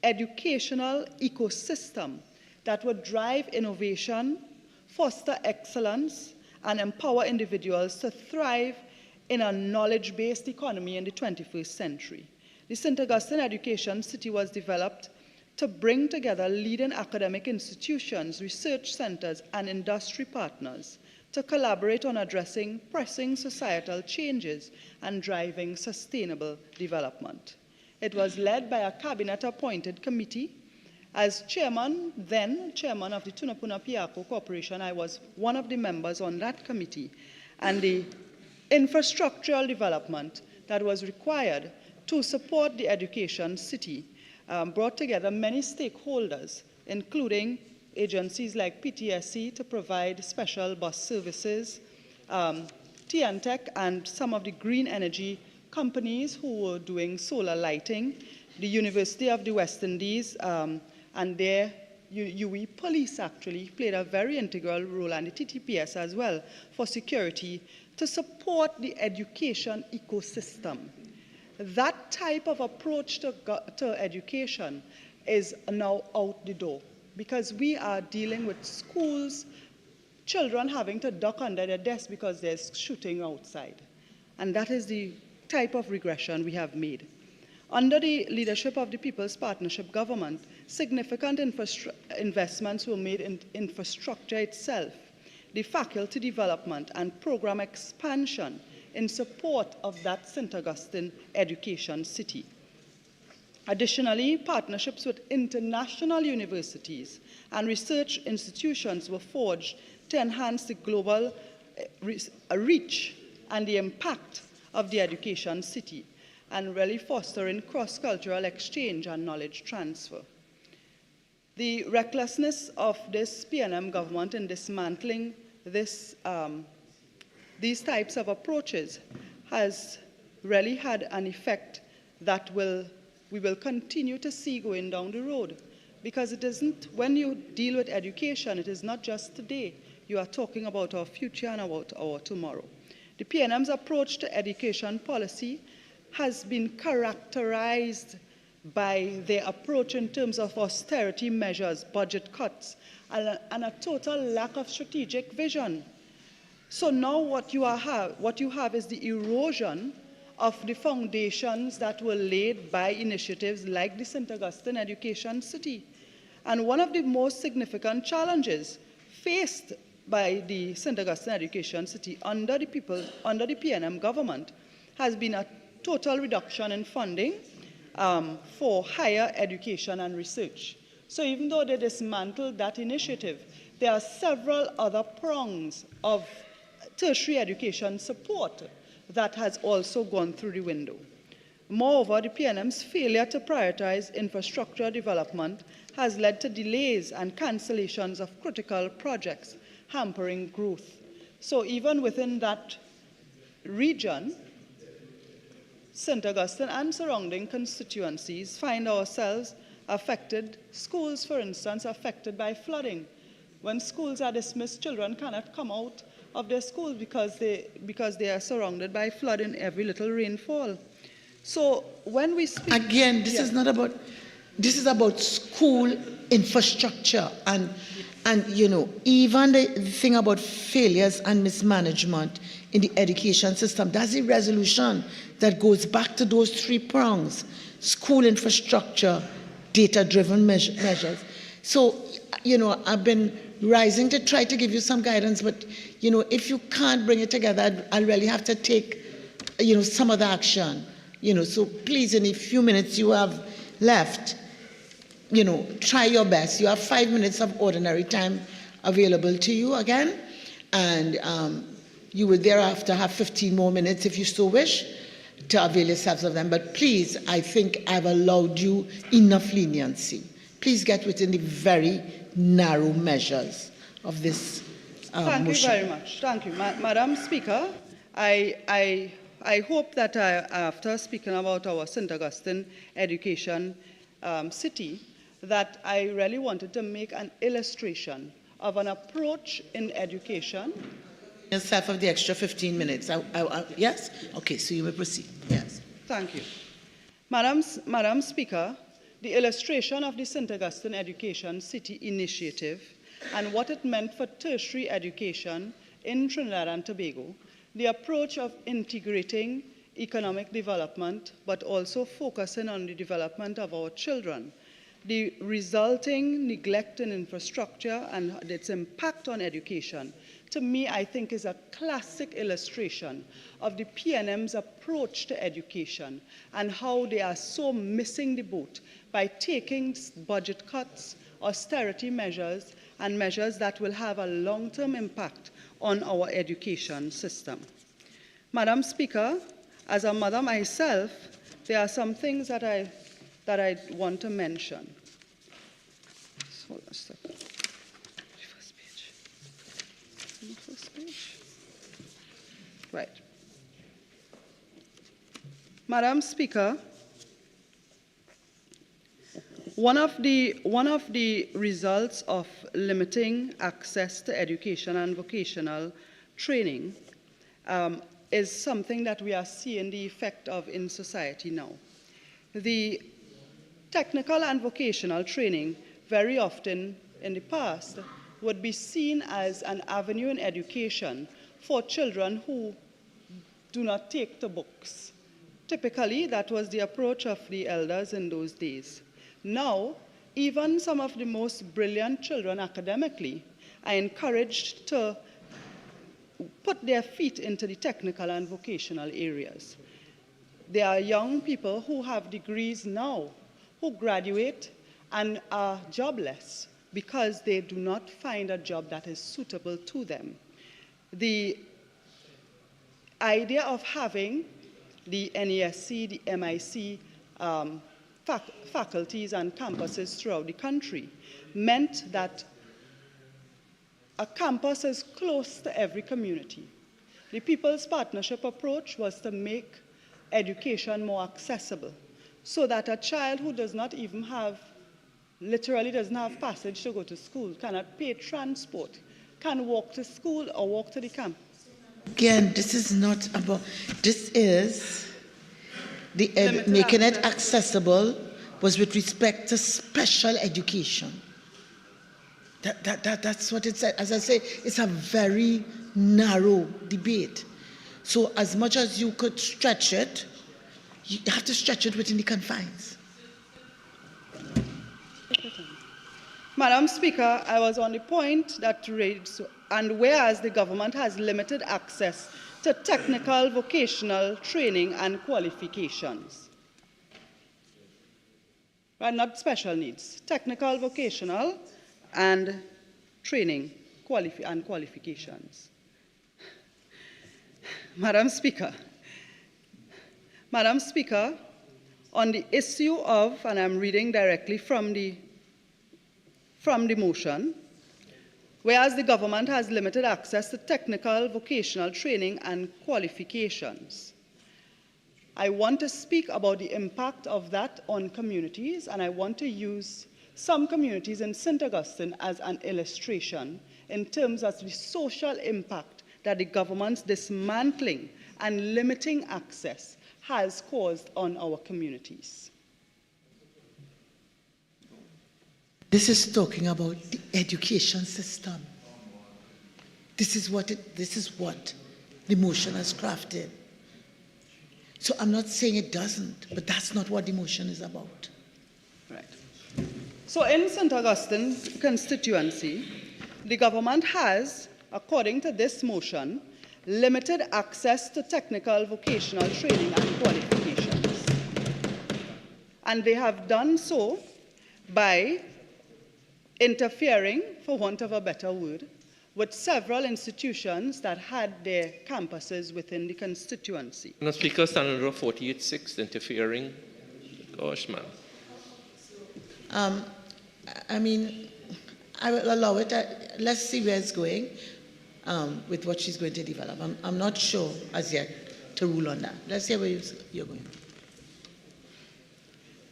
educational ecosystem that would drive innovation, foster excellence, and empower individuals to thrive in a knowledge-based economy in the 21st century. The St. Augustine Education City was developed to bring together leading academic institutions, research centers, and industry partners to collaborate on addressing pressing societal changes and driving sustainable development. It was led by a cabinet-appointed committee. As then chairman of the Tunapuna Piako Corporation, I was one of the members on that committee, and the infrastructural development that was required to support the education city brought together many stakeholders, including agencies like PTSC to provide special bus services, TNTech and some of the green energy companies who were doing solar lighting, the University of the West Indies, and their UE police actually played a very integral role, and the TTPS as well, for security to support the education ecosystem. That type of approach to education is now out the door because we are dealing with schools, children having to duck under their desks because there's shooting outside. And that is the type of regression we have made. Under the leadership of the People's Partnership government, significant investments were made in infrastructure itself, the faculty development and program expansion in support of that St. Augustine Education City. Additionally, partnerships with international universities and research institutions were forged to enhance the global reach and the impact of the education city, and really fostering cross-cultural exchange and knowledge transfer. The recklessness of this PNM government in dismantling these types of approaches has really had an effect that we will continue to see going down the road. Because it isn't, when you deal with education, it is not just today. You are talking about our future and about our tomorrow. The PNM's approach to education policy has been characterized by their approach in terms of austerity measures, budget cuts, and a total lack of strategic vision. So now what you have is the erosion of the foundations that were laid by initiatives like the St. Augustine Education City. And one of the most significant challenges faced by the St. Augustine Education City under the PNM government has been a total reduction in funding for higher education and research. So even though they dismantled that initiative, there are several other prongs of tertiary education support that has also gone through the window. Moreover, the PNM's failure to prioritize infrastructure development has led to delays and cancellations of critical projects, hampering growth. So even within that region, St. Augustine and surrounding constituencies find ourselves affected, schools, for instance, affected by flooding. When schools are dismissed, children cannot come out of their schools because they are surrounded by flood in every little rainfall. So when we speak... Again, this is not about... This is about school infrastructure and you know, even the thing about failures and mismanagement in the education system, that's a resolution that goes back to those three prongs: school infrastructure, data-driven measures. So, you know, I've been rising to try to give you some guidance, but, you know, if you can't bring it together, I'll really have to take, you know, some of the action. You know, so please, in a few minutes you have left, you know, try your best. You have 5 minutes of ordinary time available to you again, and you will thereafter have 15 more minutes if you so wish to avail yourselves of them. But please, I think I've allowed you enough leniency. Please get within the very narrow measures of this Thank motion. you very much. Thank you. Madam Speaker, I hope that after speaking about our St. Augustine education city, that I really wanted to make an illustration of an approach in education. Yourself of the extra 15 minutes. Yes? Okay, so you may proceed. Yes. Thank you. Madam Speaker, the illustration of the St. Augustine Education City Initiative and what it meant for tertiary education in Trinidad and Tobago, the approach of integrating economic development, but also focusing on the development of our children, the resulting neglect in infrastructure and its impact on education, to me, I think is a classic illustration of the PNM's approach to education and how they are so missing the boat by taking budget cuts, austerity measures, and measures that will have a long-term impact on our education system. Madam Speaker, as a mother myself, there are some things that I want to mention. Hold on a second. First page. First page. Right. Madam Speaker, one of the results of limiting access to education and vocational training is something that we are seeing the effect of in society now. The technical and vocational training very often in the past would be seen as an avenue in education for children who do not take to books. Typically, that was the approach of the elders in those days. Now, even some of the most brilliant children academically are encouraged to put their feet into the technical and vocational areas. There are young people who have degrees now, who graduate and are jobless because they do not find a job that is suitable to them. The idea of having the NESC, the MIC faculties and campuses throughout the country meant that a campus is close to every community. The People's Partnership approach was to make education more accessible so that a child who does not even have, literally doesn't have passage to go to school, cannot pay transport, can walk to school or walk to the camp. Again, this is not about, this is the making it accessible was with respect to special education. That's what it said. As I say, it's a very narrow debate. So as much as you could stretch it, you have to stretch it within the confines. Madam Speaker, I was on the point that raised, and whereas the government has limited access to technical vocational training and qualifications. right? Not special needs, technical, vocational, and training and qualifications. Madam Speaker, on the issue of, and I'm reading directly from the motion, whereas the government has limited access to technical, vocational training and qualifications, I want to speak about the impact of that on communities, and I want to use some communities in St. Augustine as an illustration in terms of the social impact that the government's dismantling and limiting access has caused on our communities. This is talking about the education system. This is what the motion has crafted. So I'm not saying it doesn't, but that's not what the motion is about. Right. So in St. Augustine constituency, the government has, according to this motion, limited access to technical vocational training and qualifications. And they have done so by interfering, for want of a better word, with several institutions that had their campuses within the constituency. Madam Speaker, Standing Order 48-6, interfering. Gosh, man. I mean, I will allow it. Let's see where it's going with what she's going to develop. I'm not sure as yet to rule on that. Let's see where you're going.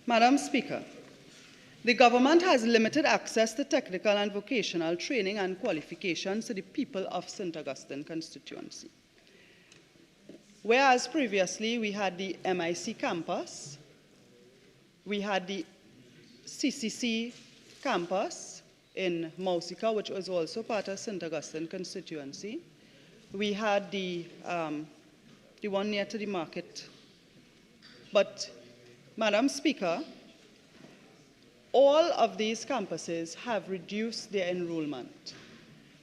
Madam Speaker, the government has limited access to technical and vocational training and qualifications to the people of St. Augustine constituency. Whereas previously we had the MIC campus, we had the CCC campus in Mausika, which was also part of St. Augustine constituency. We had the one near to the market. But, Madam Speaker, all of these campuses have reduced their enrollment.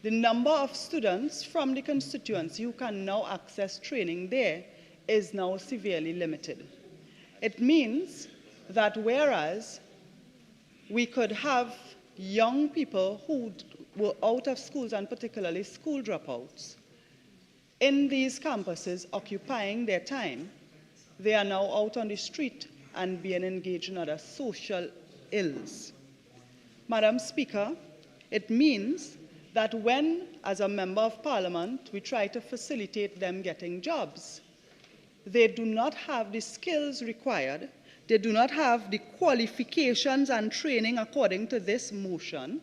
The number of students from the constituency who can now access training there is now severely limited. It means that whereas we could have young people who were out of schools, and particularly school dropouts, in these campuses occupying their time, they are now out on the street and being engaged in other social ills. Madam Speaker, it means that when, as a member of parliament, we try to facilitate them getting jobs, they do not have the skills required, they do not have the qualifications and training according to this motion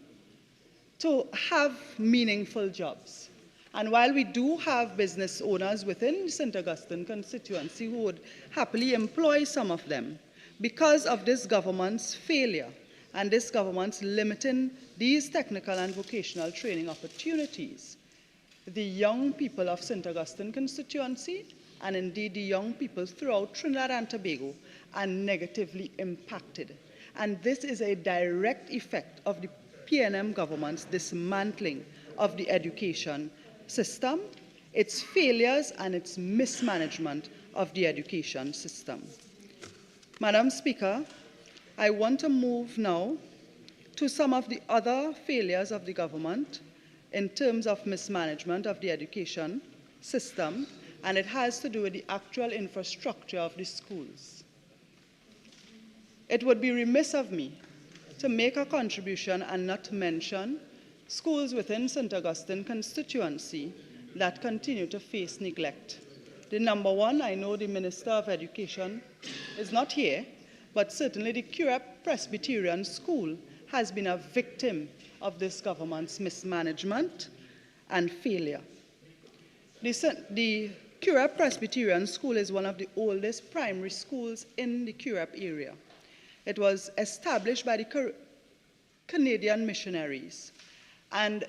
to have meaningful jobs. And while we do have business owners within St. Augustine constituency who would happily employ some of them, because of this government's failure and this government's limiting these technical and vocational training opportunities, the young people of St. Augustine constituency, and indeed the young people throughout Trinidad and Tobago, are negatively impacted. And this is a direct effect of the PNM government's dismantling of the education system, its failures and its mismanagement of the education system. Madam Speaker, I want to move now to some of the other failures of the government in terms of mismanagement of the education system, and it has to do with the actual infrastructure of the schools. It would be remiss of me to make a contribution and not mention schools within St. Augustine constituency that continue to face neglect. The number one, I know the Minister of Education is not here, but certainly the Curep Presbyterian School has been a victim of this government's mismanagement and failure. The Curep Presbyterian School is one of the oldest primary schools in the Curep area. It was established by the Canadian missionaries, and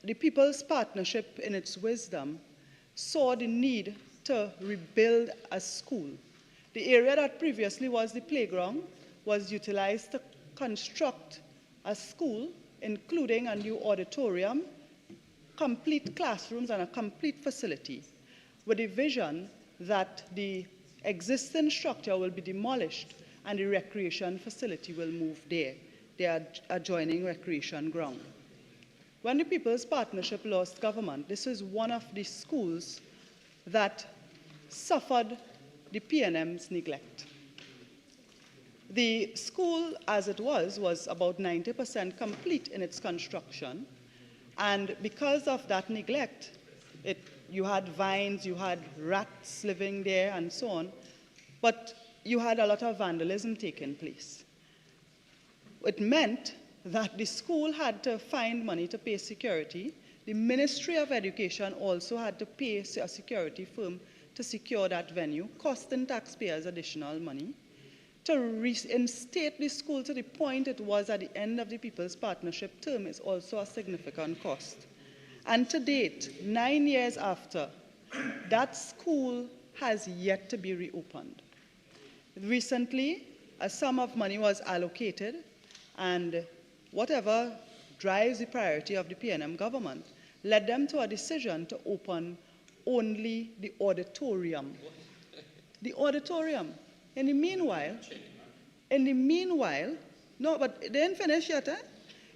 the People's Partnership, in its wisdom, saw the need to rebuild a school. The area that previously was the playground was utilized to construct a school, including a new auditorium, complete classrooms, and a complete facility, with the vision that the existing structure will be demolished and the recreation facility will move there. They are adjoining recreation ground. When the People's Partnership lost government, this is one of the schools that suffered the PNM's neglect. The school, as it was about 90% complete in its construction, and because of that neglect, you had vines, you had rats living there, and so on, but you had a lot of vandalism taking place. It meant that the school had to find money to pay security. The Ministry of Education also had to pay a security firm to secure that venue, costing taxpayers additional money. To reinstate the school to the point it was at the end of the People's Partnership term is also a significant cost. And to date, 9 years after, that school has yet to be reopened. Recently, a sum of money was allocated, and whatever drives the priority of the PNM government led them to a decision to open only the auditorium. The auditorium. In the meanwhile, no, but they didn't finish yet.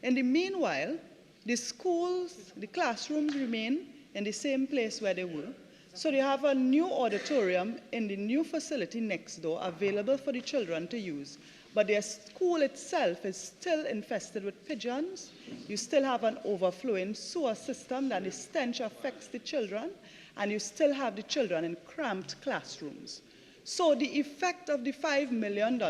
In the meanwhile, the schools, the classrooms remain in the same place where they were. So they have a new auditorium in the new facility next door available for the children to use. But their school itself is still infested with pigeons. You still have an overflowing sewer system that the stench affects the children, and you still have the children in cramped classrooms. So the effect of the $5 million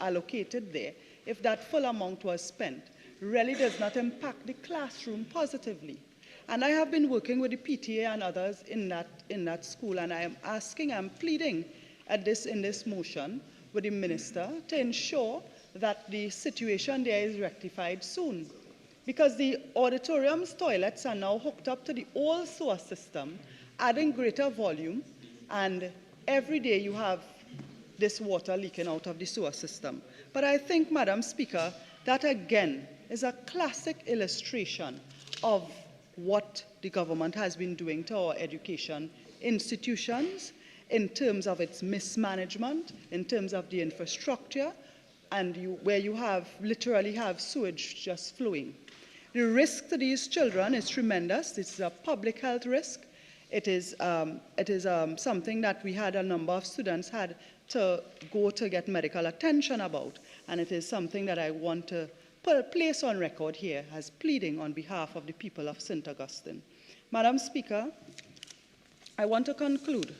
allocated there, if that full amount was spent, really does not impact the classroom positively. And I have been working with the PTA and others in that school, and I am asking, I'm pleading in this motion with the minister to ensure that the situation there is rectified soon. Because the auditorium's toilets are now hooked up to the old sewer system, adding greater volume, and every day you have this water leaking out of the sewer system. But I think, Madam Speaker, that again is a classic illustration of what the government has been doing to our education institutions in terms of its mismanagement, in terms of the infrastructure, and where you literally have sewage just flowing. The risk to these children is tremendous. This is a public health risk. It is something that we had a number of students had to go to get medical attention about, and it is something that I want to place on record here as pleading on behalf of the people of St. Augustine. Madam Speaker, I want to conclude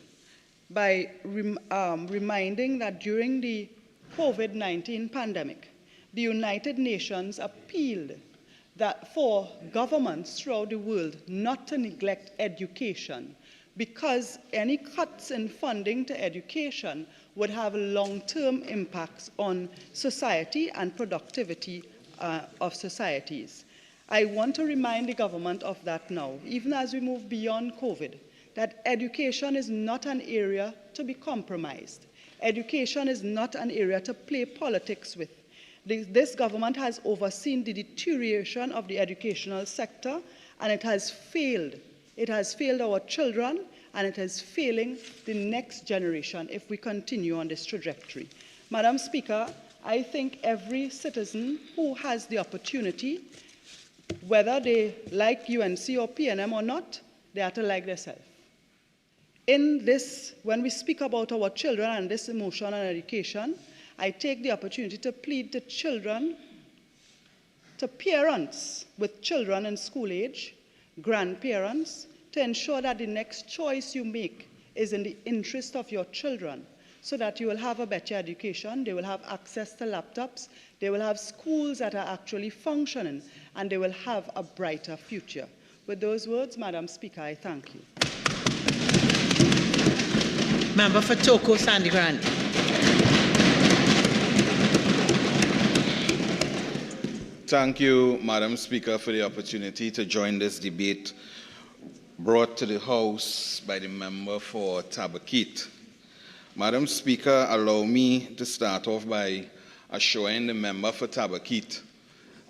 by reminding that during the COVID-19 pandemic, the United Nations appealed that for governments throughout the world not to neglect education, because any cuts in funding to education would have long-term impacts on society and productivity of societies. I want to remind the government of that now, even as we move beyond COVID, that education is not an area to be compromised. Education is not an area to play politics with. This government has overseen the deterioration of the educational sector, and it has failed. It has failed our children, and it is failing the next generation if we continue on this trajectory. Madam Speaker, I think every citizen who has the opportunity, whether they like UNC or PNM or not, they have to like themselves. In this, when we speak about our children and this emotion and education, I take the opportunity to plead to children, to parents with children in school age, grandparents, to ensure that the next choice you make is in the interest of your children, so that you will have a better education, they will have access to laptops, they will have schools that are actually functioning, and they will have a brighter future. With those words, Madam Speaker, I thank you. Member for Toko Sandy Grant. Thank you, Madam Speaker, for the opportunity to join this debate brought to the House by the member for Tabakit. Madam Speaker, allow me to start off by assuring the member for Tabakit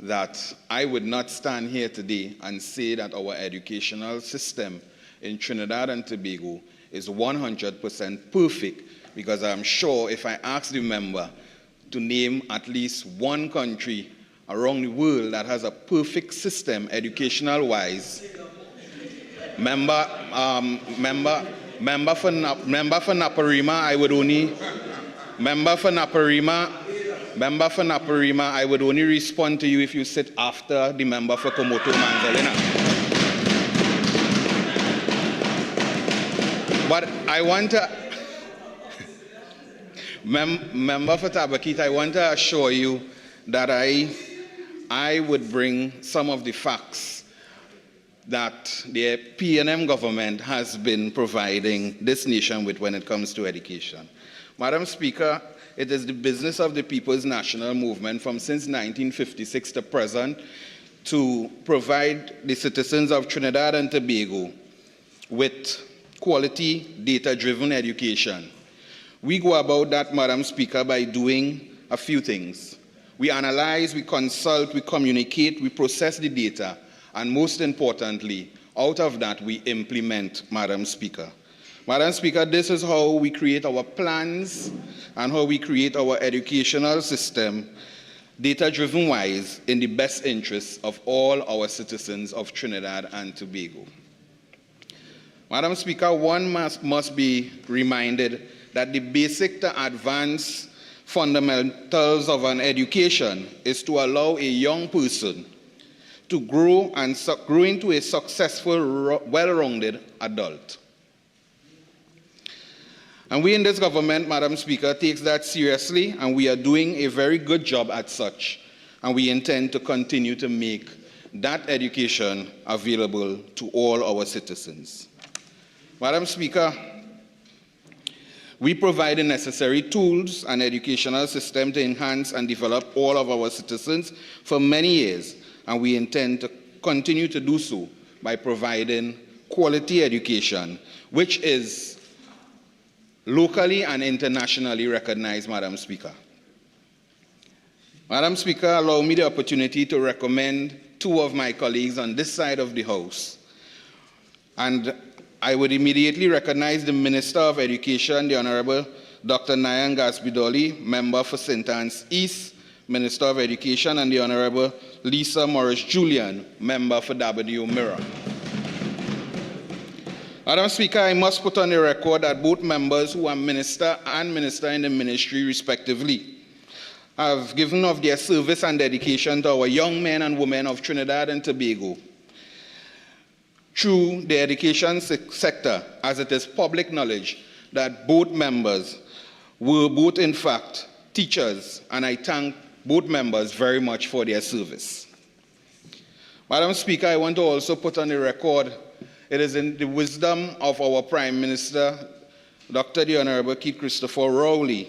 that I would not stand here today and say that our educational system in Trinidad and Tobago is 100% perfect, because I'm sure if I ask the member to name at least one country around the world that has a perfect system, educational-wise. Member for Naparima, I would only respond to you if you sit after the member for Komoto Manzalina. But I want to, member for Tabakit, I want to assure you that I would bring some of the facts that the PNM government has been providing this nation with when it comes to education. Madam Speaker, it is the business of the People's National Movement from since 1956 to present to provide the citizens of Trinidad and Tobago with quality, data-driven education. We go about that, Madam Speaker, by doing a few things. We analyze, we consult, we communicate, we process the data, and most importantly, out of that, we implement, Madam Speaker. Madam Speaker, this is how we create our plans and how we create our educational system, data-driven wise, in the best interests of all our citizens of Trinidad and Tobago. Madam Speaker, one must be reminded that the basic to advanced fundamentals of an education is to allow a young person to grow into a successful, well-rounded adult. And we in this government, Madam Speaker, takes that seriously, and we are doing a very good job at such. And we intend to continue to make that education available to all our citizens. Madam Speaker, we provide the necessary tools and educational system to enhance and develop all of our citizens for many years, and we intend to continue to do so by providing quality education, which is locally and internationally recognized, Madam Speaker. Madam Speaker, allow me the opportunity to recommend two of my colleagues on this side of the House. And I would immediately recognize the Minister of Education, the Honorable Dr. Nayan Gasbidoli, member for St. Anne's East, Minister of Education, and the Honorable Lisa Morris-Julian, member for W. Mirror. Madam Speaker, I must put on the record that both members who are minister and minister in the ministry respectively have given of their service and dedication to our young men and women of Trinidad and Tobago through the education sector, as it is public knowledge that both members were both in fact teachers, and I thank both members very much for their service. Madam Speaker, I want to also put on the record it is in the wisdom of our Prime Minister, Dr. the Honorable Keith Christopher Rowley,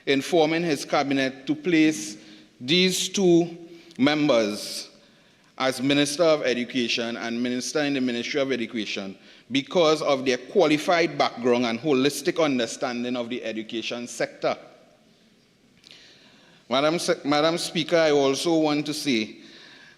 in forming his cabinet to place these two members as Minister of Education and Minister in the Ministry of Education because of their qualified background and holistic understanding of the education sector. Madam Speaker, I also want to say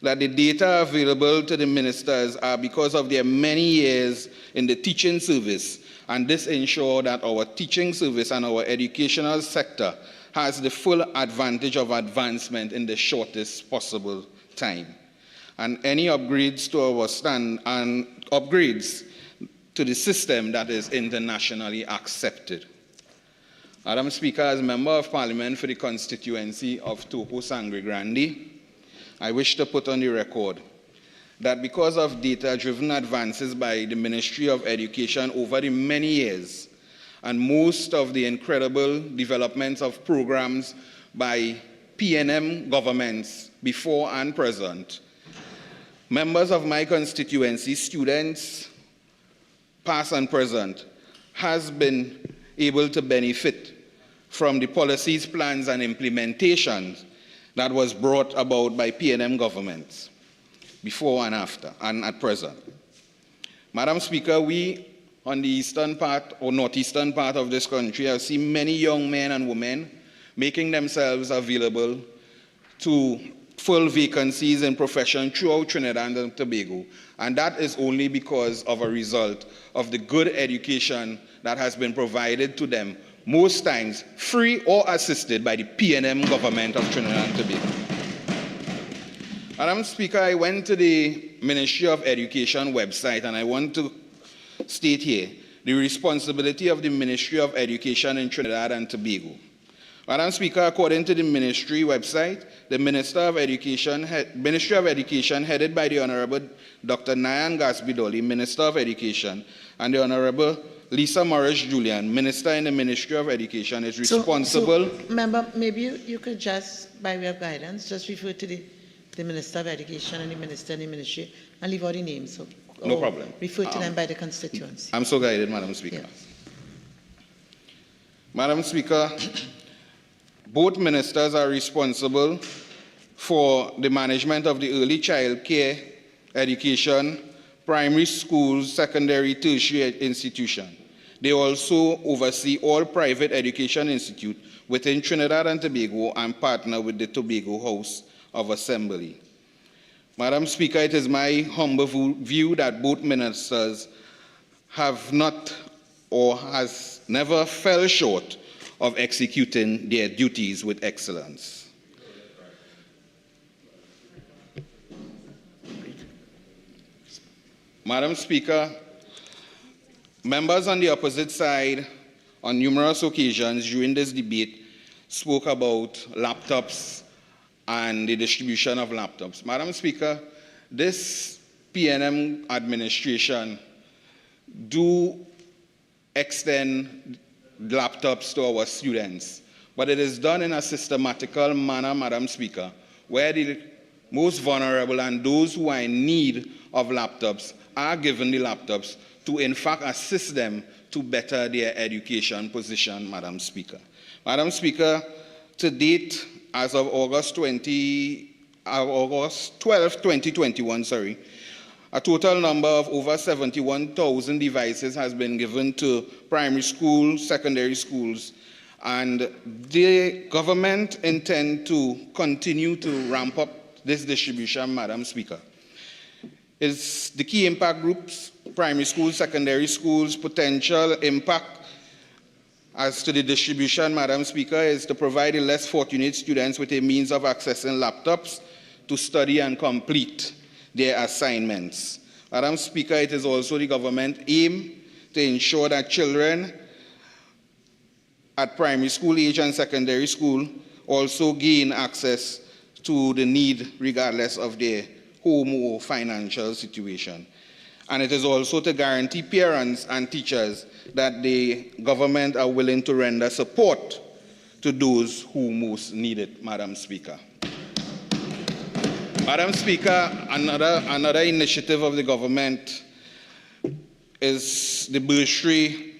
that the data available to the ministers are because of their many years in the teaching service, and this ensures that our teaching service and our educational sector has the full advantage of advancement in the shortest possible time. And any upgrades to our upgrades to the system that is internationally accepted. Madam Speaker, as Member of Parliament for the constituency of Topo Sangre Grande, I wish to put on the record that because of data-driven advances by the Ministry of Education over the many years, and most of the incredible developments of programs by PNM governments before and present, members of my constituency, students, past and present, has been able to benefit from the policies, plans, and implementations that was brought about by PNM governments before and after and at present. Madam Speaker, we on the eastern part or northeastern part of this country have seen many young men and women making themselves available to fill vacancies in profession throughout Trinidad and Tobago, and that is only because of a result of the good education that has been provided to them most times free or assisted by the PNM government of Trinidad and Tobago. Madam Speaker, I went to the Ministry of Education website and I want to state here the responsibility of the Ministry of Education in Trinidad and Tobago. Madam Speaker, according to the ministry website, the Ministry of Education headed by the Honorable Dr. Nayan Gasbidoli, Minister of Education, and the Honorable Lisa Morris Julian, Minister in the Ministry of Education, is responsible. So, member, maybe you could just, by way of guidance, just refer to the Minister of Education and the Minister in the Ministry and leave out the names. So, no problem. Refer to them by the constituency. I'm so guided, Madam Speaker. Yeah. Madam Speaker, both ministers are responsible for the management of the early child care, education, primary schools, secondary, tertiary institution. They also oversee all private education institutes within Trinidad and Tobago and partner with the Tobago House of Assembly. Madam Speaker, it is my humble view that both ministers have not or has never fell short of executing their duties with excellence. Madam Speaker, members on the opposite side on numerous occasions during this debate spoke about laptops and the distribution of laptops. Madam Speaker, this PNM administration do extend laptops to our students, but it is done in a systematical manner, Madam Speaker, where the most vulnerable and those who are in need of laptops are given the laptops to in fact assist them to better their education position, Madam Speaker. Madam Speaker, to date, as of August 12, 2021, a total number of over 71,000 devices has been given to primary schools, secondary schools, and the government intend to continue to ramp up this distribution, Madam Speaker. It's the key impact groups, primary schools, secondary schools, potential impact as to the distribution, Madam Speaker, is to provide the less fortunate students with a means of accessing laptops to study and complete their assignments. Madam Speaker, it is also the government aim to ensure that children at primary school age and secondary school also gain access to the need regardless of their home or financial situation. And it is also to guarantee parents and teachers that the government are willing to render support to those who most need it, Madam Speaker. Madam Speaker, another initiative of the government is the bursary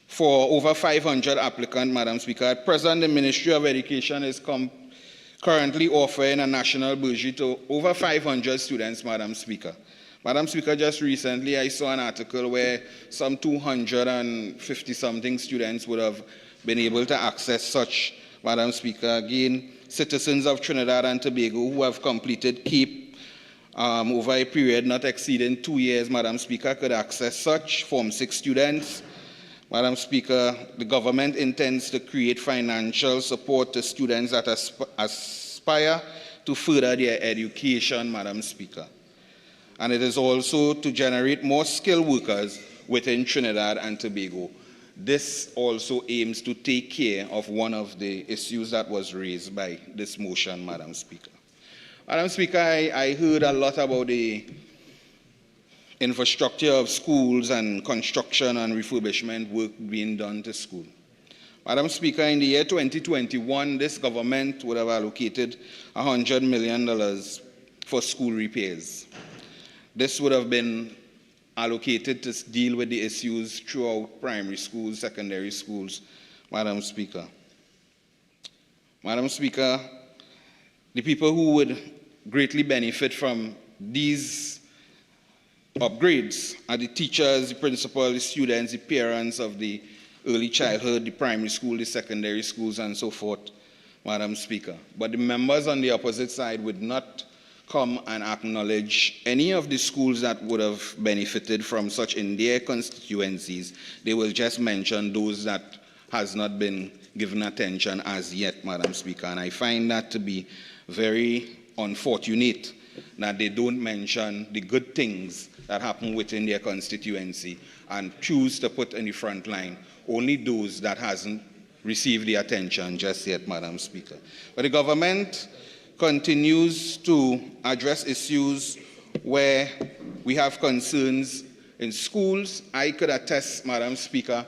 for over 500 applicants, Madam Speaker. At present, the Ministry of Education is currently offering a national bursary to over 500 students, Madam Speaker. Madam Speaker, just recently I saw an article where some 250-something students would have been able to access such, Madam Speaker. Again, citizens of Trinidad and Tobago who have completed CAPE over a period not exceeding 2 years, Madam Speaker, could access such. Form 6 students. Madam Speaker, the government intends to create financial support to students that aspire to further their education, Madam Speaker. And it is also to generate more skilled workers within Trinidad and Tobago. This also aims to take care of one of the issues that was raised by this motion, Madam Speaker. Madam Speaker, I heard a lot about the infrastructure of schools and construction and refurbishment work being done to school. Madam Speaker, in the year 2021, this government would have allocated $100 million for school repairs. This would have been allocated to deal with the issues throughout primary schools, secondary schools, Madam Speaker. Madam Speaker, the people who would greatly benefit from these upgrades are the teachers, the principals, the students, the parents of the early childhood, the primary school, the secondary schools, and so forth, Madam Speaker. But the members on the opposite side would not come and acknowledge any of the schools that would have benefited from such in their constituencies. They will just mention those that has not been given attention as yet, Madam Speaker. And I find that to be very unfortunate that they don't mention the good things that happen within their constituency and choose to put in the front line only those that hasn't received the attention just yet, Madam Speaker. But the government continues to address issues where we have concerns in schools. I could attest, Madam Speaker,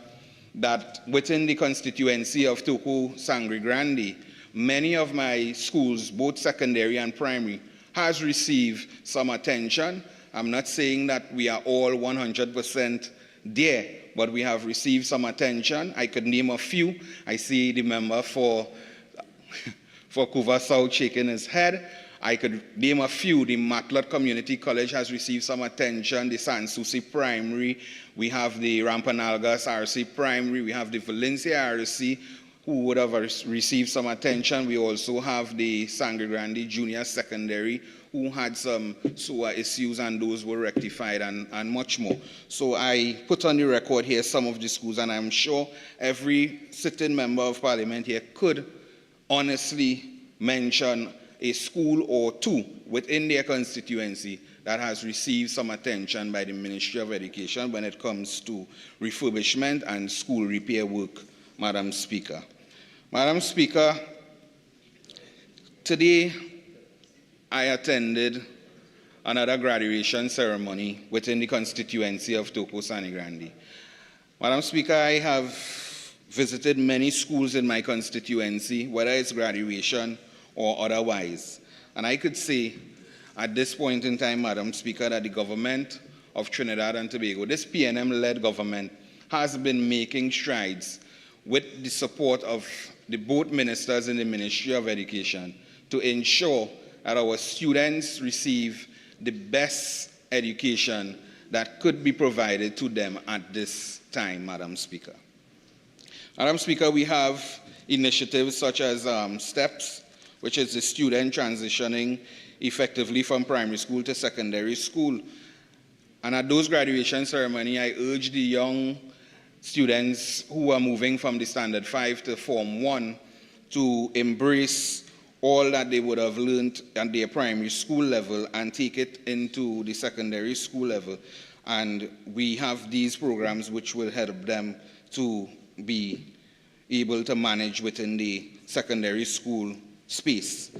that within the constituency of Toko Sangre Grande, many of my schools, both secondary and primary, has received some attention. I'm not saying that we are all 100% there, but we have received some attention. I could name a few. I see the member for Couva South shaking his head. I could name a few. The Matlock Community College has received some attention. The Sanssouci Primary. We have the Rampanalgas RC Primary. We have the Valencia RC, who would have received some attention. We also have the Sangre Grande Junior Secondary, who had some SOA issues, and those were rectified, and much more. So I put on the record here some of the schools, and I'm sure every sitting member of Parliament here could honestly mention a school or two within their constituency that has received some attention by the Ministry of Education when it comes to refurbishment and school repair work, Madam Speaker. Madam Speaker, today I attended another graduation ceremony within the constituency of Toko Sangre Grande. Madam Speaker, I have visited many schools in my constituency, whether it's graduation or otherwise. And I could say at this point in time, Madam Speaker, that the government of Trinidad and Tobago, this PNM-led government, has been making strides with the support of the both ministers in the Ministry of Education to ensure that our students receive the best education that could be provided to them at this time, Madam Speaker. Madam Speaker, we have initiatives such as STEPS, which is the student transitioning effectively from primary school to secondary school. And at those graduation ceremony, I urge the young students who are moving from the Standard 5 to Form 1 to embrace all that they would have learned at their primary school level and take it into the secondary school level. And we have these programs which will help them to be able to manage within the secondary school space.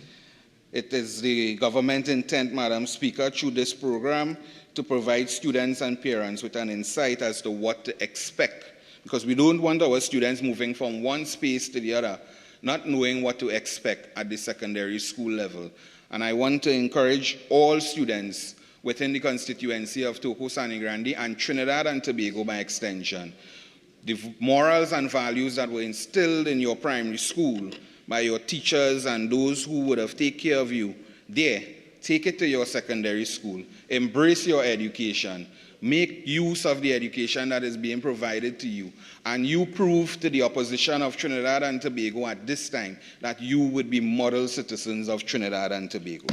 It is the government intent, Madam Speaker, through this program to provide students and parents with an insight as to what to expect, because we don't want our students moving from one space to the other, not knowing what to expect at the secondary school level. And I want to encourage all students within the constituency of Toko Sangre Grande and Trinidad and Tobago by extension, the morals and values that were instilled in your primary school by your teachers and those who would have taken care of you there, take it to your secondary school. Embrace your education. Make use of the education that is being provided to you. And you prove to the opposition of Trinidad and Tobago at this time that you would be model citizens of Trinidad and Tobago.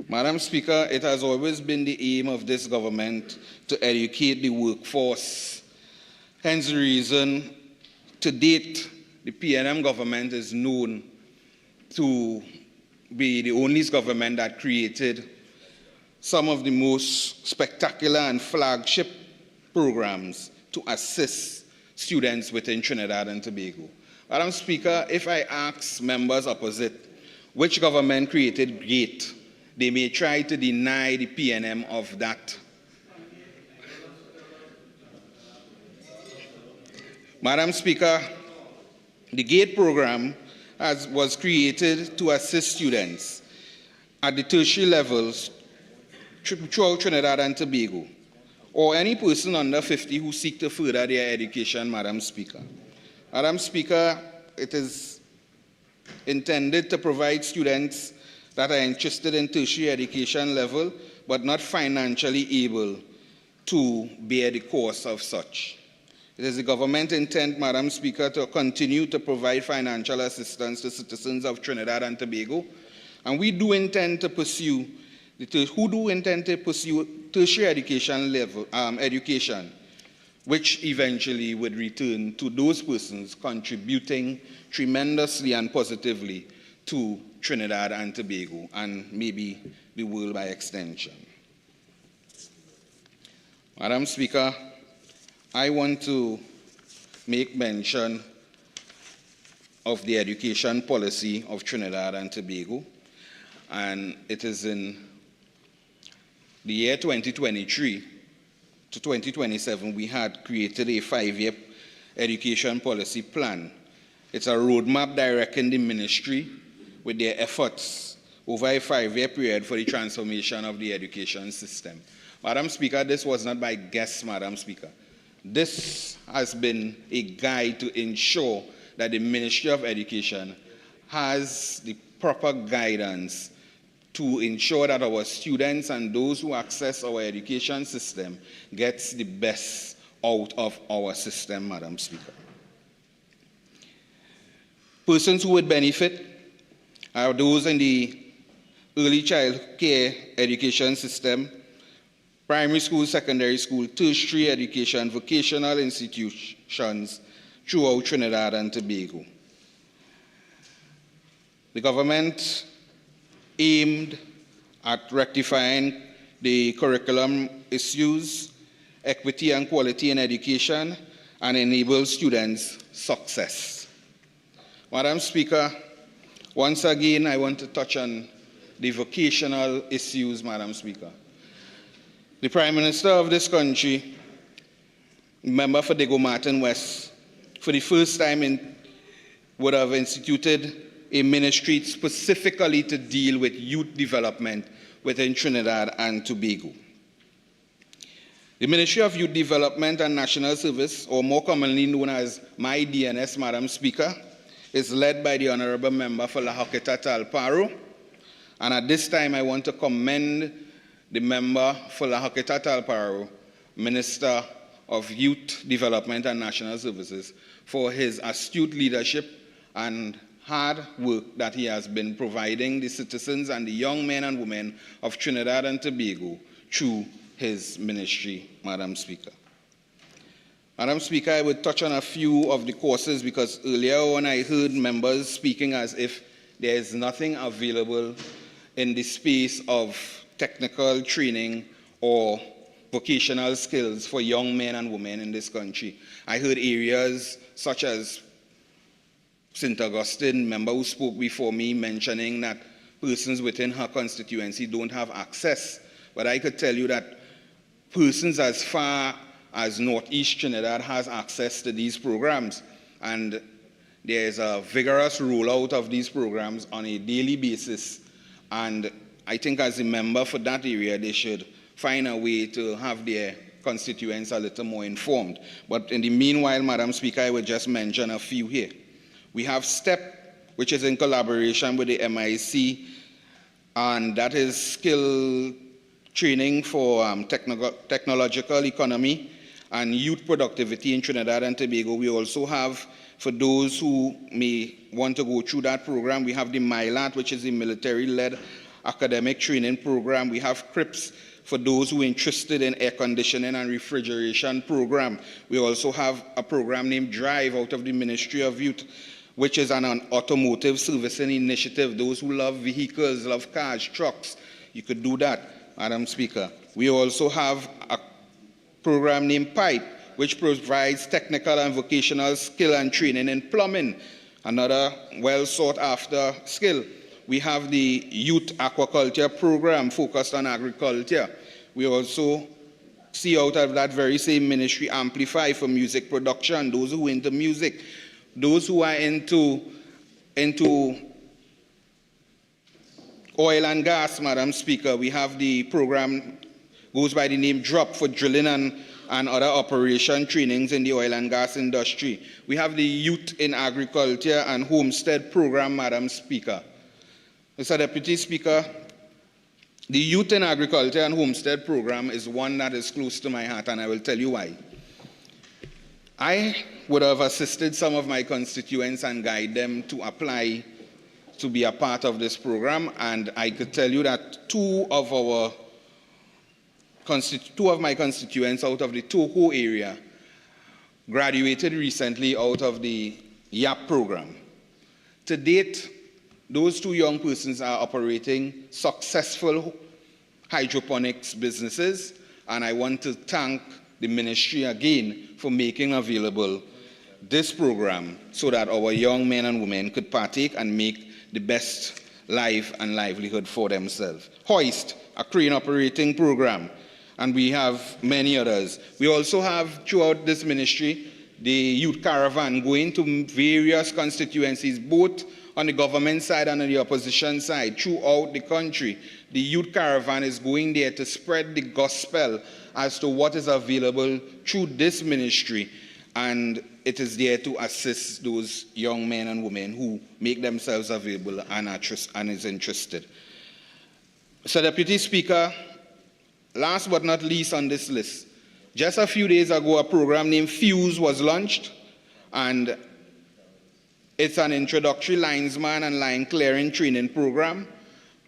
Madam Speaker, it has always been the aim of this government to educate the workforce. Hence the reason, to date, the PNM government is known to be the only government that created some of the most spectacular and flagship programs to assist students within Trinidad and Tobago. Madam Speaker, if I ask members opposite which government created GATE, they may try to deny the PNM of that. Madam Speaker, the GATE program was created to assist students at the tertiary levels throughout Trinidad and Tobago, or any person under 50 who seek to further their education, Madam Speaker. Madam Speaker, it is intended to provide students that are interested in tertiary education level but not financially able to bear the cost of such. It is the government intent, Madam Speaker, to continue to provide financial assistance to citizens of Trinidad and Tobago, and we do intend to pursue, who do intend to pursue tertiary education level, education, which eventually would return to those persons contributing tremendously and positively to Trinidad and Tobago, and maybe the world by extension. Madam Speaker, I want to make mention of the education policy of Trinidad and Tobago, and it is in the year 2023 to 2027 we had created a 5-year education policy plan. It's a roadmap directing the ministry with their efforts over a 5-year period for the transformation of the education system. Madam Speaker, this was not by guess, Madam Speaker. This has been a guide to ensure that the Ministry of Education has the proper guidance to ensure that our students and those who access our education system gets the best out of our system, Madam Speaker. Persons who would benefit are those in the early child care education system, primary school, secondary school, tertiary education, vocational institutions throughout Trinidad and Tobago. The government aimed at rectifying the curriculum issues, equity and quality in education, and enable students' success. Madam Speaker, once again, I want to touch on the vocational issues, Madam Speaker. The Prime Minister of this country, member for Diego Martin West, for the first time would have instituted a ministry specifically to deal with youth development within Trinidad and Tobago. The Ministry of Youth Development and National Service, or more commonly known as MyDNS, Madam Speaker, is led by the Honourable Member for La Hoqueta Talparo. And at this time, I want to commend the Member for La Hoqueta Talparo, Minister of Youth Development and National Services, for his astute leadership and hard work that he has been providing the citizens and the young men and women of Trinidad and Tobago through his ministry, Madam Speaker. Madam Speaker, I would touch on a few of the courses because earlier on I heard members speaking as if there is nothing available in the space of technical training or vocational skills for young men and women in this country. I heard areas such as St. Augustine, member who spoke before me, mentioning that persons within her constituency don't have access. But I could tell you that persons as far as Northeast Trinidad has access to these programs. And there is a vigorous rollout of these programs on a daily basis. And I think as a member for that area, they should find a way to have their constituents a little more informed. But in the meanwhile, Madam Speaker, I would just mention a few here. We have STEP, which is in collaboration with the MIC, and that is skill training for technological economy and youth productivity in Trinidad and Tobago. We also have, for those who may want to go through that program, we have the MILAT, which is the military-led academic training program. We have CRIPS for those who are interested in air conditioning and refrigeration program. We also have a program named DRIVE out of the Ministry of Youth, which is an automotive servicing initiative. Those who love vehicles, love cars, trucks, you could do that, Madam Speaker. We also have a program named PIPE, which provides technical and vocational skill and training in plumbing, another well sought after skill. We have the Youth Aquaculture program focused on agriculture. We also see out of that very same ministry Amplify for music production, those who are into music. Those who are into oil and gas, Madam Speaker, we have the program goes by the name DROP for drilling and other operation trainings in the oil and gas industry. We have the Youth in Agriculture and Homestead program, Madam Speaker. Mr. Deputy Speaker, the Youth in Agriculture and Homestead program is one that is close to my heart, and I will tell you why. I would have assisted some of my constituents and guide them to apply to be a part of this program, and I could tell you that 2 of our two of my constituents out of the Toho area graduated recently out of the YAP program. To date, those two young persons are operating successful hydroponics businesses, and I want to thank the ministry again for making available this program so that our young men and women could partake and make the best life and livelihood for themselves. Hoist, a crane operating program, and we have many others. We also have throughout this ministry the youth caravan going to various constituencies, both on the government side and on the opposition side, throughout the country. The youth caravan is going there to spread the gospel as to what is available through this ministry, and it is there to assist those young men and women who make themselves available and is interested. Mr. Deputy Speaker, last but not least on this list, just a few days ago, a program named Fuse was launched, and it's an introductory linesman and line clearing training program.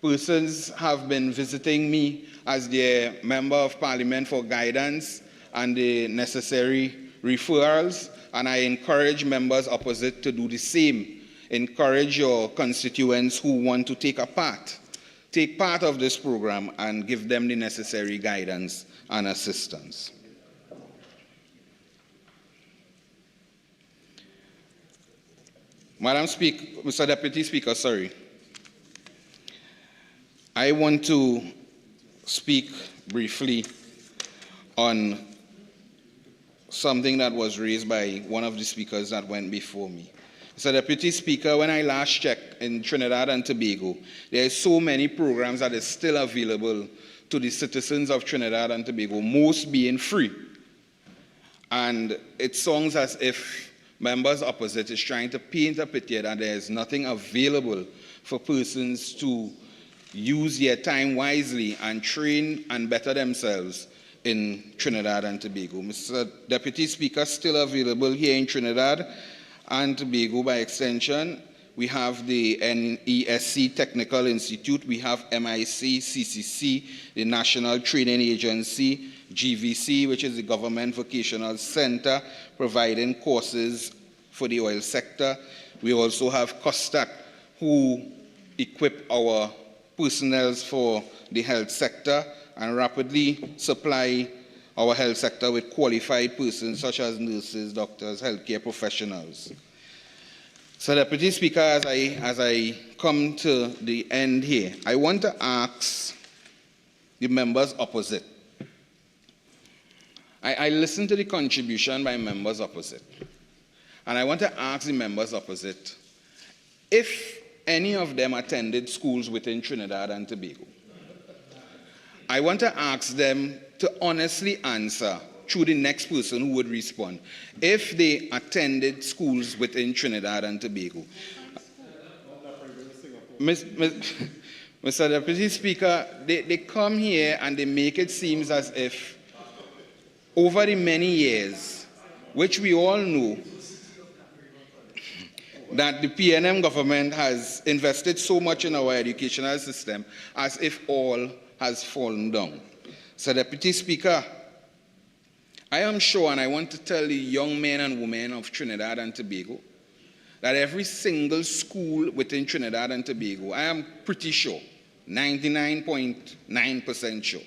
Persons have been visiting me as their member of parliament for guidance and the necessary referrals, and I encourage members opposite to do the same. Encourage your constituents who want to take part of this program and give them the necessary guidance and assistance. Mr. Deputy Speaker, I want to speak briefly on something that was raised by one of the speakers that went before me. Mr. Deputy Speaker, when I last checked in Trinidad and Tobago, there are so many programs that are still available to the citizens of Trinidad and Tobago, most being free. And it sounds as if members opposite is trying to paint a picture that there is nothing available for persons to use their time wisely and train and better themselves in Trinidad and Tobago. Mr. Deputy Speaker, still available here in Trinidad and Tobago by extension, we have the NESC Technical Institute, we have MIC, CCC, the National Training Agency, GVC, which is the Government Vocational Center, providing courses for the oil sector. We also have COSTAC, who equip our personnel for the health sector and rapidly supply our health sector with qualified persons such as nurses, doctors, healthcare professionals. So, Deputy Speaker, as I come to the end here, I want to ask the members opposite. I listened to the contribution by members opposite, and I want to ask the members opposite if any of them attended schools within Trinidad and Tobago. I want to ask them to honestly answer through the next person who would respond, if they attended schools within Trinidad and Tobago. Mr. Deputy Speaker, they come here and they make it seem as if over the many years, which we all know, that the PNM government has invested so much in our educational system as if all has fallen down. So, Deputy Speaker, I am sure, and I want to tell the young men and women of Trinidad and Tobago, that every single school within Trinidad and Tobago, I am pretty sure, 99.9% sure,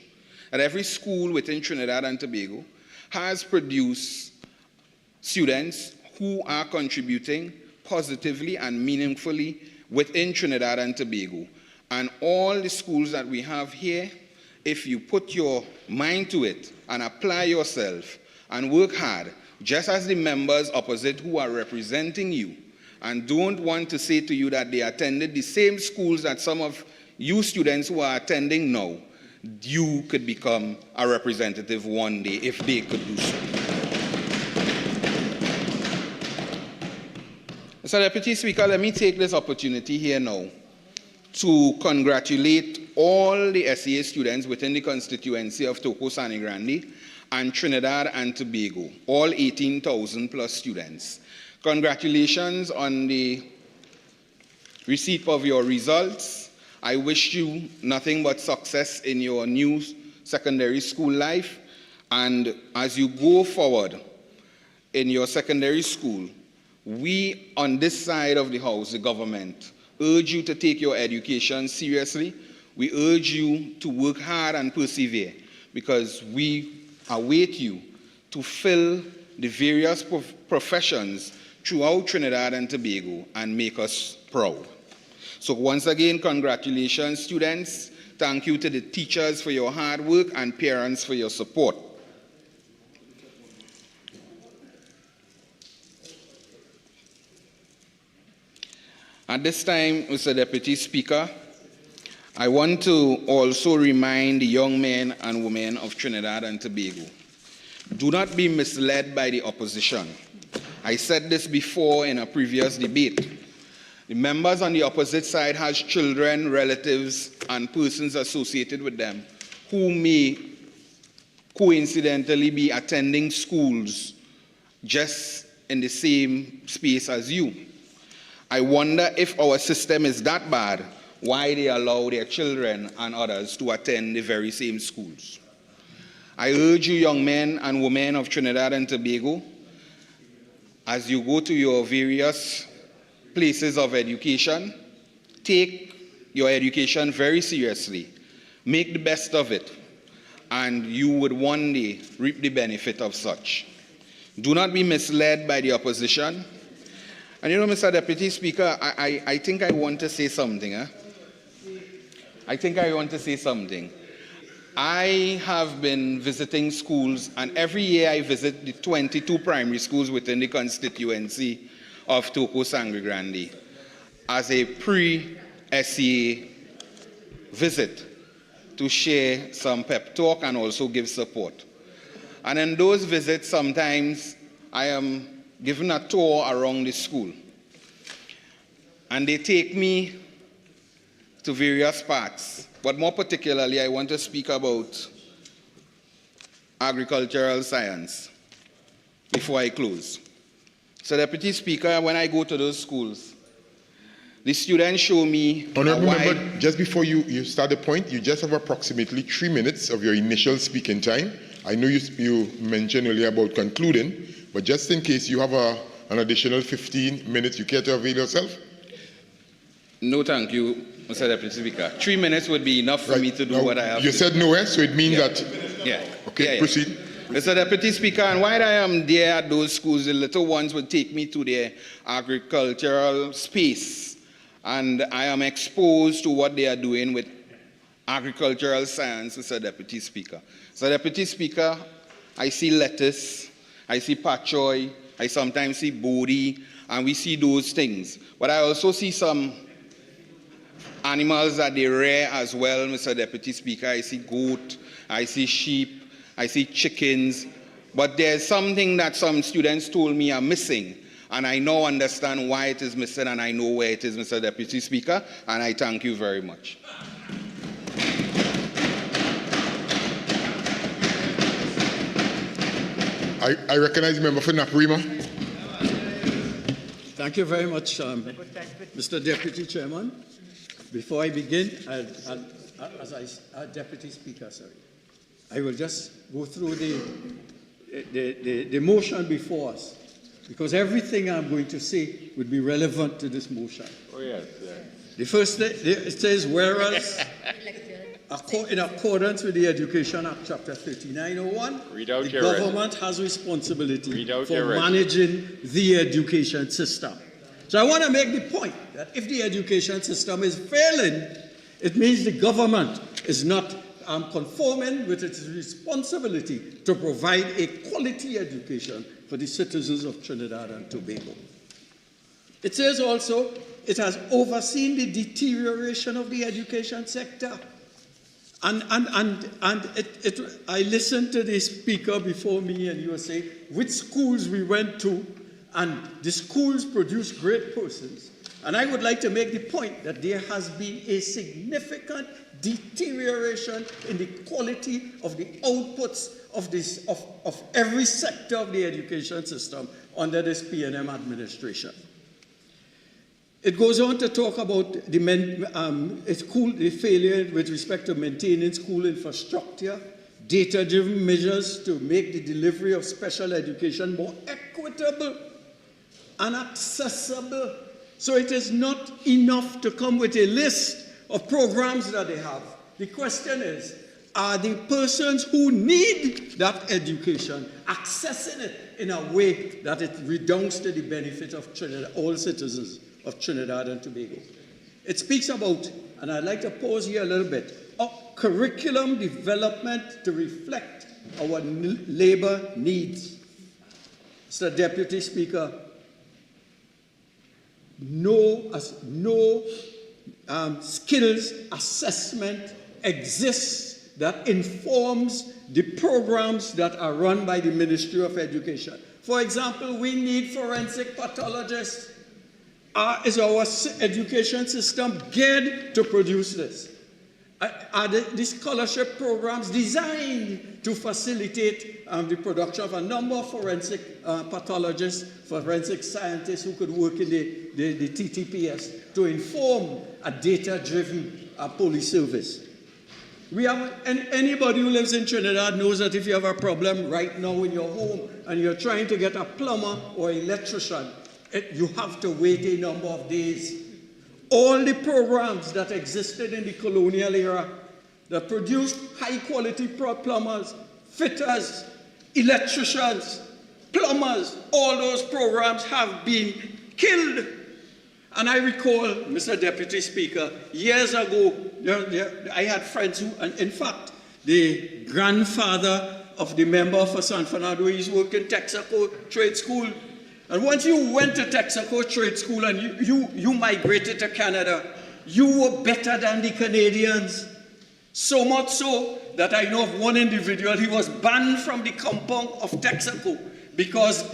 that every school within Trinidad and Tobago has produced students who are contributing positively and meaningfully within Trinidad and Tobago. And all the schools that we have here, if you put your mind to it and apply yourself and work hard, just as the members opposite who are representing you and don't want to say to you that they attended the same schools that some of you students who are attending now, you could become a representative one day if they could do so. Mr. Deputy Speaker, let me take this opportunity here now to congratulate all the SEA students within the constituency of Toco Sani Grande and Trinidad and Tobago, all 18,000 plus students. Congratulations on the receipt of your results. I wish you nothing but success in your new secondary school life. And as you go forward in your secondary school, we on this side of the house, the government, urge you to take your education seriously. We urge you to work hard and persevere, because we await you to fill the various professions throughout Trinidad and Tobago and make us proud. So once again, congratulations, students. Thank you to the teachers for your hard work and parents for your support. At this time, Mr. Deputy Speaker, I want to also remind the young men and women of Trinidad and Tobago, do not be misled by the opposition. I said this before in a previous debate. The members on the opposite side has children, relatives, and persons associated with them who may coincidentally be attending schools just in the same space as you. I wonder if our system is that bad, why they allow their children and others to attend the very same schools. I urge you, young men and women of Trinidad and Tobago, as you go to your various places of education, take your education very seriously, make the best of it, and you would one day reap the benefit of such. Do not be misled by the opposition. And you know, Mr. Deputy Speaker, I think I want to say something. I think I want to say something. I have been visiting schools, and every year I visit the 22 primary schools within the constituency of Toco Sangre Grande as a pre-SCA visit to share some pep talk and also give support. And in those visits, sometimes I am given a tour around the school, and they take me to various parts. But more particularly, I want to speak about agricultural science before I close. So, Deputy Speaker, when I go to those schools, the students show me Honourable Member, just before you start the point, you just have approximately 3 minutes of your initial speaking time. I know you mentioned earlier about concluding, but just in case you have an additional 15 minutes, you care to avail yourself? No, thank you, Mr. Deputy Speaker. 3 minutes would be enough for me to do now, what I have to do. You said no, so it means that... Yeah. Okay, proceed. Mr. Deputy Speaker, and while I am there at those schools, the little ones would take me to their agricultural space, and I am exposed to what they are doing with agricultural science, Mr. Deputy Speaker. Mr. Deputy Speaker, I see lettuce, I see pak choy, I sometimes see bodi, and we see those things. But I also see some animals that they rear as well, Mr. Deputy Speaker. I see goat, I see sheep, I see chickens. But there's something that some students told me are missing, and I now understand why it is missing, and I know where it is, Mr. Deputy Speaker, and I thank you very much. I recognize the member for Naparima. Thank you very much, Mr. Deputy Chairman. Before I begin, Deputy Speaker, sorry, I will just go through the motion before us, because everything I'm going to say would be relevant to this motion. Oh, yes. The first, it says, whereas, in accordance with the Education Act, Chapter 3901, the government has responsibility for managing the education system. So I want to make the point that if the education system is failing, it means the government is not conforming with its responsibility to provide a quality education for the citizens of Trinidad and Tobago. It says also it has overseen the deterioration of the education sector. And I listened to the speaker before me, and you were saying which schools we went to, and the schools produce great persons. And I would like to make the point that there has been a significant deterioration in the quality of the outputs of every sector of the education system under this PNM administration. It goes on to talk about the failure with respect to maintaining school infrastructure, data-driven measures to make the delivery of special education more equitable and accessible. So it is not enough to come with a list of programs that they have. The question is, are the persons who need that education accessing it in a way that it redounds to the benefit of Trinidad, all citizens of Trinidad and Tobago? It speaks about, and I'd like to pause here a little bit, curriculum development to reflect our labor needs. Mr. Deputy Speaker, no skills assessment exists that informs the programs that are run by the Ministry of Education. For example, we need forensic pathologists. Is our education system geared to produce this? Are the scholarship programs designed to facilitate the production of a number of forensic pathologists, forensic scientists who could work in the TTPS to inform a data-driven police service? We have, and anybody who lives in Trinidad knows that if you have a problem right now in your home and you're trying to get a plumber or electrician, you have to wait a number of days. All the programs that existed in the colonial era that produced high-quality plumbers, fitters, electricians, plumbers, all those programs have been killed. And I recall, Mr. Deputy Speaker, years ago, I had friends who, and in fact, the grandfather of the member for San Fernando, he's worked in Texaco Trade School. And once you went to Texaco Trade School and you migrated to Canada, you were better than the Canadians. So much so that I know of one individual, he was banned from the compound of Texaco because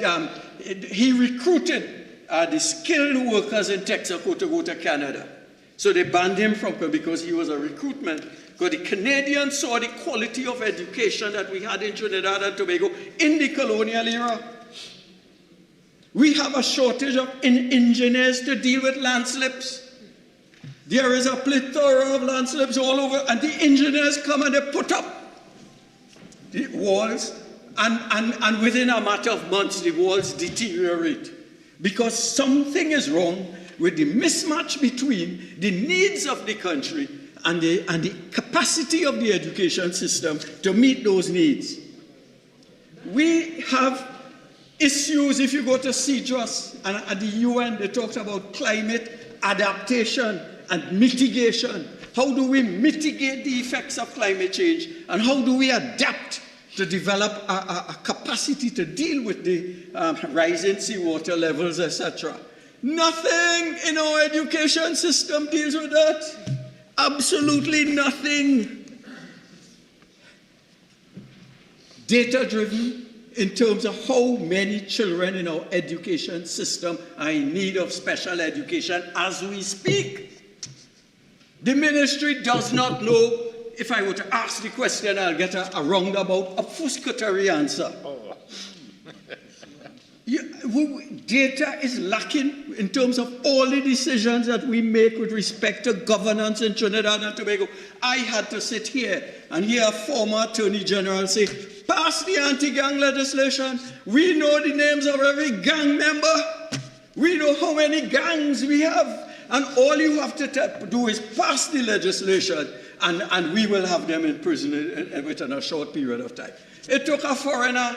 he recruited the skilled workers in Texaco to go to Canada. So they banned him because he was a recruitment. Because the Canadians saw the quality of education that we had in Trinidad and Tobago in the colonial era. We have a shortage of engineers to deal with landslips. There is a plethora of landslips all over, and the engineers come and they put up the walls, and within a matter of months, the walls deteriorate. Because something is wrong with the mismatch between the needs of the country and the capacity of the education system to meet those needs. We have issues. If you go to CJOS and at the UN, they talked about climate adaptation and mitigation. How do we mitigate the effects of climate change? And how do we adapt to develop a capacity to deal with the rising seawater levels, etc.? Nothing in our education system deals with that. Absolutely nothing. Data-driven in terms of how many children in our education system are in need of special education as we speak. The ministry does not know. If I were to ask the question, I'll get a roundabout, a fuscatory answer. Data is lacking in terms of all the decisions that we make with respect to governance in Trinidad and Tobago. I had to sit here and hear a former Attorney General say, pass the anti-gang legislation. We know the names of every gang member. We know how many gangs we have. And all you have to do is pass the legislation, and we will have them in prison within a short period of time. It took a foreigner,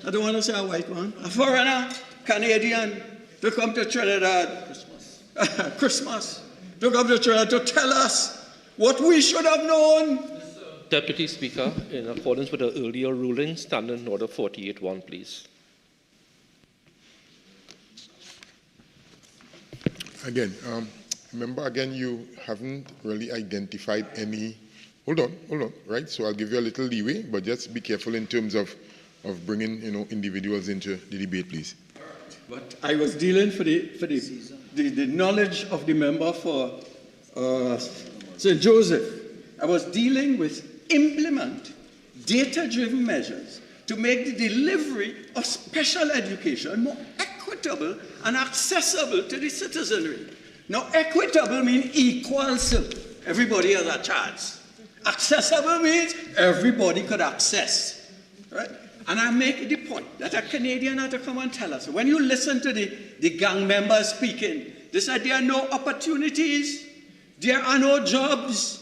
I don't want to say a white one, a foreigner, Canadian, to come to Trinidad, Christmas, to come to Trinidad to tell us what we should have known. Deputy Speaker, in accordance with the earlier ruling, Standing Order 48-1, please. Again, remember, again, you haven't really identified any. Hold on, right? So I'll give you a little leeway, but just be careful in terms of bringing, individuals into the debate, please. But I was dealing for the knowledge of the member for St. Joseph. I was dealing with implement data-driven measures to make the delivery of special education more equitable and accessible to the citizenry. Now, equitable means equal, so everybody has a chance. Accessible means everybody could access, right? And I make the point that a Canadian had to come and tell us, when you listen to the gang members speaking, they said there are no opportunities, there are no jobs.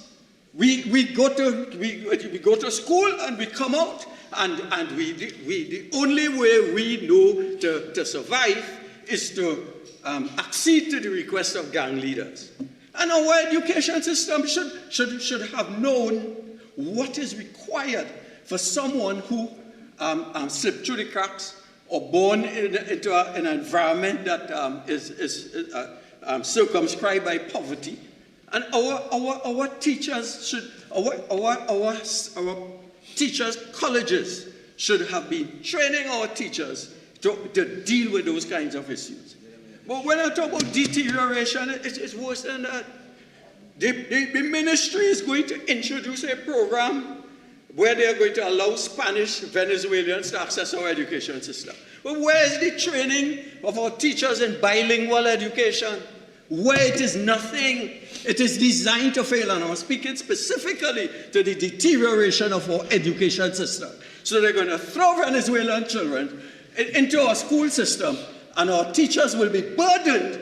We go to school and we come out, and the only way we know to survive is to accede to the request of gang leaders. And our education system should have known what is required for someone who slipped through the cracks or born into an environment that is circumscribed by poverty. And our teachers should, our teachers' colleges should have been training our teachers to deal with those kinds of issues. But when I talk about deterioration, it's worse than that. The ministry is going to introduce a program where they are going to allow Spanish Venezuelans to access our education system. But where is the training of our teachers in bilingual education? Where it is nothing. It is designed to fail, and I'm speaking specifically to the deterioration of our education system. So they're going to throw Venezuelan children into our school system, and our teachers will be burdened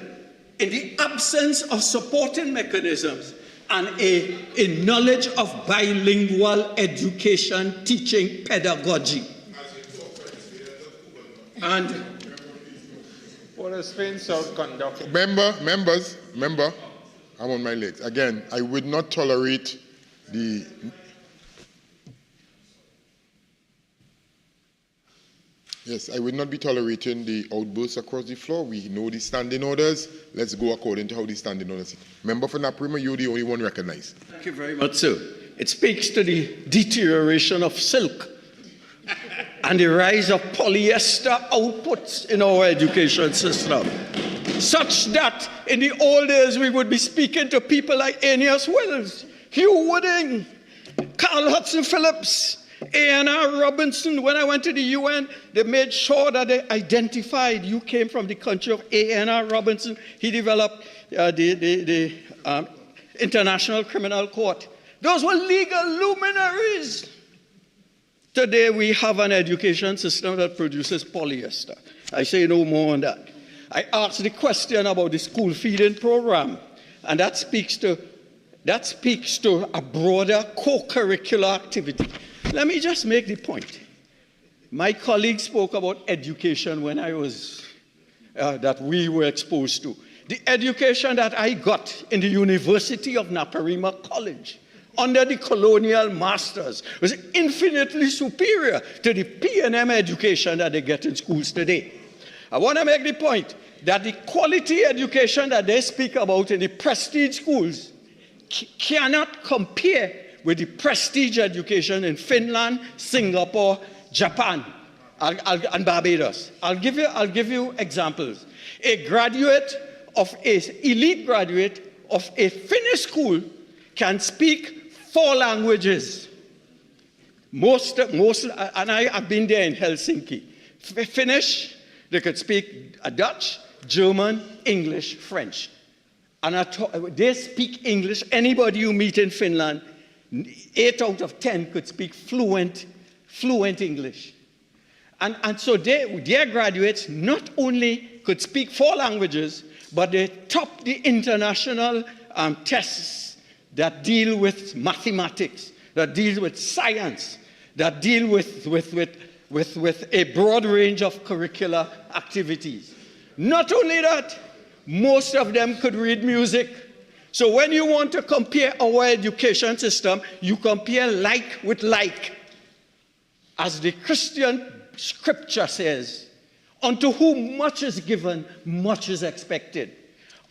in the absence of supporting mechanisms and a knowledge of bilingual education, teaching, pedagogy. And members, I'm on my legs. Again, I would not tolerate the... Yes, I would not be tolerating the outbursts across the floor. We know the standing orders. Let's go according to how the standing orders. Member for Naprima, you're the only one recognized. Thank you very much, sir. It speaks to the deterioration of silk and the rise of polyester outputs in our education system, such that in the old days we would be speaking to people like Aeneas Wells, Hugh Wooding, Carl Hudson Phillips, A.N.R. Robinson. When I went to the UN, they made sure that they identified you came from the country of A.N.R. Robinson. He developed the International Criminal Court. Those were legal luminaries. Today we have an education system that produces polyester. I say no more on that. I asked the question about the school feeding program, and that speaks to a broader co-curricular activity. Let me just make the point. My colleague spoke about education when I was, that we were exposed to. The education that I got in the University of Naparima College under the colonial masters was infinitely superior to the P&M education that they get in schools today. I want to make the point that the quality education that they speak about in the prestige schools cannot compare with the prestige education in Finland, Singapore, Japan, and Barbados. I'll give you examples. An elite graduate of a Finnish school can speak 4 languages. Most, and I've been there in Helsinki. Finnish, they could speak Dutch, German, English, French. And they speak English. Anybody you meet in Finland, 8 out of 10 could speak fluent English. And so their graduates not only could speak 4 languages, but they top the international tests that deal with mathematics, that deal with science, that deal with a broad range of curricular activities. Not only that, most of them could read music. So when you want to compare our education system, you compare like with like. As the Christian scripture says, unto whom much is given, much is expected.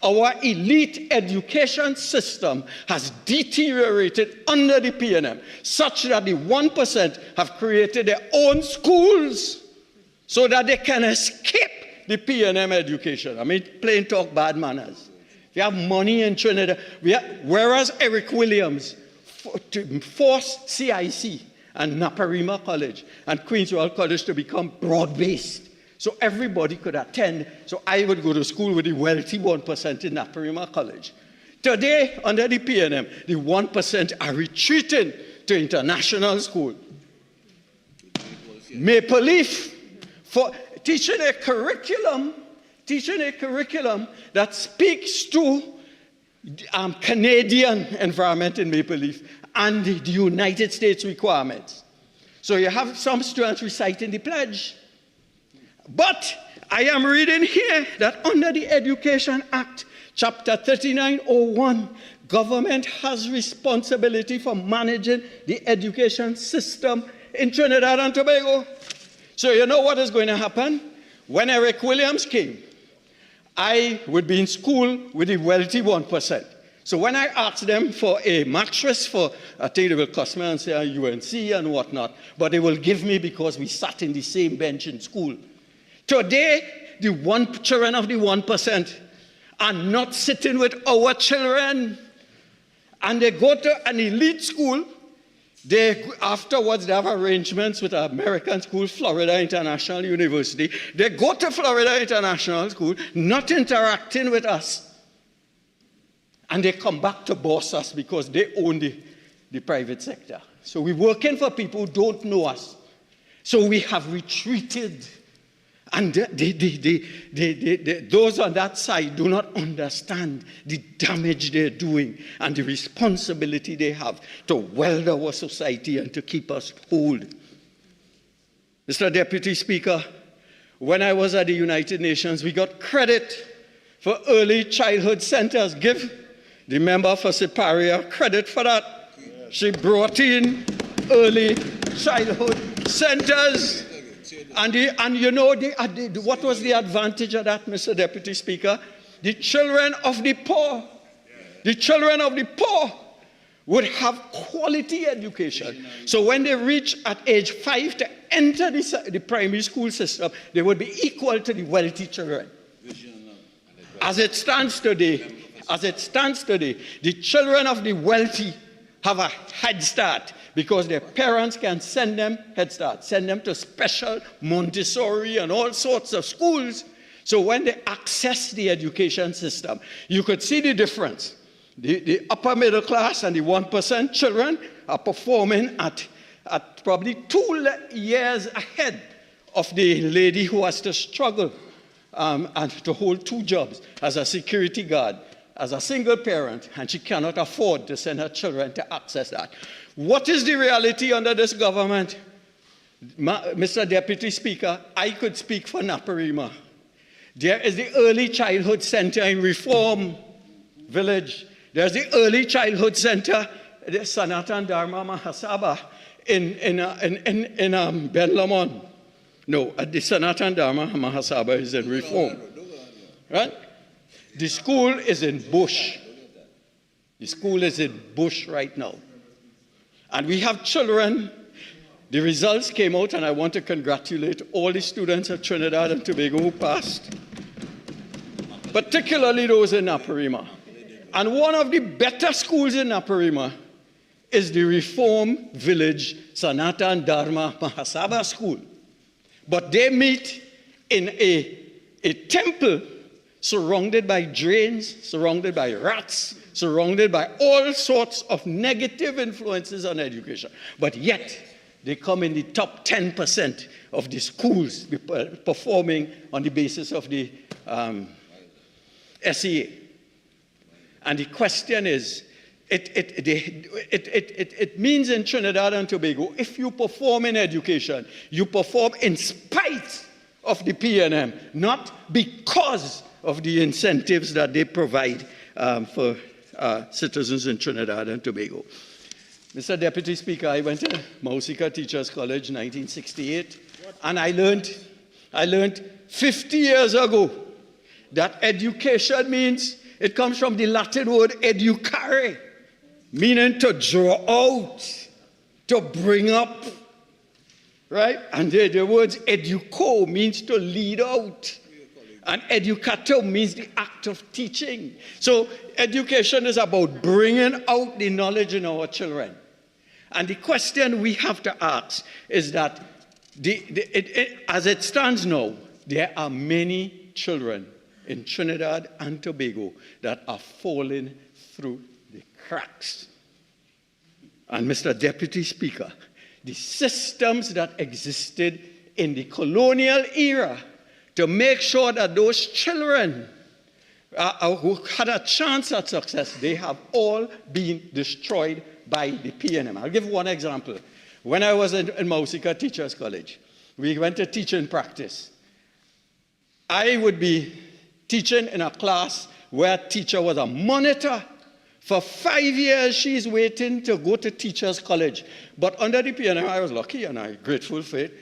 Our elite education system has deteriorated under the P&M, such that the 1% have created their own schools so that they can escape the P&M education. I mean, plain talk, bad manners. We have money in Trinidad. Whereas Eric Williams forced CIC and Naparima College and Queen's Royal College to become broad-based, so everybody could attend. So I would go to school with the wealthy 1% in Naparima College. Today, under the PNM, the 1% are retreating to international school. Maple Leaf, for teaching a curriculum that speaks to Canadian environment in Maple Leaf and the United States requirements. So you have some students reciting the pledge. But I am reading here that under the Education Act, Chapter 3901, government has responsibility for managing the education system in Trinidad and Tobago. So you know what is going to happen? When Eric Williams came, I would be in school with the wealthy 1%. So when I asked them for a mattress for, I think they will cost me and say UNC and whatnot, but they will give me because we sat in the same bench in school. Today, the children of the 1% are not sitting with our children. And they go to an elite school. Afterwards, they have arrangements with an American school, Florida International University. They go to Florida International School, not interacting with us. And they come back to boss us because they own the private sector. So we're working for people who don't know us. So we have retreated. And those on that side do not understand the damage they're doing and the responsibility they have to weld our society and to keep us whole. Mr. Deputy Speaker, when I was at the United Nations, we got credit for early childhood centers. Give the member for Siparia credit for that. She brought in early childhood centers. And you know what was the advantage of that, Mr. Deputy Speaker? The children of the poor would have quality education. So when they reach at age 5 to enter the primary school system, they would be equal to the wealthy children. As it stands today, the children of the wealthy have a head start, because their parents can send them Head Start, send them to special Montessori and all sorts of schools. So when they access the education system, you could see the difference. The upper middle class and the 1% children are performing at probably 2 years ahead of the lady who has to struggle and to hold 2 jobs as a security guard, as a single parent, and she cannot afford to send her children to access that. What is the reality under this government? Mr. Deputy Speaker, I could speak for Naparima. There is the early childhood center in Reform Village. There's the early childhood center, the Sanatan Dharma Mahasabha in Ben Lamont. No, the Sanatan Dharma Mahasabha is in Reform. Right? The school is in Bush. The school is in Bush right now. And we have children. The results came out, and I want to congratulate all the students of Trinidad and Tobago who passed, particularly those in Naparima. And one of the better schools in Naparima is the Reform Village Sanatan Dharma Mahasabha School. But they meet in a temple surrounded by drains, surrounded by rats, surrounded by all sorts of negative influences on education. But yet, they come in the top 10% of the schools performing on the basis of the SEA. And the question is, it means in Trinidad and Tobago, if you perform in education, you perform in spite of the PNM, not because of the incentives that they provide for citizens in Trinidad and Tobago. Mr. Deputy Speaker, I went to Mausika Teachers College in 1968, and I learned 50 years ago that education means, it comes from the Latin word educare, meaning to draw out, to bring up, right? And the words educo means to lead out. And educator means the act of teaching. So education is about bringing out the knowledge in our children. And the question we have to ask is that, as it stands now, there are many children in Trinidad and Tobago that are falling through the cracks. And Mr. Deputy Speaker, the systems that existed in the colonial era to make sure that those children who had a chance at success, they have all been destroyed by the PNM. I'll give one example. When I was in Mausika Teachers College, we went to teaching practice. I would be teaching in a class where a teacher was a monitor. For 5 years, she's waiting to go to Teachers College. But under the PNM, I was lucky and I'm grateful for it.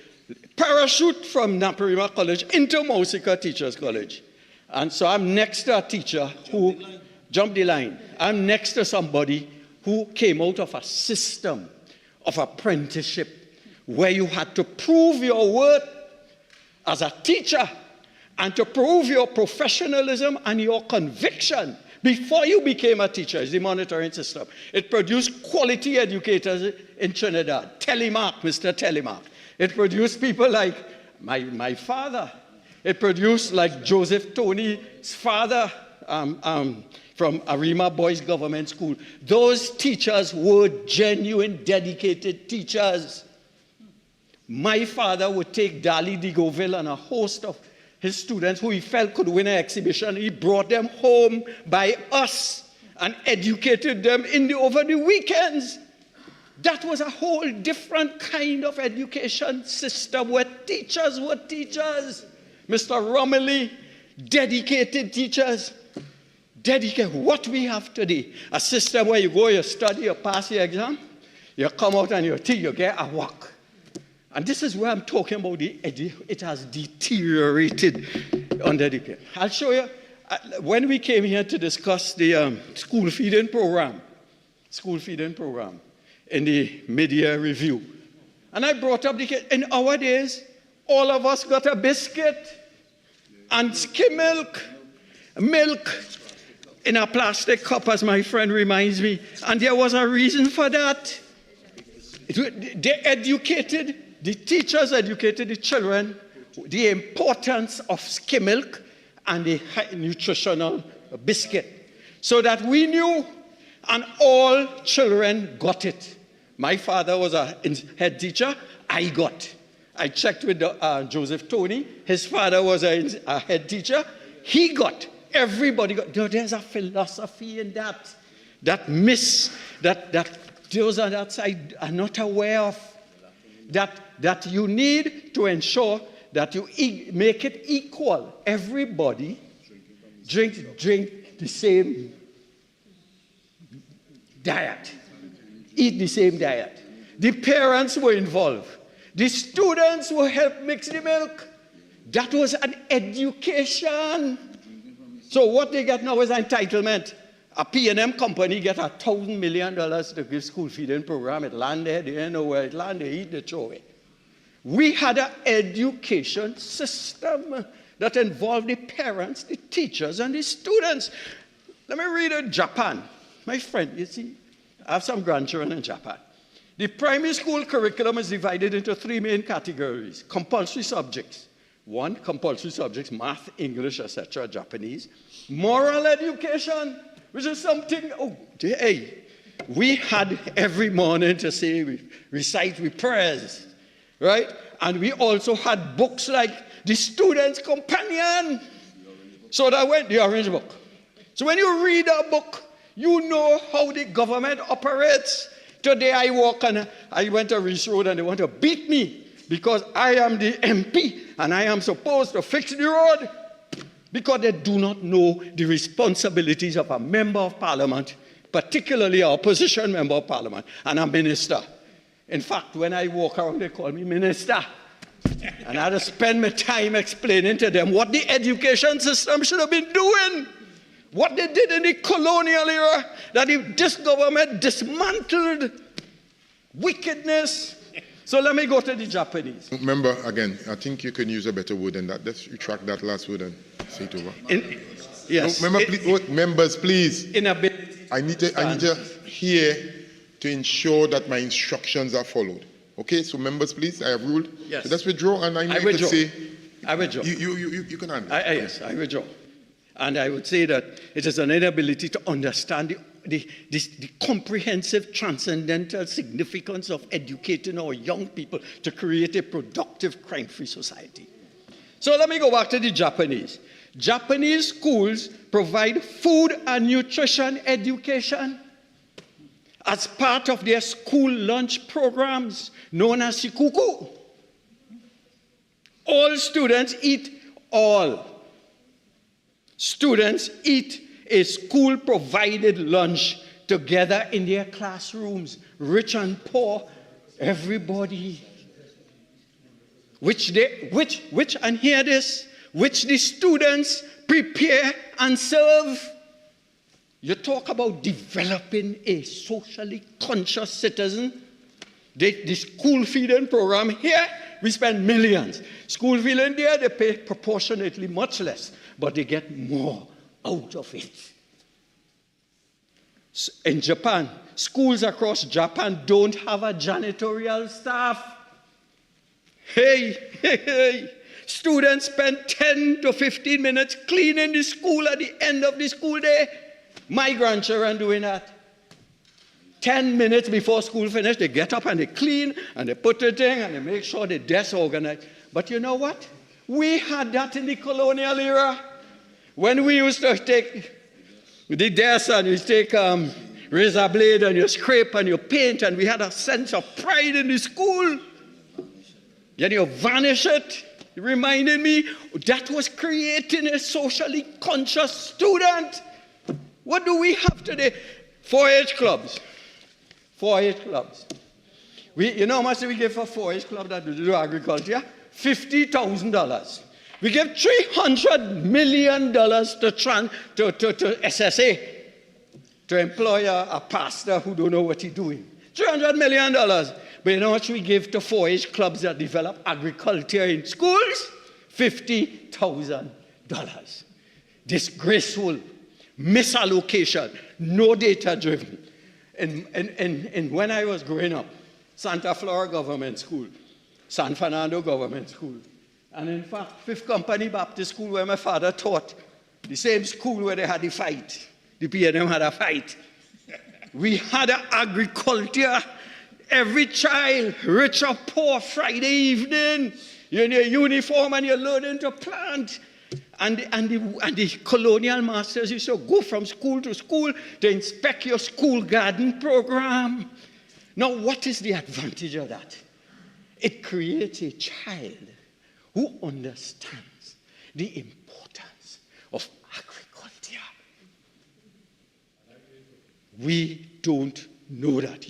Parachute from Naparima College into Mausika Teachers College. And so I'm next to a teacher who jumped the line. I'm next to somebody who came out of a system of apprenticeship where you had to prove your worth as a teacher and to prove your professionalism and your conviction before you became a teacher. It's the monitoring system. It produced quality educators in Trinidad. Telemark, Mr. Telemark. It produced people like my father. It produced like Joseph Tony's father from Arima Boys Government School. Those teachers were genuine, dedicated teachers. My father would take Dali Digoville and a host of his students who he felt could win an exhibition. He brought them home by us and educated them over the weekends. That was a whole different kind of education system where teachers were teachers. Mr. Romilly, dedicated teachers. Dedicated. What we have today, a system where you go, you study, you pass your exam, you come out and you get a work. And this is where I'm talking about it has deteriorated under the care. I'll show you, when we came here to discuss the school feeding program in the mid-year review, and I brought up in our days, all of us got a biscuit and skim milk in a plastic cup, as my friend reminds me, and there was a reason for that. The teachers educated the children the importance of skim milk and the high nutritional biscuit, so that we knew and all children got it. My father was a head teacher. I checked with Joseph Tony. His father was a head teacher. He got. Everybody got. There's a philosophy in that those on that side are not aware of. That you need to ensure that you make it equal. Everybody drink the same diet, eat the same diet. The parents were involved. The students will help mix the milk. That was an education. So what they get now is entitlement. A P&M company get $1,000 million to give school feeding program. It landed, they didn't know where it landed, they eat the throw it. We had an education system that involved the parents, the teachers, and the students. Let me read it. Japan. My friend, you see, I have some grandchildren in Japan. The primary school curriculum is divided into 3 main categories. Compulsory subjects. 1, compulsory subjects, math, English, etc., Japanese. Moral education, which is something, we had every morning to say, we recite with prayers, right? And we also had books like the Student's Companion. So that went the Orange Book. So when you read a book, you know how the government operates. Today I walk and I went to Reese Road and they want to beat me because I am the MP and I am supposed to fix the road, because they do not know the responsibilities of a member of parliament, particularly an opposition member of parliament and a minister. In fact, when I walk around, they call me minister. And I had to spend my time explaining to them what the education system should have been doing. What they did in the colonial era, that this government dismantled wickedness. So let me go to the Japanese. Remember, again, I think you can use a better word than that. Let's retract that last word and say it over. Yes. No, members, please. Inability. I need to hear to ensure that my instructions are followed. Okay, so members, please, I have ruled. Yes. So let's withdraw, and I withdraw. say... I withdraw. You can handle it. Yes, I withdraw. And I would say that it is an inability to understand the comprehensive transcendental significance of educating our young people to create a productive crime-free society. So let me go back to the Japanese. Japanese schools provide food and nutrition education as part of their school lunch programs known as shikuku. All students eat a school-provided lunch together in their classrooms, rich and poor, everybody. And hear this, which the students prepare and serve. You talk about developing a socially conscious citizen. The school feeding program here, we spend millions. School feeding there, they pay proportionately much less, but they get more out of it. In Japan, schools across Japan don't have a janitorial staff. Hey. Students spend 10 to 15 minutes cleaning the school at the end of the school day. My grandchildren doing that. 10 minutes before school finished, they get up and they clean and they put the thing and they make sure the desk organized. But you know what? We had that in the colonial era. When we used to take the desk and you take razor blade and you scrape and you paint, and we had a sense of pride in the school. Then you vanish it. It reminded me that was creating a socially conscious student. What do we have today? 4-H clubs. 4-H clubs. You know how much we give for 4-H club that do agriculture? $50,000. We give $300 million to SSA to employ a pastor who don't know what he's doing. $300 million. But you know what we give to 4-H clubs that develop agriculture in schools? $50,000. Disgraceful, misallocation, no data driven. And when I was growing up, Santa Flora Government School, San Fernando Government School, and in fact, Fifth Company Baptist School where my father taught, the same school where they had the fight. The PNM had a fight. We had agriculture. Every child, rich or poor, Friday evening, you're in your uniform and you're learning to plant. And the colonial masters used to go from school to school to inspect your school garden program. Now, what is the advantage of that? It creates a child who understands the importance of agriculture. We don't know that.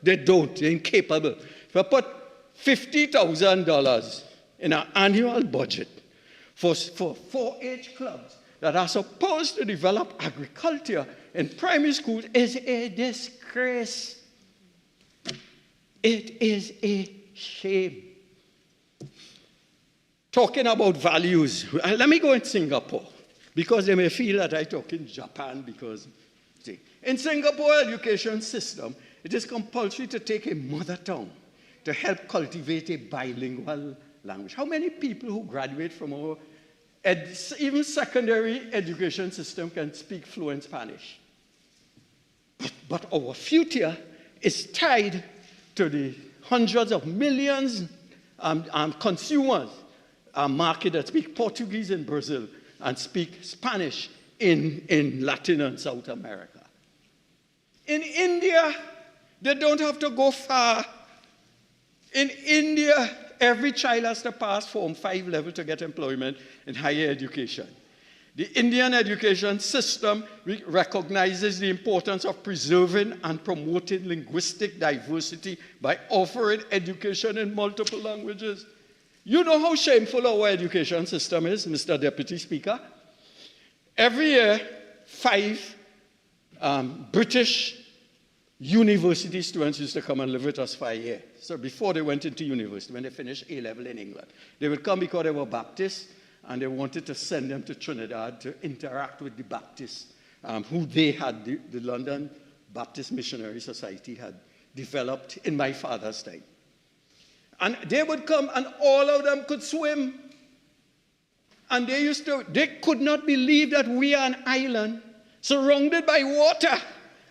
They don't. They're incapable. If I put $50,000 in an annual budget for 4-H clubs that are supposed to develop agriculture in primary schools, is a disgrace. It is a shame. Talking about values, let me go in Singapore, because they may feel that I talk in Japan because, see, in Singapore education system, it is compulsory to take a mother tongue to help cultivate a bilingual language. How many people who graduate from our even secondary education system can speak fluent Spanish? But our future is tied to the hundreds of millions consumers market that speak Portuguese in Brazil and speak Spanish in Latin and South America. In India, they don't have to go far. In India, every child has to pass Form 5 level to get employment in higher education. The Indian education system recognizes the importance of preserving and promoting linguistic diversity by offering education in multiple languages. You know how shameful our education system is, Mr. Deputy Speaker? Every year, 5 British university students used to come and live with us for a year. So before they went into university, when they finished A-level in England, they would come because they were Baptists, and they wanted to send them to Trinidad to interact with the Baptists, who they had, the London Baptist Missionary Society had developed in my father's time. And they would come, and all of them could swim. And they could not believe that we are an island surrounded by water,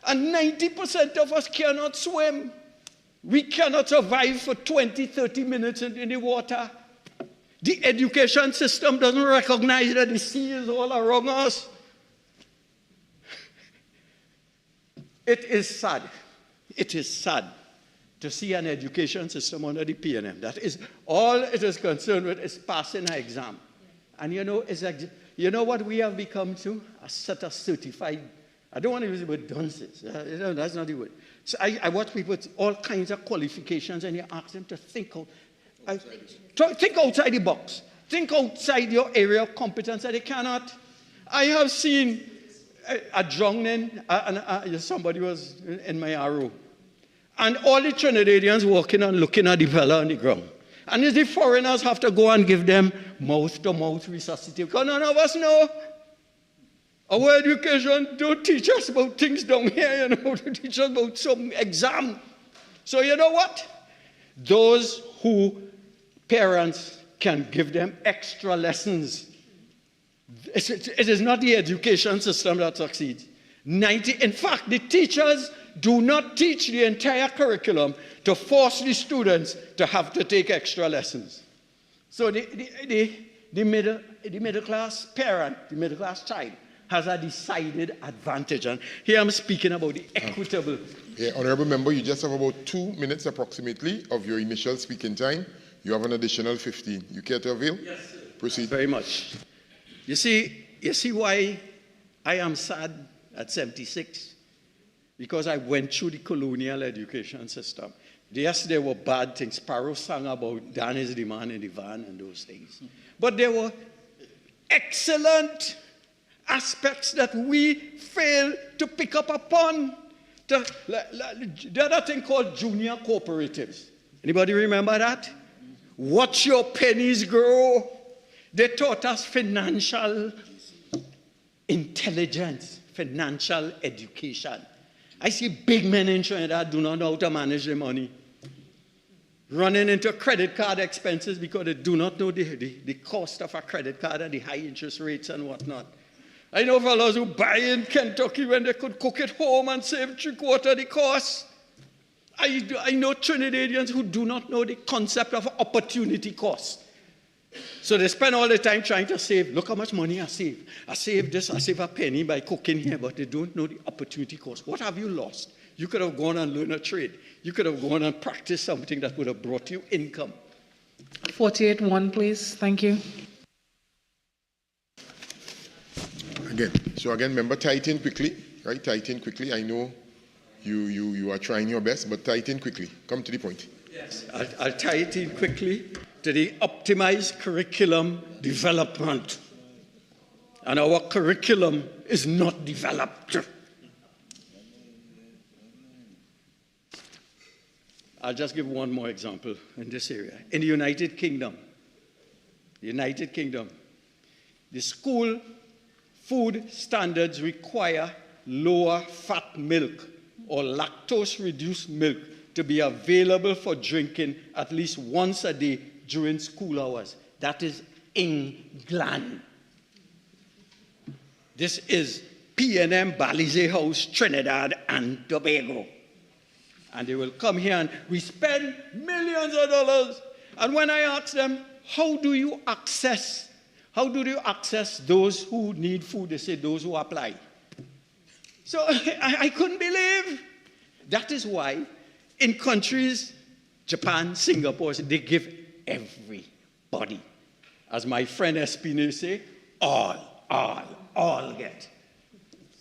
and 90% of us cannot swim. We cannot survive for 20, 30 minutes in the water. The education system doesn't recognize that the sea is all around us. It is sad. It is sad to see an education system under the PNM. That is all it is concerned with is passing an exam. And you know what we have become to? A set of certified, I don't want to use the word dunces. That's not the word. So I watch people with all kinds of qualifications and you ask them to think out. Think outside the box. Think outside your area of competence that they cannot. I have seen Adjournment, and somebody was in my RO. And all the Trinidadians walking and looking at the fella on the ground. And the foreigners have to go and give them mouth-to-mouth resuscitation. Because none of us know. Our education don't teach us about things down here, to teach us about some exam. So you know what? Those who parents can give them extra lessons. It is not the education system that succeeds. In fact, the teachers do not teach the entire curriculum to force the students to have to take extra lessons. So the middle class parent, the middle class child, has a decided advantage. And here I'm speaking about the equitable. Yeah, Honourable Member, you just have about 2 minutes approximately of your initial speaking time. You have an additional 15. You care to avail? Yes, sir. Proceed. Very much. You see why I am sad at 76? Because I went through the colonial education system. Yes, there were bad things. Sparrow sang about Dan is the man in the van and those things. But there were excellent aspects that we failed to pick up upon. The other thing called junior cooperatives. Anybody remember that? Watch your pennies grow. They taught us financial intelligence, financial education. I see big men in Trinidad do not know how to manage their money. Running into credit card expenses because they do not know the cost of a credit card and the high interest rates and whatnot. I know fellows who buy in Kentucky when they could cook at home and save 3/4 the cost. I know Trinidadians who do not know the concept of opportunity cost. So they spend all the time trying to save. Look how much money I save. I save this, I save a penny by cooking here, but they don't know the opportunity cost. What have you lost? You could have gone and learned a trade. You could have gone and practiced something that would have brought you income. 48-1, please. Thank you. Again, member, tighten quickly, right? Tighten quickly. I know you are trying your best, but tighten quickly. Come to the point. Yes, I'll tie it in quickly to the optimized curriculum development. And our curriculum is not developed. I'll just give one more example in this area. In the United Kingdom, the school food standards require lower fat milk or lactose-reduced milk to be available for drinking at least once a day during school hours. That is England. This is PNM Balize House, Trinidad and Tobago. And they will come here and we spend millions of dollars. And when I ask them, how do you access those who need food? They say those who apply. So I couldn't believe. That is why in countries, Japan, Singapore, they give everybody. As my friend Espine say, all get.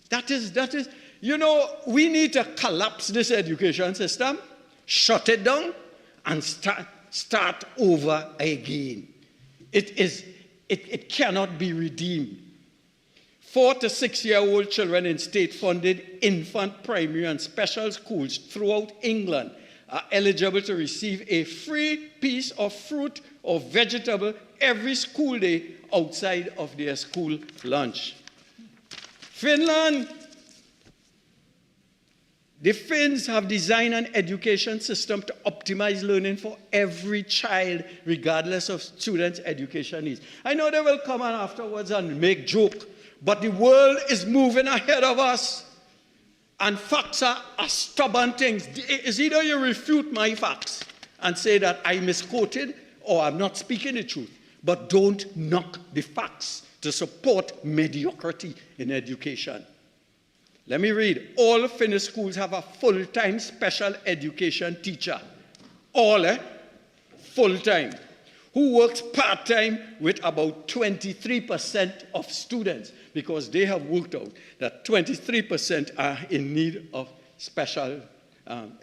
That is, we need to collapse this education system, shut it down, and start over again. It cannot be redeemed. 4- to 6-year-old children in state-funded infant, primary, and special schools throughout England are eligible to receive a free piece of fruit or vegetable every school day outside of their school lunch. Finland. The Finns have designed an education system to optimize learning for every child, regardless of students' education needs. I know they will come on afterwards and make joke But the world is moving ahead of us. And facts are stubborn things. It's either you refute my facts and say that I misquoted or I'm not speaking the truth. But don't knock the facts to support mediocrity in education. Let me read. All finished schools have a full-time special education teacher. All, full-time. Who works part-time with about 23% of students, because they have worked out that 23% are in need of special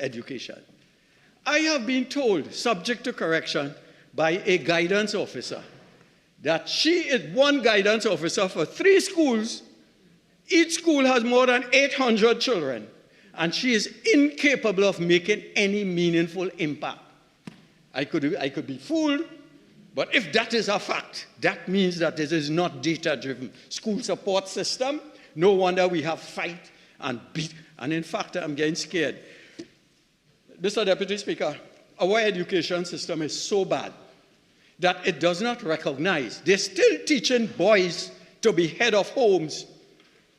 education. I have been told, subject to correction, by a guidance officer, that she is one guidance officer for 3 schools. Each school has more than 800 children, and she is incapable of making any meaningful impact. I could be fooled, but if that is a fact, that means that this is not data-driven. School support system, no wonder we have fight and beat. And in fact, I'm getting scared. Mr. Deputy Speaker, our education system is so bad that it does not recognize. They're still teaching boys to be head of homes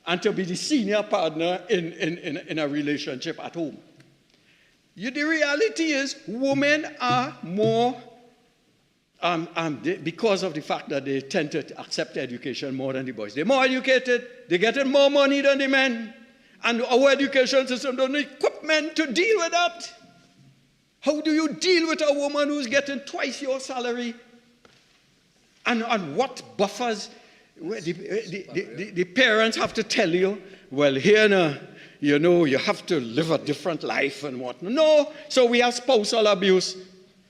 and to be the senior partner in a relationship at home. The reality is women are more, because of the fact that they tend to accept education more than the boys. They're more educated, they're getting more money than the men, and our education system doesn't equip men to deal with that. How do you deal with a woman who's getting twice your salary? And what buffers? The parents have to tell you, well, here now, you know, you have to live a different life and whatnot. No, so we have spousal abuse.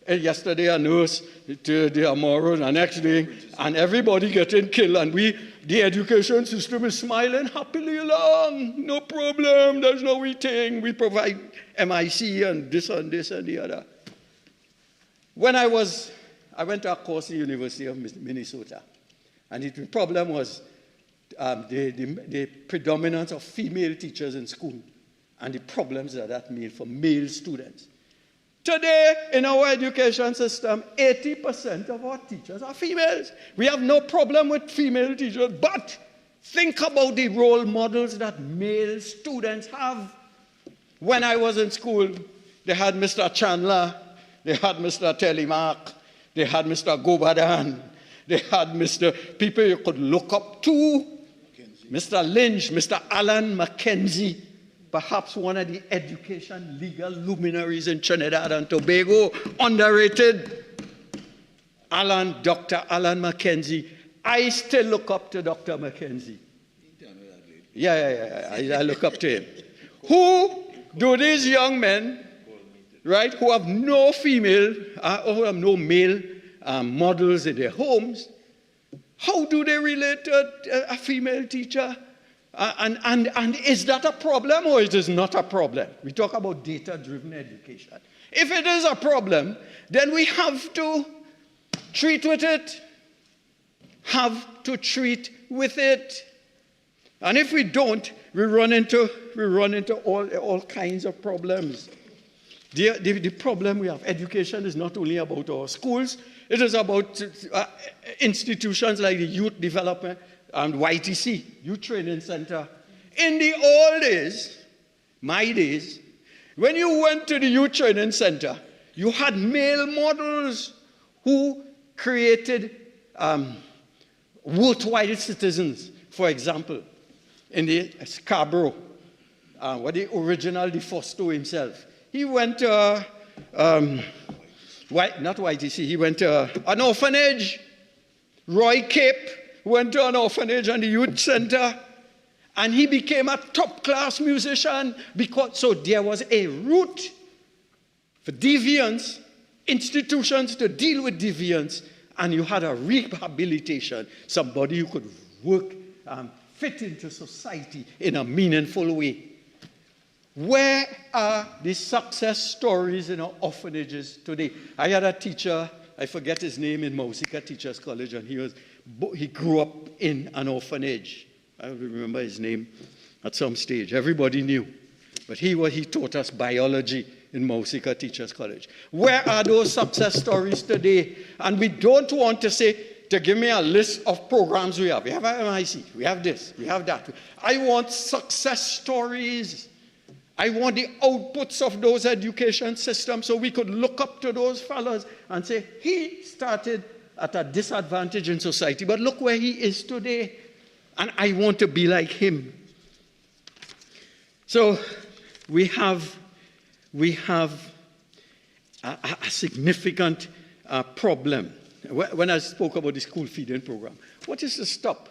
Yesterday a nurse, tomorrow, the next day, and everybody getting killed, and the education system is smiling happily along. No problem, there's no thing. We provide MIC and this and the other. When I went to a course at the University of Minnesota, and the problem was the predominance of female teachers in school and the problems that made for male students. Today, in our education system, 80% of our teachers are females. We have no problem with female teachers, but think about the role models that male students have. When I was in school, they had Mr. Chandler, they had Mr. Telemark, they had Mr. Gobadan, they had people you could look up to, Mr. Lynch, Mr. Alan Mackenzie, perhaps one of the education legal luminaries in Trinidad and Tobago, underrated. Dr. Alan Mackenzie. I still look up to Dr. Mackenzie. I look up to him. Who do these young men, right, who have no female, or who have no male models in their homes, how do they relate to a female teacher? And is that a problem or it is not a problem? We talk about data-driven education. If it is a problem, then we have to treat with it. And if we don't, we run into all kinds of problems. The problem we have, education is not only about our schools, it is about institutions like the Youth Development and YTC, Youth Training Center. In the old days, my days, when you went to the Youth Training Center, you had male models who created worthwhile citizens. For example, in the Scarborough, the original DeFosto himself, he went to, not YTC, he went to an orphanage. Roy Cape went to an orphanage and the youth center, and he became a top-class musician so there was a route for deviance, institutions to deal with deviance, and you had a rehabilitation, somebody who could work, fit into society in a meaningful way. Where are the success stories in our orphanages today? I had a teacher, I forget his name, in Mausika Teachers College, and he grew up in an orphanage. I don't remember his name at some stage. Everybody knew. But he taught us biology in Mausika Teachers College. Where are those success stories today? And we don't want to say, to give me a list of programs we have. We have MIC, we have this, we have that. I want success stories. I want the outputs of those education systems so we could look up to those fellows and say, he started at a disadvantage in society, but look where he is today. And I want to be like him. So we have a significant problem. When I spoke about the school feeding program, what is to stop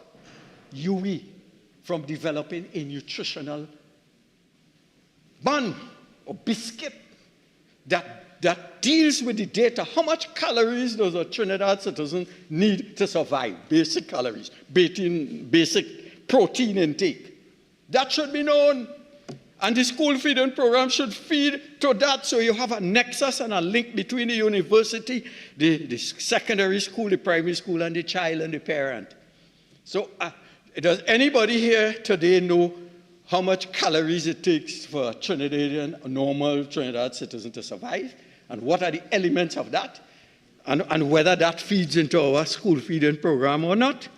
UE from developing a nutritional bun or biscuit that deals with the data? How much calories does a Trinidad citizen need to survive? Basic calories, basic protein intake. That should be known. And the school feeding program should feed to that, so you have a nexus and a link between the university, the secondary school, the primary school, and the child and the parent. So does anybody here today know how much calories it takes for a Trinidadian, a normal Trinidad citizen to survive? And what are the elements of that? And whether that feeds into our school feeding program or not?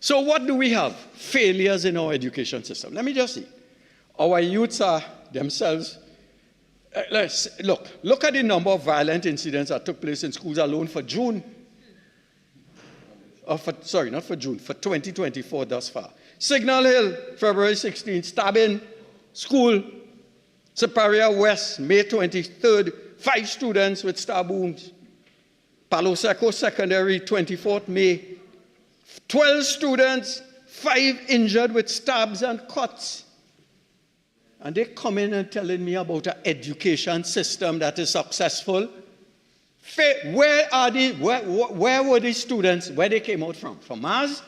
So what do we have? Failures in our education system. Let me just see. Our youths are themselves, look at the number of violent incidents that took place in schools alone for June. Not for June, for 2024 thus far. Signal Hill, February 16, stabbing, school. Superior West, May 23rd, 5 students with stab wounds. Palo Seco Secondary, 24th May, 12 students, 5 injured with stabs and cuts. And they come in and telling me about an education system that is successful. Where were these students? Where they came out from? From Mars?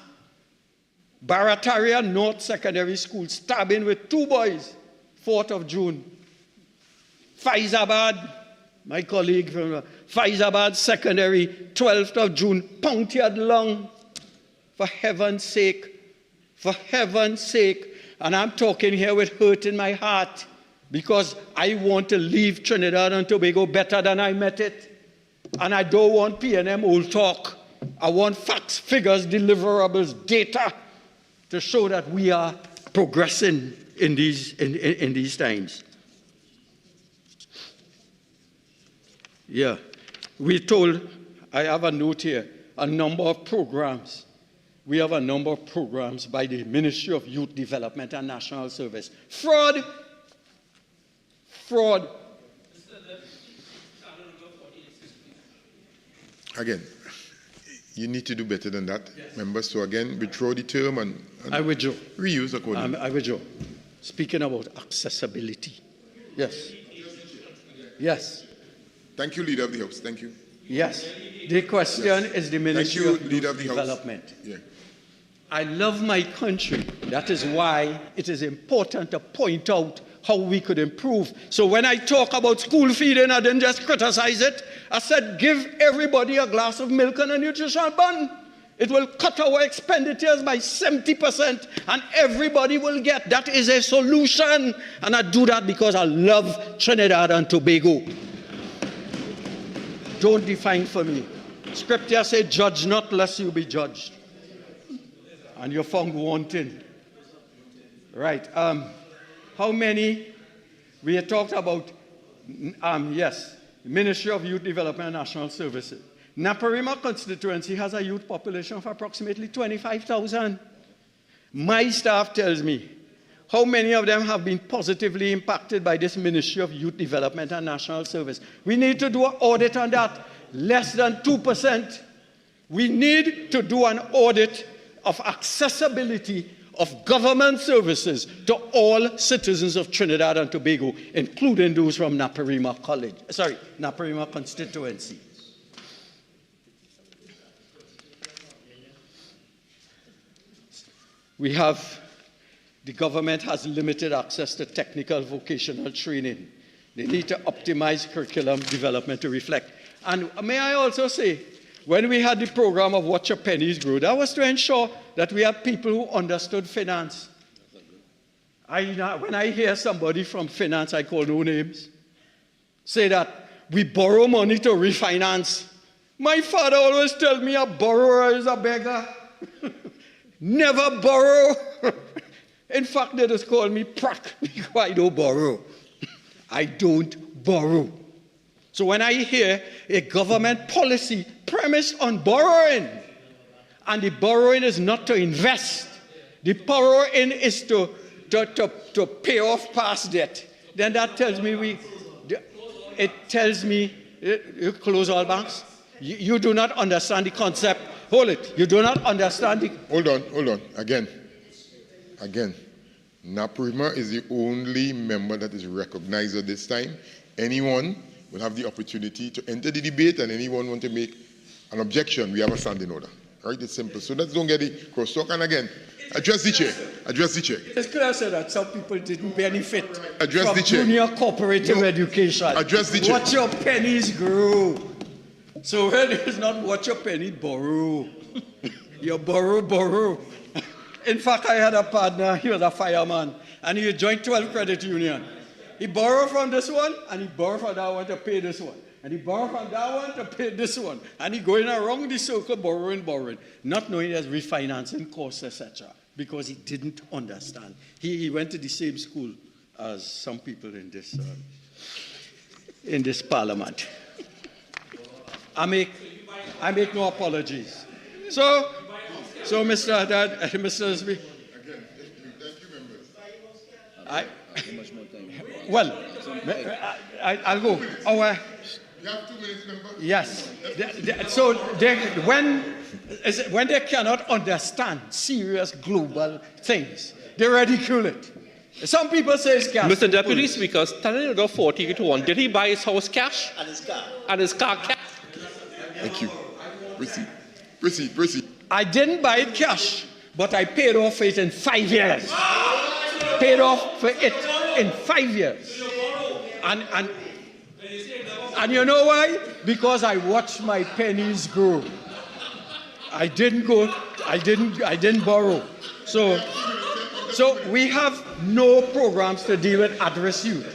Barataria North Secondary School, stabbing with 2 boys, 4th of June. Faizabad, my colleague from Faizabad Secondary, 12th of June, punctured lung. For heaven's sake, for heaven's sake. And I'm talking here with hurt in my heart because I want to leave Trinidad and Tobago better than I met it. And I don't want P&M old talk. I want facts, figures, deliverables, data to show that we are progressing in these times. Yeah, we're told, I have a note here, a number of programs. We have a number of programs by the Ministry of Youth Development and National Service. Fraud. Fraud. Again, you need to do better than that, yes. Members. So again, withdraw the term and I withdraw. Reuse accordingly. I withdraw. Speaking about accessibility. Yes. Yes. Thank you, Leader of the House. Thank you. Yes. The question is the Ministry of Youth Development. Yeah. I love my country. That is why it is important to point out how we could improve. So when I talk about school feeding, I didn't just criticize it. I said, give everybody a glass of milk and a nutritional bun. It will cut our expenditures by 70%, and everybody will get. That is a solution. And I do that because I love Trinidad and Tobago. Don't define for me. Scripture says, judge not lest you be judged. And you're found wanting. Right. How many? We had talked about, yes, Ministry of Youth Development and National Services. Naparima constituency has a youth population of approximately 25,000. My staff tells me, how many of them have been positively impacted by this Ministry of Youth Development and National Service? We need to do an audit on that. Less than 2%. We need to do an audit of accessibility of government services to all citizens of Trinidad and Tobago, including those from Naparima constituency. The government has limited access to technical vocational training. They need to optimize curriculum development to reflect. And may I also say, when we had the program of Watch Your Pennies Grow, that was to ensure that we have people who understood finance. When I hear somebody from finance, I call no names, say that we borrow money to refinance. My father always tells me a borrower is a beggar. Never borrow. In fact, they just call me Prack because I don't borrow. I don't borrow. So when I hear a government policy premised on borrowing, and the borrowing is not to invest, the borrowing is to pay off past debt, then that tells me you close all banks. You do not understand the concept. Hold it. You do not understand the... Hold on. Again. NAPRIMA is the only member that is recognized at this time. Anyone will have the opportunity to enter the debate, and anyone want to make an objection, we have a standing order. Right? It's simple. So let's don't get the crosstalk. And again, address the chair. It's clear that some people didn't benefit address from the chair. junior cooperative education. Address the chair. Watch your pennies grow. So when it's not watch your penny borrow. You borrow. In fact, I had a partner, he was a fireman, and he joined 12 credit union. He borrowed from this one, and he borrowed from that one to pay this one. And he borrowed from that one to pay this one. And he going around the circle borrowing, not knowing there's refinancing costs, etc. Because he didn't understand. He went to the same school as some people in this parliament. I make no apologies. So Mr. Speaker. Well, I'll go. You have 2 minutes, member. Yes. So when they cannot understand serious global things, they ridicule it. Some people say it's cash. Mr. Deputy Speaker, standing order 48-1, did he buy his house cash? And his car cash? Thank you. Proceed. I didn't buy it cash, but I paid off it in 5 years. Paid off for it in 5 years. And you know why? Because I watched my pennies grow. I didn't borrow. So we have no programs to deal with at-risk youth.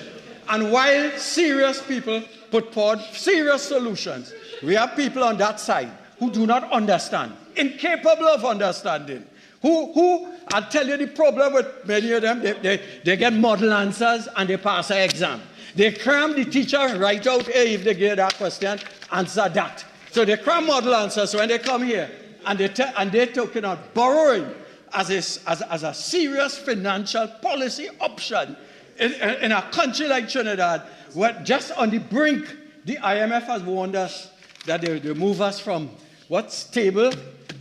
And while serious people put forward serious solutions, we have people on that side who do not understand, incapable of understanding, who I'll tell you the problem with many of them, they get model answers and they pass an exam. They cram the teacher right out here if they get that question, answer that. So they cram model answers. So when they come here and they're talking about borrowing as a serious financial policy option in a country like Trinidad, where just on the brink, the IMF has warned us that they move us from what's stable,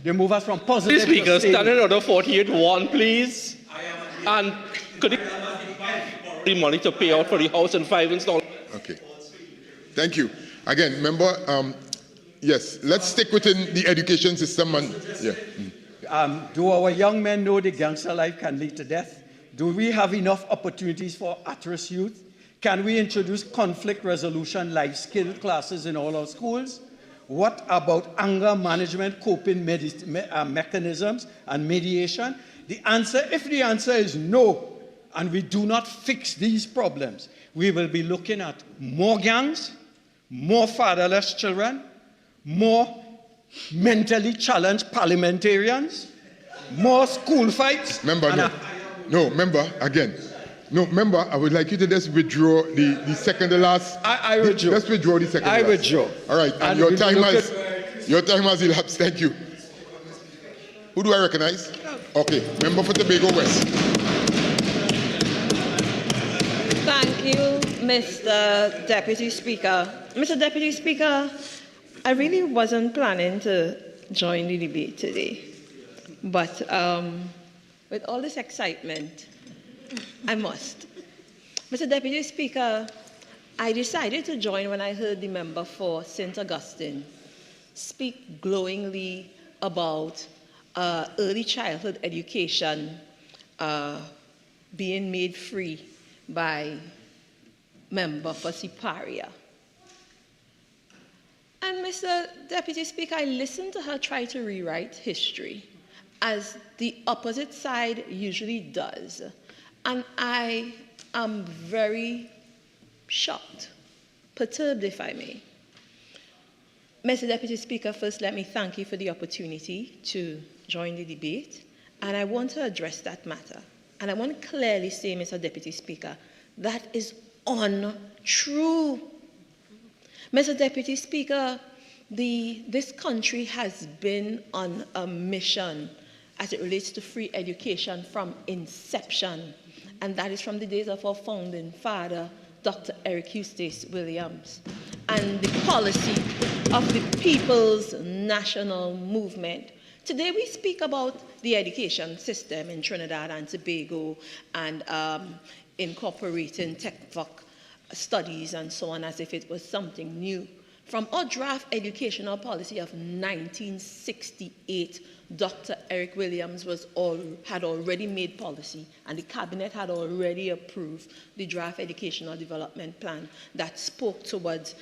they move us from positive Speaker, to stable. standing order 48-1, please. And could it the money to pay out for the house and 5 installments? Okay. Thank you. Again, member, yes, let's stick within the education system. And yeah. Do our young men know the gangster life can lead to death? Do we have enough opportunities for at-risk youth? Can we introduce conflict resolution life skill classes in all our schools? What about anger management, coping mechanisms, and mediation? If the answer is no, and we do not fix these problems, we will be looking at more gangs, more fatherless children, more mentally challenged parliamentarians, more school fights. Member, I would like you to just withdraw the second to last. I withdraw. Let's withdraw the second. I withdraw. All right, and your time has elapsed. Thank you. Who do I recognize? Okay, member for Tobago West. Thank you, Mr. Deputy Speaker. Mr. Deputy Speaker, I really wasn't planning to join the debate today, but with all this excitement, I must. Mr. Deputy Speaker, I decided to join when I heard the member for St. Augustine speak glowingly about early childhood education being made free by member for Siparia. And Mr. Deputy Speaker, I listened to her try to rewrite history, as the opposite side usually does. And I am very shocked, perturbed if I may. Mr. Deputy Speaker, first let me thank you for the opportunity to join the debate, and I want to address that matter. And I want to clearly say, Mr. Deputy Speaker, that is untrue. Mr. Deputy Speaker, this country has been on a mission as it relates to free education from inception, and that is from the days of our founding father, Dr. Eric Eustace Williams, and the policy of the People's National Movement. Today we speak about the education system in Trinidad and Tobago and incorporating TechVoc studies and so on as if it was something new. From our draft educational policy of 1968, Dr. Eric Williams had already made policy, and the cabinet had already approved the draft educational development plan that spoke towards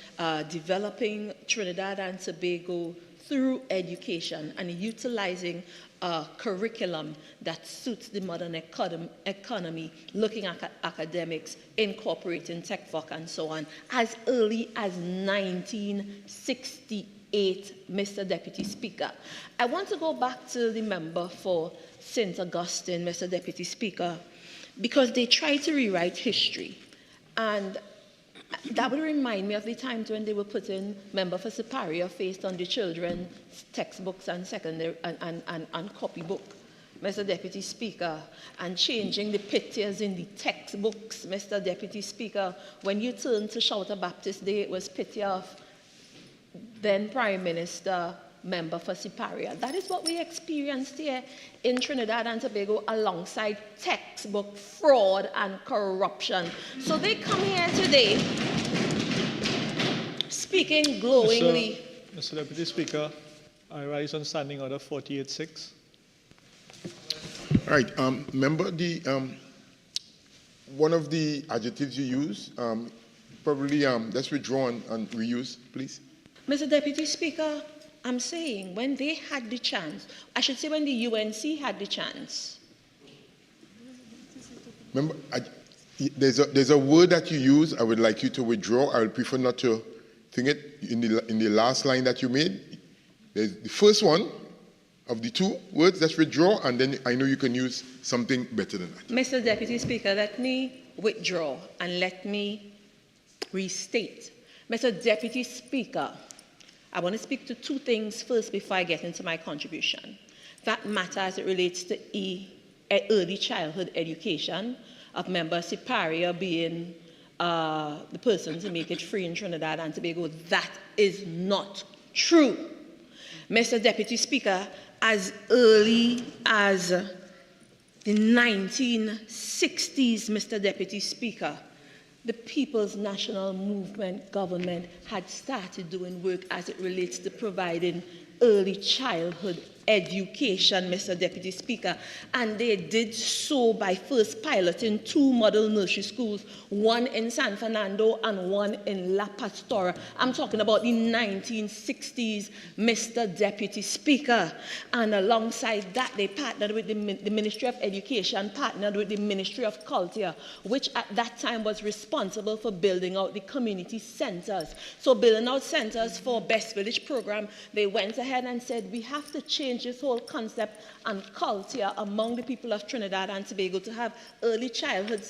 developing Trinidad and Tobago through education and utilizing a curriculum that suits the modern economy, looking at academics, incorporating TechVoc and so on, as early as 1968, Mr. Deputy Speaker. I want to go back to the member for St. Augustine, Mr. Deputy Speaker, because they tried to rewrite history. And that would remind me of the times when they were putting member for Superior faced on the children's textbooks and secondary and copybook, Mr. Deputy Speaker, and changing the pictures in the textbooks, Mr. Deputy Speaker. When you turned to Shouter Baptist Day, it was picture of then Prime Minister, member for Superior. That is what we experienced here in Trinidad and Tobago alongside textbook fraud and corruption. So they come here today speaking glowingly. Mr. Deputy Speaker, I rise on Standing Order 48.6. All right, member, one of the adjectives you use, probably let's withdraw and reuse, please. Mr. Deputy Speaker, I'm saying when they had the chance, I should say when the UNC had the chance. Remember, there's a word that you use. I would like you to withdraw. I would prefer not to think it in the last line that you made. There's the first one of the two words. Let's withdraw, and then I know you can use something better than that. Mr. Deputy Speaker, let me withdraw and let me restate. Mr. Deputy Speaker, I want to speak to two things first before I get into my contribution. That matter as it relates to early childhood education of member Superior being the person to make it free in Trinidad and Tobago. That is not true. Mr. Deputy Speaker, as early as the 1960s, Mr. Deputy Speaker, the People's National Movement government had started doing work as it relates to providing early childhood education, Mr. Deputy Speaker, and they did so by first piloting 2 model nursery schools, one in San Fernando and one in La Pastora. I'm talking about the 1960s, Mr. Deputy Speaker. And alongside that, they partnered with the Ministry of Education, partnered with the Ministry of Culture, which at that time was responsible for building out the community centers. So building out centers for Best Village program, they went ahead and said, we have to change this whole concept and culture among the people of Trinidad and Tobago to have early childhood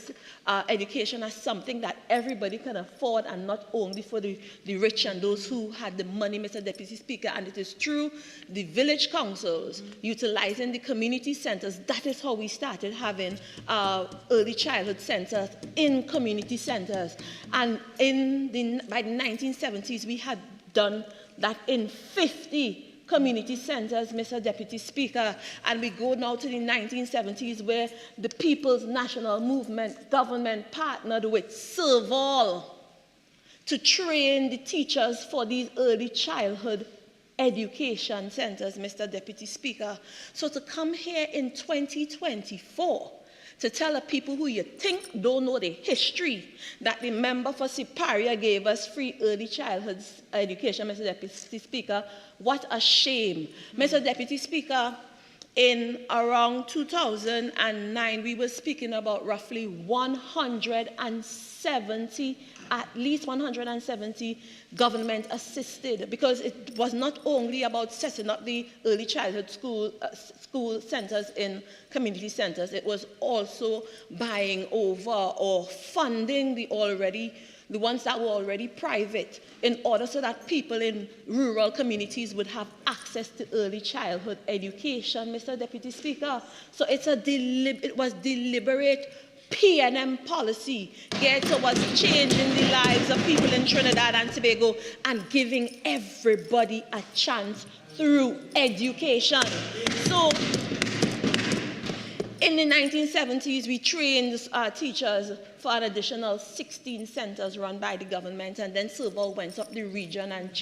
education as something that everybody can afford, and not only for the rich and those who had the money, Mr. Deputy Speaker. And it is true, the village councils utilizing the community centers, that is how we started having early childhood centers in community centers. And by the 1970s, we had done that in 50 community centers, Mr. Deputy Speaker, and we go now to the 1970s where the People's National Movement government partnered with Serval to train the teachers for these early childhood education centers, Mr. Deputy Speaker. So to come here in 2024 to tell the people who you think don't know the history that the member for Superior gave us free early childhood education, Mr. Deputy Speaker, what a shame. Mr. Deputy Speaker, in around 2009, we were speaking about roughly 170 at least 170 government assisted, because it was not only about setting up the early childhood school centers in community centers, it was also buying over or funding the ones that were already private, in order so that people in rural communities would have access to early childhood education, Mr. Deputy Speaker. So it was deliberate P&M policy geared towards changing the lives of people in Trinidad and Tobago and giving everybody a chance through education. So in the 1970s, we trained teachers for an additional 16 centers run by the government, and then Serval went up the region and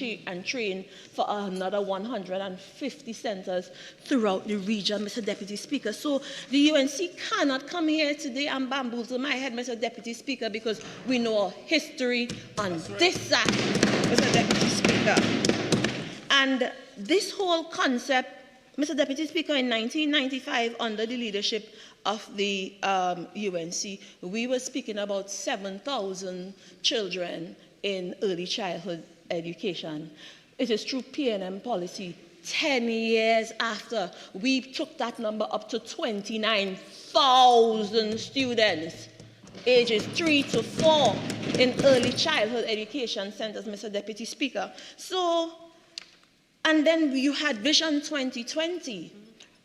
trained for another 150 centers throughout the region, Mr. Deputy Speaker. So the UNC cannot come here today and bamboozle my head, Mr. Deputy Speaker, because we know our history on this side, Mr. Deputy Speaker. And this whole concept, Mr. Deputy Speaker, in 1995, under the leadership of the UNC, we were speaking about 7,000 children in early childhood education. It is through P&M policy. 10 years after, we took that number up to 29,000 students, ages 3 to 4, in early childhood education centers, Mr. Deputy Speaker. So, and then you had Vision 2020,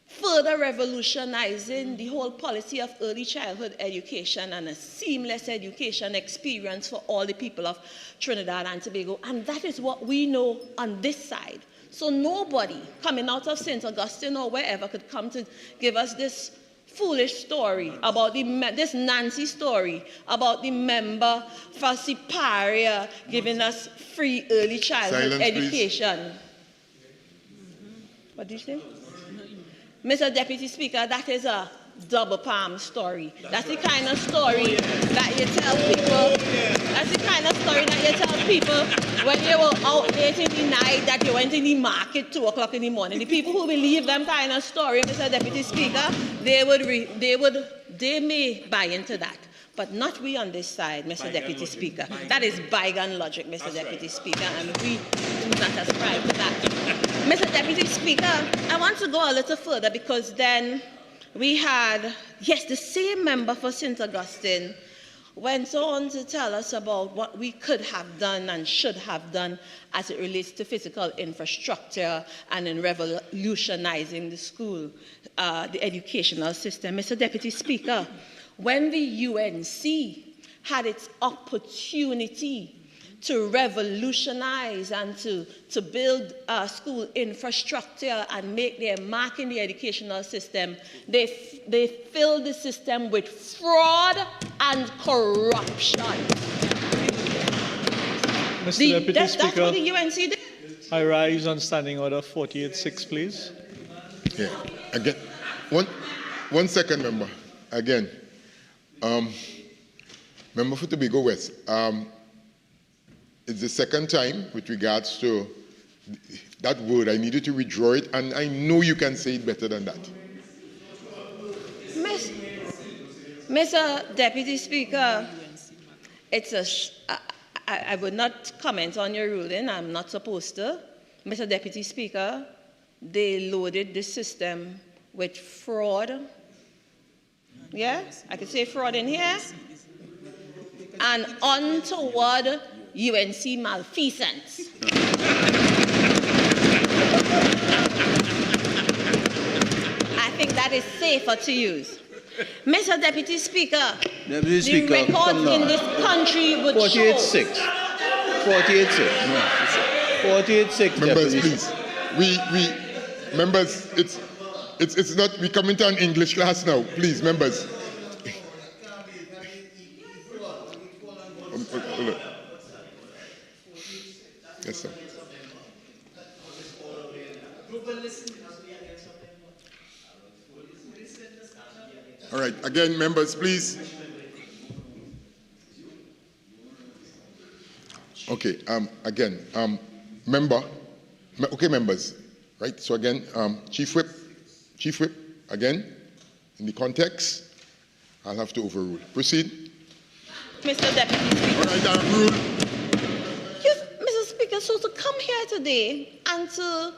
further revolutionizing the whole policy of early childhood education and a seamless education experience for all the people of Trinidad and Tobago. And that is what we know on this side. So nobody coming out of St. Augustine or wherever could come to give us this foolish story about this Nancy story about the member for Siparia giving us free early childhood education. Please. What do you say? Mr. Deputy Speaker, that is a double palm story. That's the kind of story that you tell people. That's the kind of story that you tell people when you were out late in the night, that you went in the market 2 o'clock in the morning. The people who believe them kind of story, Mr. Deputy Speaker, they may buy into that. But not we on this side, Mr. Deputy Speaker. That is bygone logic, Mr. Deputy Speaker, and we do not ascribe to that. Mr. Deputy Speaker, I want to go a little further, because then we had, yes, the same member for St. Augustine went on to tell us about what we could have done and should have done as it relates to physical infrastructure and in revolutionizing the school, the educational system. Mr. Deputy Speaker, when the UNC had its opportunity to revolutionize and to build school infrastructure and make their mark in the educational system, they filled the system with fraud and corruption. Mr. Deputy Speaker, that's what the UNC did. I rise on Standing Order 48.6, please. Yeah. Again, one second, member. Again. Member for Tobago West, it's the second time with regards to that word. I needed to withdraw it, and I know you can say it better than that. Mr. Deputy Speaker, I would not comment on your ruling. I'm not supposed to. Mr. Deputy Speaker, they loaded the system with fraud. Yeah, I could say fraud in here. And untoward UNC malfeasance. I think that is safer to use. Mr. Deputy Speaker, the records in this country would show. 48.6. 48.6. Members, please. Members, it's not, we come into an English class now. Please, members. Yes, sir. All right, again, members, please. Okay, members, right? So again, Chief Whip, again, in the context, I'll have to overrule. Proceed. Mr. Deputy Speaker. All right, rule. Yes, Mr. Speaker, so to come here today and to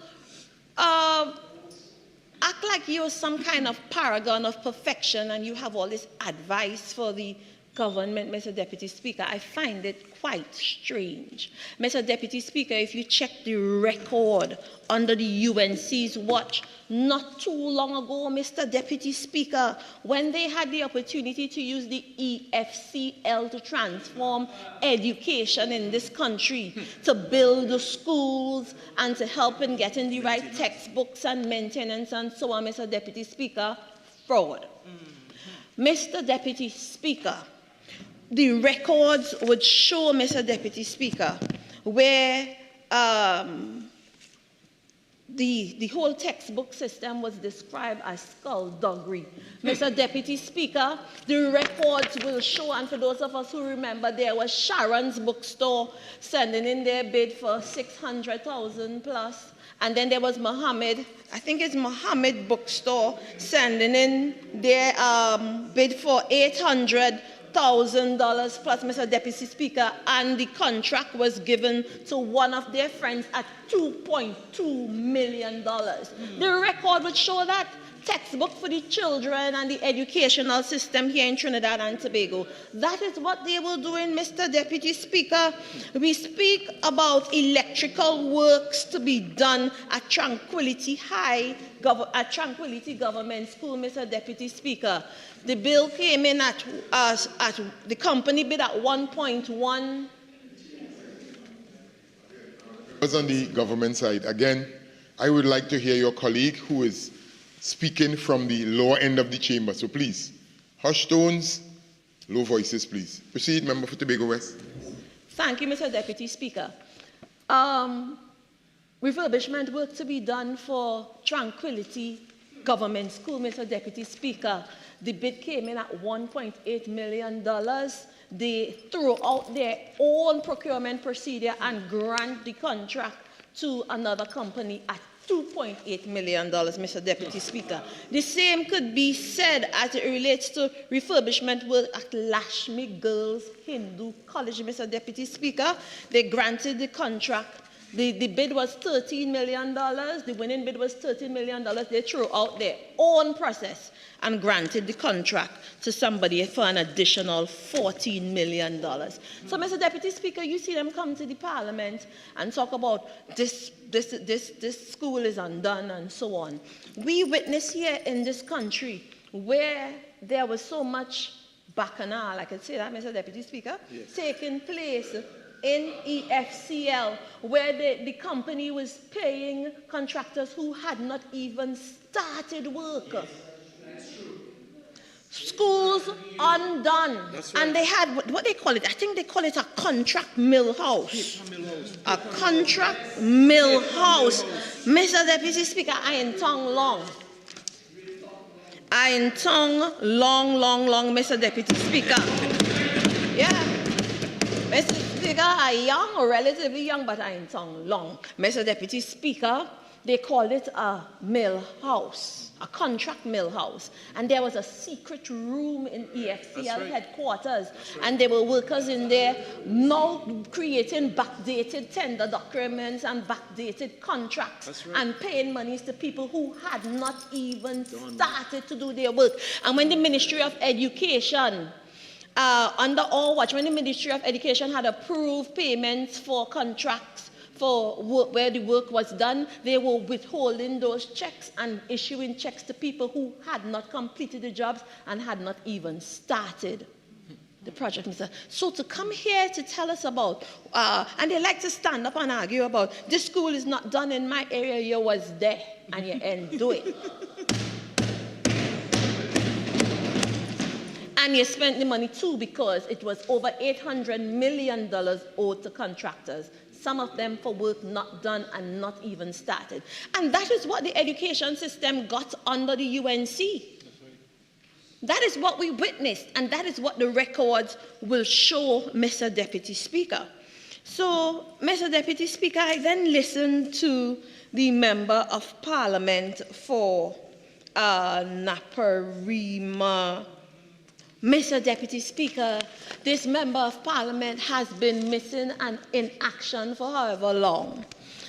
act like you're some kind of paragon of perfection and you have all this advice for the government, Mr. Deputy Speaker, I find it quite strange. Mr. Deputy Speaker, if you check the record under the UNC's watch, not too long ago, Mr. Deputy Speaker, when they had the opportunity to use the EFCL to transform education in this country, to build the schools and to help in getting the right textbooks and maintenance and so on, Mr. Deputy Speaker, fraud. Mr. Deputy Speaker, the records would show, Mr. Deputy Speaker, where the whole textbook system was described as skullduggery. Mr. Deputy Speaker, the records will show, and for those of us who remember, there was Sharon's bookstore sending in their bid for 600,000 plus, and then there was Mohammed, I think it's Mohammed bookstore, sending in their bid for $800,000 plus, Mr. Deputy Speaker, and the contract was given to one of their friends at $2.2 million. The record would show that textbook for the children and the educational system here in Trinidad and Tobago. That is what they were doing, Mr. Deputy Speaker. We speak about electrical works to be done at Tranquility Government School, Mr. Deputy Speaker. The bill came in at the company bid at 1.1. Was on the government side. Again, I would like to hear your colleague who is speaking from the lower end of the chamber. So please, hush tones, low voices, please. Proceed, Member for Tobago West. Thank you, Mr. Deputy Speaker. Refurbishment work to be done for Tranquility Government School, Mr. Deputy Speaker. The bid came in at $1.8 million. They threw out their own procurement procedure and grant the contract to another company at $2.8 million, Mr. Deputy Speaker. The same could be said as it relates to refurbishment work at Lashmi Girls Hindu College, Mr. Deputy Speaker. They granted the contract. The bid was $13 million. The winning bid was $13 million. They threw out their own process and granted the contract to somebody for an additional $14 million. So, Mr. Deputy Speaker, you see them come to the Parliament and talk about this school is undone and so on. We witness here in this country where there was so much bacchanal, I can say that, Mr. Deputy Speaker, yes, taking place in EFCL, where the company was paying contractors who had not even started work. Yes, that's true. Schools undone. Right. And they had, what they call it? I think they call it a contract mill house. A contract mill house. Mr. Deputy Speaker, I ain't tongue long. I ain't tongue long, Mr. Deputy Speaker. Yeah. Mr. Speaker, I'm young, or relatively young, but I ain't tongue long. Mr. Deputy Speaker, they called it a mill house, a contract mill house. And there was a secret room in EFCL headquarters. And there were workers in there now creating backdated tender documents and backdated contracts and paying monies to people who had not even started to do their work. And when the Ministry of Education under our watch, when the Ministry of Education had approved payments for contracts for work where the work was done, they were withholding those checks and issuing checks to people who had not completed the jobs and had not even started the project, Mr. So to come here to tell us about, and they like to stand up and argue about, this school is not done in my area, you was there and you ain't do it. And you spent the money too because it was over $800 million owed to contractors, some of them for work not done and not even started. And that is what the education system got under the UNC. That is what we witnessed, and that is what the records will show, Mr. Deputy Speaker. So, Mr. Deputy Speaker, I then listened to the Member of Parliament for Naparima. Mr. Deputy Speaker, this member of parliament has been missing and in action for however long.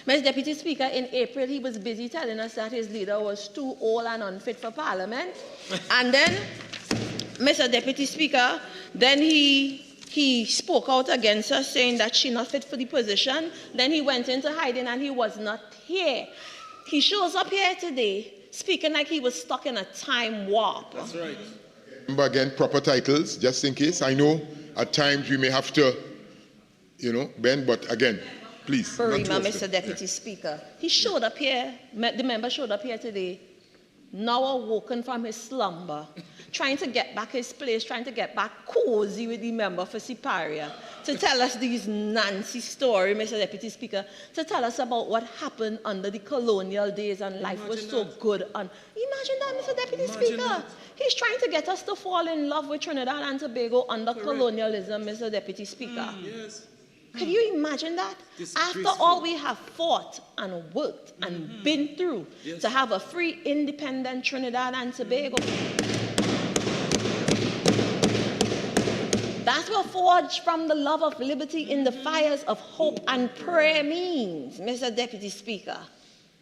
Mr. Deputy Speaker, in April, he was busy telling us that his leader was too old and unfit for parliament. And then, Mr. Deputy Speaker, then he spoke out against her, saying that she's not fit for the position. Then he went into hiding and he was not here. He shows up here today speaking like he was stuck in a time warp. That's right. Remember again, proper titles, just in case. I know at times we may have to, bend, but again, please. Burima, Mr. Deputy Speaker. He showed up here, the member showed up here today, now awoken from his slumber, trying to get back his place, trying to get back cozy with the member for Siparia, to tell us these Nancy story, Mr. Deputy Speaker, to tell us about what happened under the colonial days and life was so good. Imagine that, Mr. Deputy Speaker. He's trying to get us to fall in love with Trinidad and Tobago under colonialism, Mr. Deputy Speaker. Yes. Can you imagine that? After all we have fought and worked and been through to have a free, independent Trinidad and Tobago. That's what forged from the love of liberty in the fires of hope and prayer means, Mr. Deputy Speaker.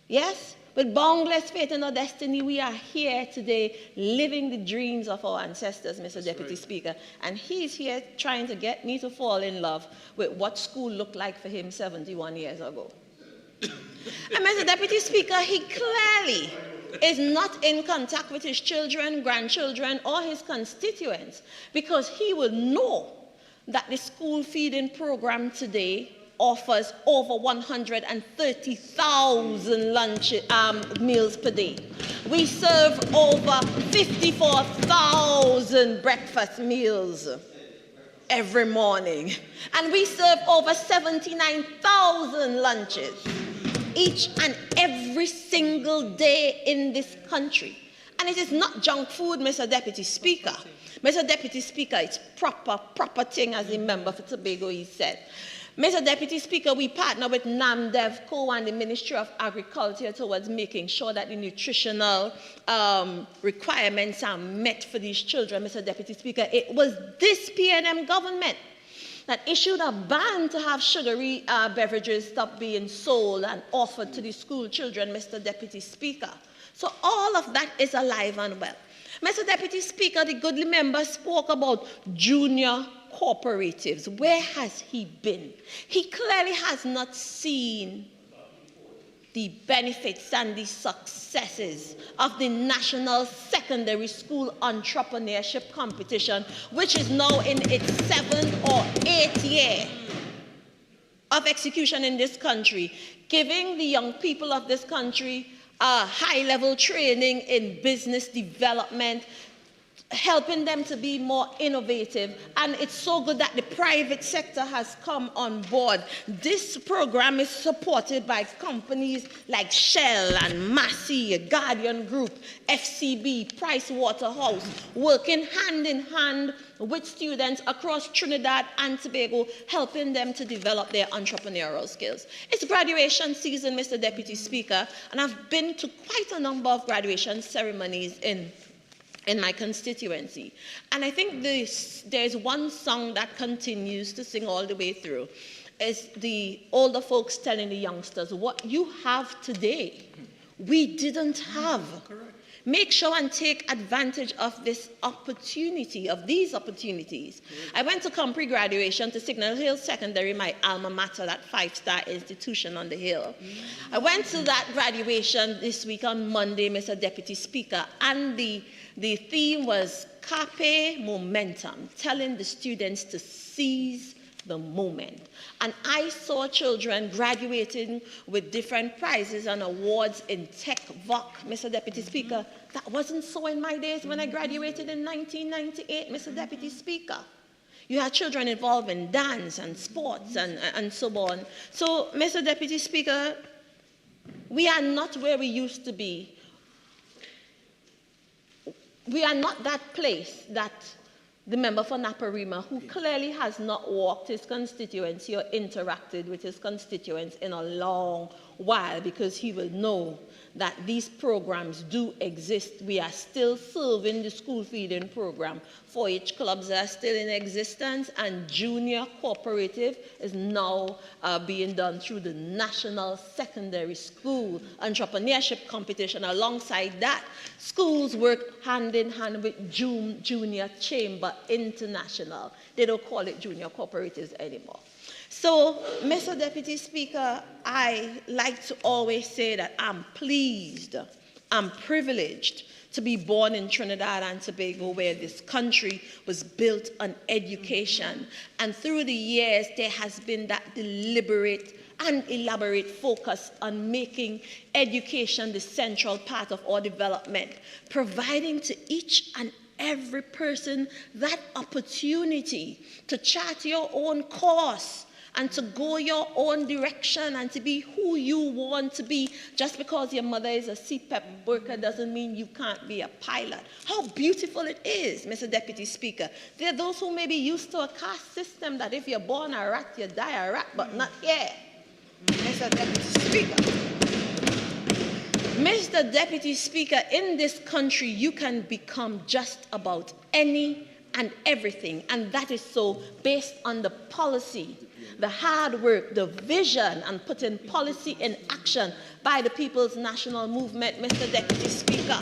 Yes? With boundless faith in our destiny, we are here today living the dreams of our ancestors, Mr. Deputy Speaker. And he's here trying to get me to fall in love with what school looked like for him 71 years ago. And Mr. Deputy Speaker, he clearly is not in contact with his children, grandchildren, or his constituents, because he will know that the school feeding program today offers over 130,000 meals per day. We serve over 54,000 breakfast meals every morning. And we serve over 79,000 lunches each and every single day in this country. And it is not junk food, Mr. Deputy Speaker. Mr. Deputy Speaker, it's proper thing, as the member for Tobago he said. Mr. Deputy Speaker, we partner with NAMDEVCO and the Ministry of Agriculture towards making sure that the nutritional requirements are met for these children, Mr. Deputy Speaker. It was this PNM government that issued a ban to have sugary beverages stop being sold and offered to the school children, Mr. Deputy Speaker. So all of that is alive and well. Mr. Deputy Speaker, the goodly member spoke about junior cooperatives. Where has he been? He clearly has not seen the benefits and the successes of the National Secondary School Entrepreneurship Competition, which is now in its 7th or 8th year of execution in this country, giving the young people of this country high-level training in business development, helping them to be more innovative. And it's so good that the private sector has come on board. This program is supported by companies like Shell and Massey, Guardian Group, FCB, Price Waterhouse, working hand in hand with students across Trinidad and Tobago, helping them to develop their entrepreneurial skills. It's graduation season, Mr. Deputy Speaker, and I've been to quite a number of graduation ceremonies in my constituency. And I think there's one song that continues to sing all the way through. It's the older folks telling the youngsters, what you have today, we didn't have. Make sure and take advantage of this opportunity, of these opportunities. I went to Compre graduation to Signal Hill Secondary, my alma mater, that 5-star institution on the hill. I went to that graduation this week on Monday, Mr. Deputy Speaker, and the theme was Carpe Momentum, telling the students to seize the moment. And I saw children graduating with different prizes and awards in tech VOC, Mr. Deputy Speaker. That wasn't so in my days when I graduated in 1998, Mr. Deputy Speaker. You had children involved in dance and sports and so on. So, Mr. Deputy Speaker, we are not where we used to be. We are not that place that the member for Naparima, who clearly has not walked his constituency or interacted with his constituents in a long while, because he will know that these programs do exist. We are still serving the school feeding program. 4-H clubs are still in existence, and junior cooperative is now being done through the National Secondary School Entrepreneurship Competition. Alongside that, schools work hand in hand with Junior Chamber International. They don't call it junior cooperatives anymore. So, Mr. Deputy Speaker, I like to always say that I'm pleased, I'm privileged to be born in Trinidad and Tobago, where this country was built on education. And through the years, there has been that deliberate and elaborate focus on making education the central part of our development, providing to each and every person that opportunity to chart your own course and to go your own direction and to be who you want to be. Just because your mother is a CPEP worker doesn't mean you can't be a pilot. How beautiful it is, Mr. Deputy Speaker. There are those who may be used to a caste system that if you're born a rat, you die a rat, but not here. Mr. Deputy Speaker. Mr. Deputy Speaker, in this country, you can become just about any and everything, and that is so based on the policy, the hard work, the vision, and putting policy in action by the People's National Movement, Mr. Deputy Speaker.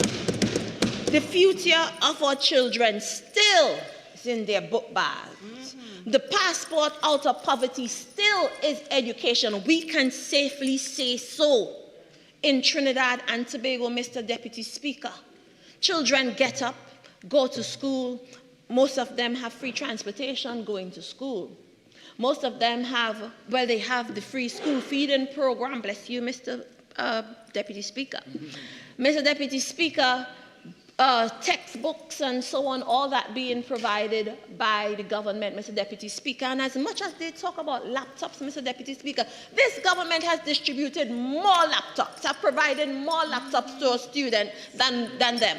The future of our children still is in their book bags. The passport out of poverty still is education. We can safely say so in Trinidad and Tobago, Mr. Deputy Speaker. Children get up, go to school. Most of them have free transportation going to school. Most of them have, well, they have the free school feeding program. Bless you, Mr. Deputy Speaker. Mr. Deputy Speaker, textbooks and so on, all that being provided by the government, Mr. Deputy Speaker. And as much as they talk about laptops, Mr. Deputy Speaker, this government has distributed more laptops, have provided more laptops to a student than them.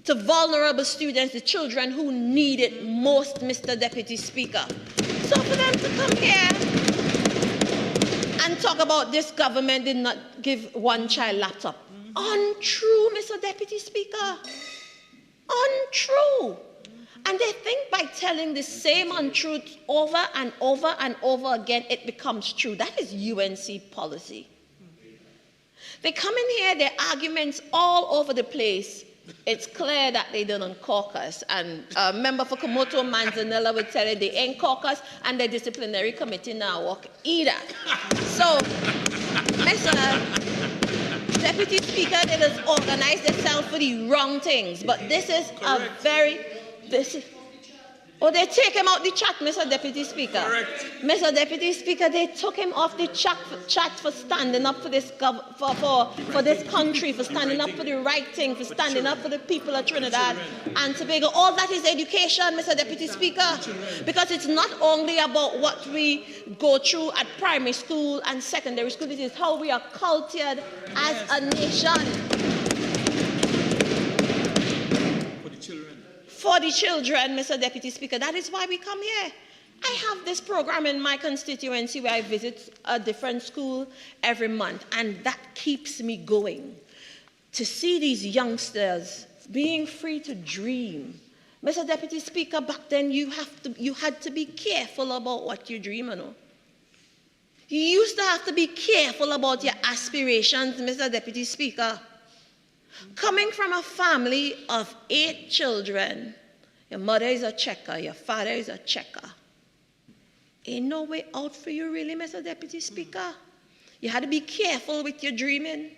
To vulnerable students, the children who need it most, Mr. Deputy Speaker. So for them to come here and talk about this government did not give one child laptop. Untrue, Mr. Deputy Speaker. Untrue. And they think by telling the same untruth over and over and over again, it becomes true. That is UNC policy. They come in here, their arguments all over the place. It's clear that they didn't caucus. And a member for Komoto Manzanella would tell you they ain't caucus, and the disciplinary committee now work either. So, Mr. Deputy Speaker, they just organized themselves for the wrong things. But this is a very... Oh, they take him out the chat, Mr. Deputy Speaker. Correct. Mr. Deputy Speaker, they took him off the chat for standing up for this for this country, for standing up for the right thing, for standing up for the people of Trinidad and Tobago. All that is education, Mr. Deputy Speaker, because it's not only about what we go through at primary school and secondary school. It is how we are cultured as a nation. For the children, Mr. Deputy Speaker. That is why we come here. I have this program in my constituency where I visit a different school every month, and that keeps me going. To see these youngsters being free to dream. Mr. Deputy Speaker, back then you had to be careful about what you dream, you know. You used to have to be careful about your aspirations, Mr. Deputy Speaker. Coming from a family of 8 children, your mother is a checker, your father is a checker. Ain't no way out for you really, Mr. Deputy Speaker. You had to be careful with your dreaming.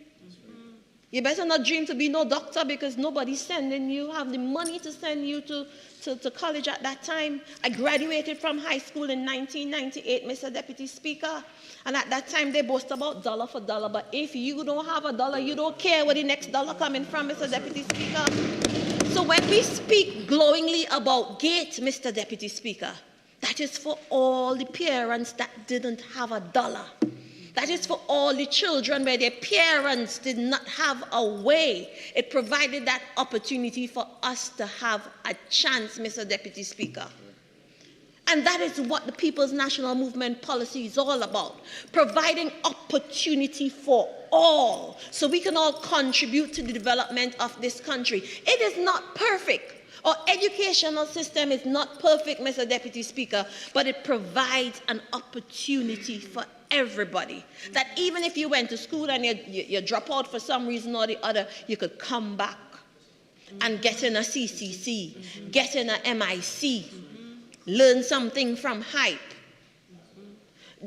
You better not dream to be no doctor because nobody's sending you, have the money to send you to college at that time. I graduated from high school in 1998, Mr. Deputy Speaker. And at that time, they boast about dollar for dollar. But if you don't have a dollar, you don't care where the next dollar coming from, Mr. Deputy Speaker. So when we speak glowingly about GATE, Mr. Deputy Speaker, that is for all the parents that didn't have a dollar. That is for all the children where their parents did not have a way. It provided that opportunity for us to have a chance, Mr. Deputy Speaker. And that is what the People's National Movement policy is all about, providing opportunity for all, so we can all contribute to the development of this country. It is not perfect. Our educational system is not perfect, Mr. Deputy Speaker, but it provides an opportunity for everybody. That even if you went to school and you drop out for some reason or the other, you could come back and get in a CCC, get in a MIC, learn something from hype.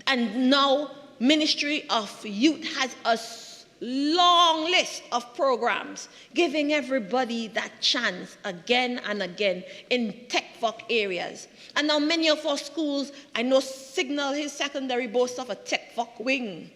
And now Ministry of Youth has a long list of programs giving everybody that chance again and again in tech-voc areas. And now many of our schools, I know Signal Hill Secondary boasts of a tech-voc wing.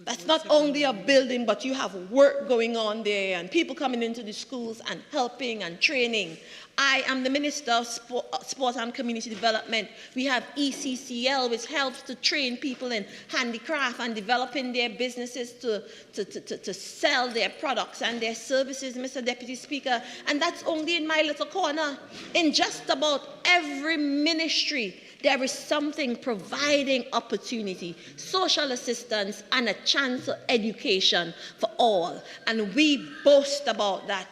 That's not only a building, but you have work going on there and people coming into the schools and helping and training. I am the Minister of Sport and Community Development. We have ECCL, which helps to train people in handicraft and developing their businesses to sell their products and their services, Mr. Deputy Speaker. And that's only in my little corner. In just about every ministry, there is something providing opportunity, social assistance, and a chance of education for all. And we boast about that.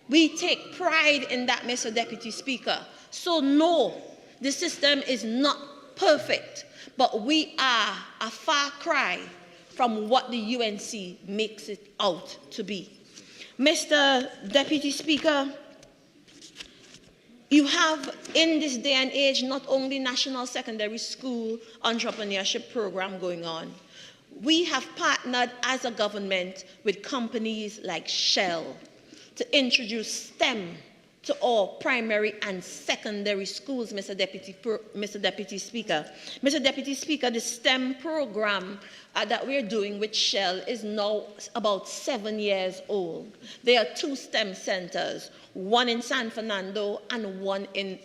We take pride in that, Mr. Deputy Speaker. So no, the system is not perfect, but we are a far cry from what the UNC makes it out to be. Mr. Deputy Speaker, you have in this day and age not only National Secondary School Entrepreneurship Program going on. We have partnered as a government with companies like Shell to introduce STEM to all primary and secondary schools, Mr. Deputy Speaker. Mr. Deputy Speaker, the STEM program that we're doing with Shell is now about 7 years old. There are 2 STEM centers, one in San Fernando and one in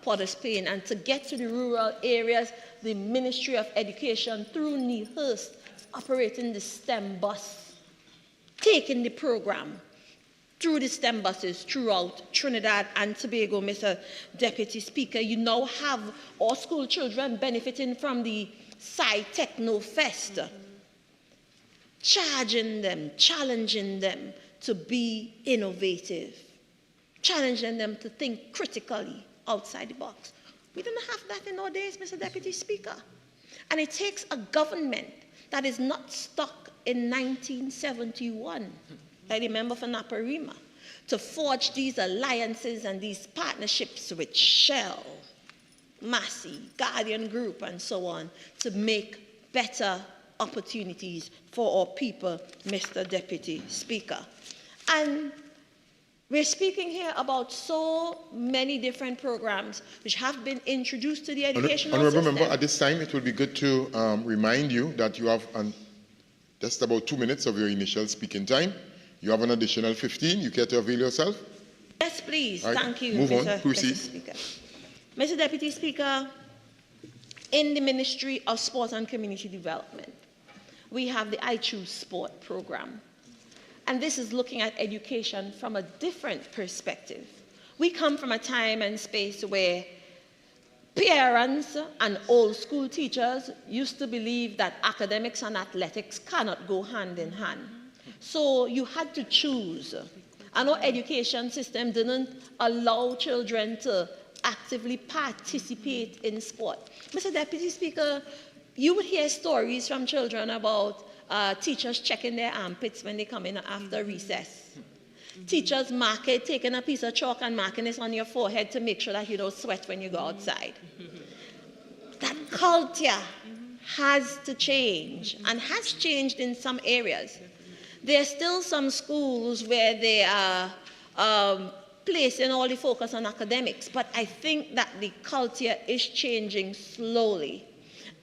Port of Spain. And to get to the rural areas, the Ministry of Education through Neilhurst is operating the STEM bus, taking the program through the STEM buses throughout Trinidad and Tobago, Mr. Deputy Speaker. You now have all school children benefiting from the Sci-Techno Fest, charging them, challenging them to be innovative, challenging them to think critically outside the box. We don't have that in our days, Mr. Deputy Speaker. And it takes a government that is not stuck in 1971, I remember for Naparima, to forge these alliances and these partnerships with Shell, Massey, Guardian Group, and so on, to make better opportunities for our people, Mr. Deputy Speaker. And we're speaking here about so many different programs which have been introduced to the educational system. Honourable Member, at this time, it will be good to remind you that you have just about 2 minutes of your initial speaking time. You have an additional 15. You care to avail yourself? Yes, please. Right. Thank you, Move on. Proceed. Mr. Speaker. Mr. Deputy Speaker, in the Ministry of Sport and Community Development, we have the I Choose Sport program. And this is looking at education from a different perspective. We come from a time and space where parents and old school teachers used to believe that academics and athletics cannot go hand in hand. So you had to choose. And our education system didn't allow children to actively participate in sport. Mr. Deputy Speaker, you would hear stories from children about teachers checking their armpits when they come in after recess. Teachers taking a piece of chalk and marking this on your forehead to make sure that you don't sweat when you go outside. That culture has to change and has changed in some areas. There are still some schools where they are placing all the focus on academics, but I think that the culture is changing slowly.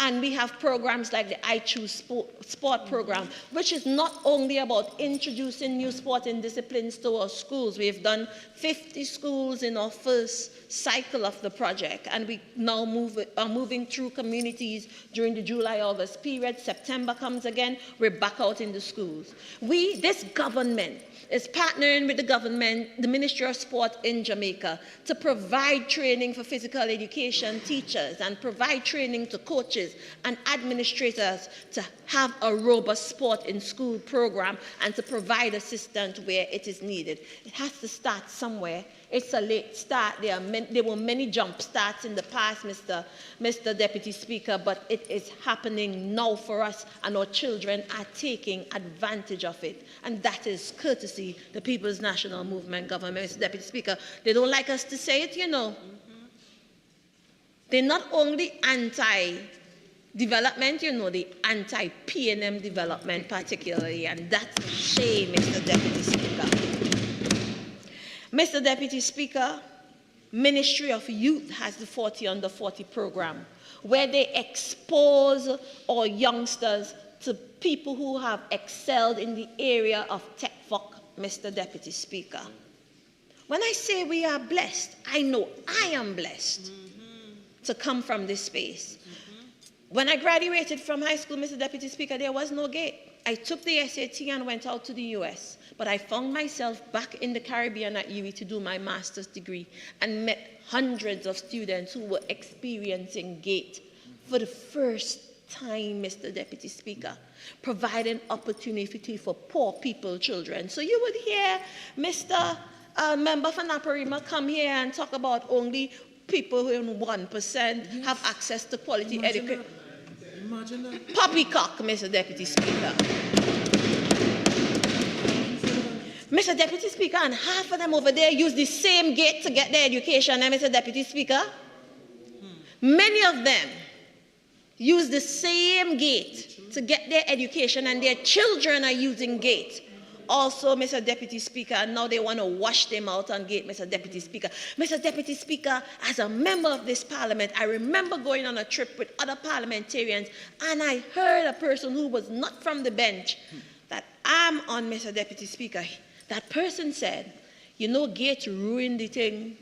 And we have programs like the I Choose Sport program, which is not only about introducing new sporting disciplines to our schools. We've done 50 schools in our first cycle of the project, and we now are moving through communities during the July-August period. September comes again, we're back out in the schools. This government is partnering with the government, the Ministry of Sport in Jamaica, to provide training for physical education teachers and provide training to coaches and administrators to have a robust sport in school program and to provide assistance where it is needed. It has to start somewhere. It's a late start. There were many jump starts in the past, Mr. Deputy Speaker, but it is happening now for us, and our children are taking advantage of it. And that is courtesy the People's National Movement government, Mr. Deputy Speaker. They don't like us to say it, you know. They're not only anti-development, you know, they're anti-P&M development particularly, and that's a shame, Mr. Deputy Speaker. Mr. Deputy Speaker, Ministry of Youth has the 40 Under 40 program, where they expose our youngsters to people who have excelled in the area of tech work, Mr. Deputy Speaker. When I say we are blessed, I know I am blessed to come from this space. When I graduated from high school, Mr. Deputy Speaker, there was no gate. I took the SAT and went out to the US, but I found myself back in the Caribbean at UWI to do my master's degree and met hundreds of students who were experiencing GATE for the first time, Mr. Deputy Speaker, providing opportunity for poor people, children. So you would hear Mr. Member for Naparima come here and talk about only people who in 1% have access to quality education. Poppycock, Mr. Deputy Speaker. Mr. Deputy Speaker, and half of them over there use the same gate to get their education, Mr. Deputy Speaker. Many of them use the same gate to get their education, and their children are using gate. Also, Mr. Deputy Speaker, and now they want to wash them out on gate, Mr. Deputy Speaker. Mr. Deputy Speaker, as a member of this parliament, I remember going on a trip with other parliamentarians, and I heard a person who was not from the bench that I'm on, Mr. Deputy Speaker. That person said, you know, gate ruined the thing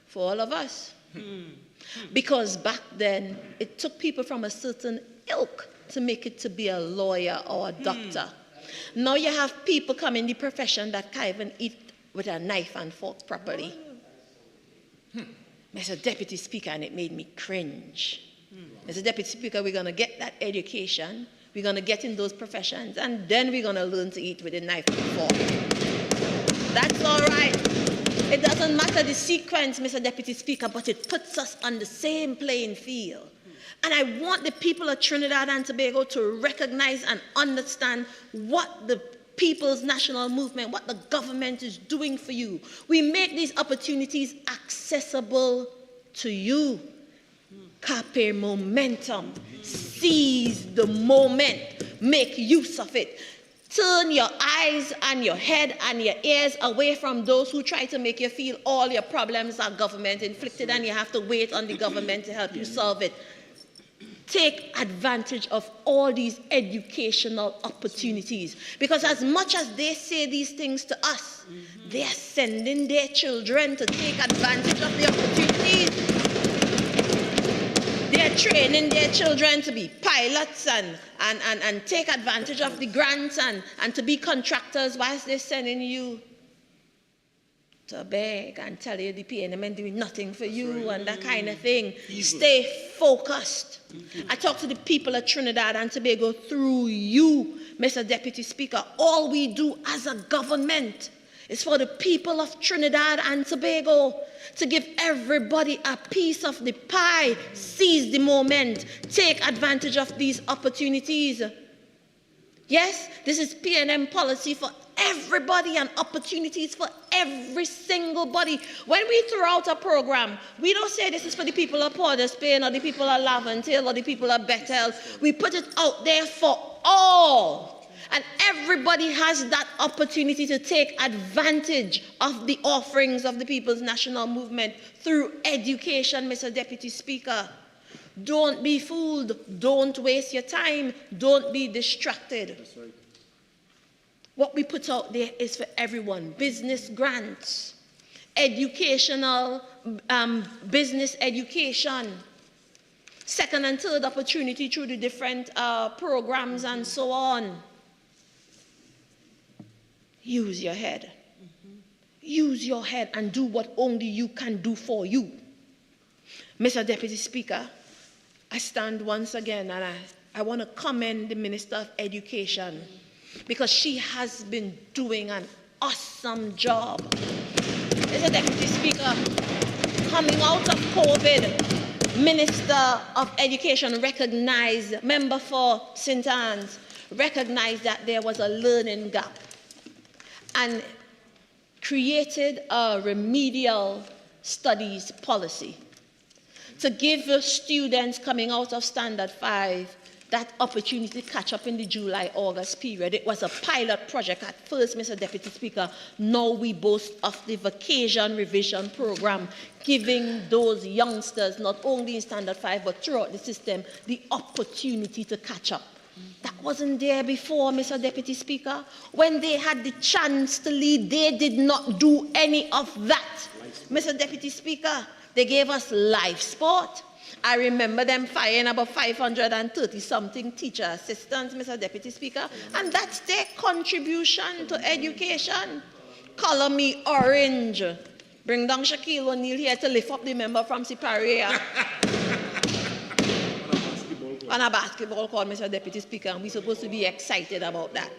for all of us. Because back then, it took people from a certain ilk to make it to be a lawyer or a doctor. Now you have people come in the profession that can't even eat with a knife and fork properly. Mr. Deputy Speaker, and it made me cringe. Mr. Deputy Speaker, we're going to get that education, we're going to get in those professions, and then we're going to learn to eat with a knife and fork. That's all right. It doesn't matter the sequence, Mr. Deputy Speaker, but it puts us on the same playing field. And I want the people of Trinidad and Tobago to recognize and understand what the People's National Movement, what the government is doing for you. We make these opportunities accessible to you. Carpe momentum. Seize the moment. Make use of it. Turn your eyes and your head and your ears away from those who try to make you feel all your problems are government inflicted and you have to wait on the government to help you solve it. Take advantage of all these educational opportunities, because as much as they say these things to us, they are sending their children to take advantage of the opportunities. They are training their children to be pilots and take advantage of the grants and to be contractors, whilst they're sending you to beg and tell you the P&M and doing nothing for you and that kind of thing. Stay focused. I talk to the people of Trinidad and Tobago through you, Mr. Deputy Speaker. All we do as a government is for the people of Trinidad and Tobago to give everybody a piece of the pie. Seize the moment. Take advantage of these opportunities. Yes, this is P&M policy for everybody and opportunities for every single body. When we throw out a program, we don't say this is for the people of Port of Spain or the people of Laventille or the people of Bethel. We put it out there for all. And everybody has that opportunity to take advantage of the offerings of the People's National Movement through education, Mr. Deputy Speaker. Don't be fooled. Don't waste your time. Don't be distracted. That's right. What we put out there is for everyone. Business grants, educational, business education, second and third opportunity through the different programs and so on. Use your head. Use your head and do what only you can do for you. Mr. Deputy Speaker, I stand once again and I want to commend the Minister of Education because she has been doing an awesome job. Mr. Deputy Speaker, coming out of COVID, Minister of Education recognized, member for St. Anne's, recognized that there was a learning gap and created a remedial studies policy to give the students coming out of Standard 5 that opportunity to catch up in the July-August period. It was a pilot project at first, Mr. Deputy Speaker. Now we boast of the vacation revision program, giving those youngsters, not only in Standard 5, but throughout the system, the opportunity to catch up. That wasn't there before, Mr. Deputy Speaker. When they had the chance to lead, they did not do any of that. Mr. Deputy Speaker, they gave us live sport. I remember them firing about 530-something teacher assistants, Mr. Deputy Speaker, and that's their contribution to education. Color me orange. Bring down Shaquille O'Neal here to lift up the member from Siparia. On a basketball court, Mr. Deputy Speaker, and we're supposed to be excited about that.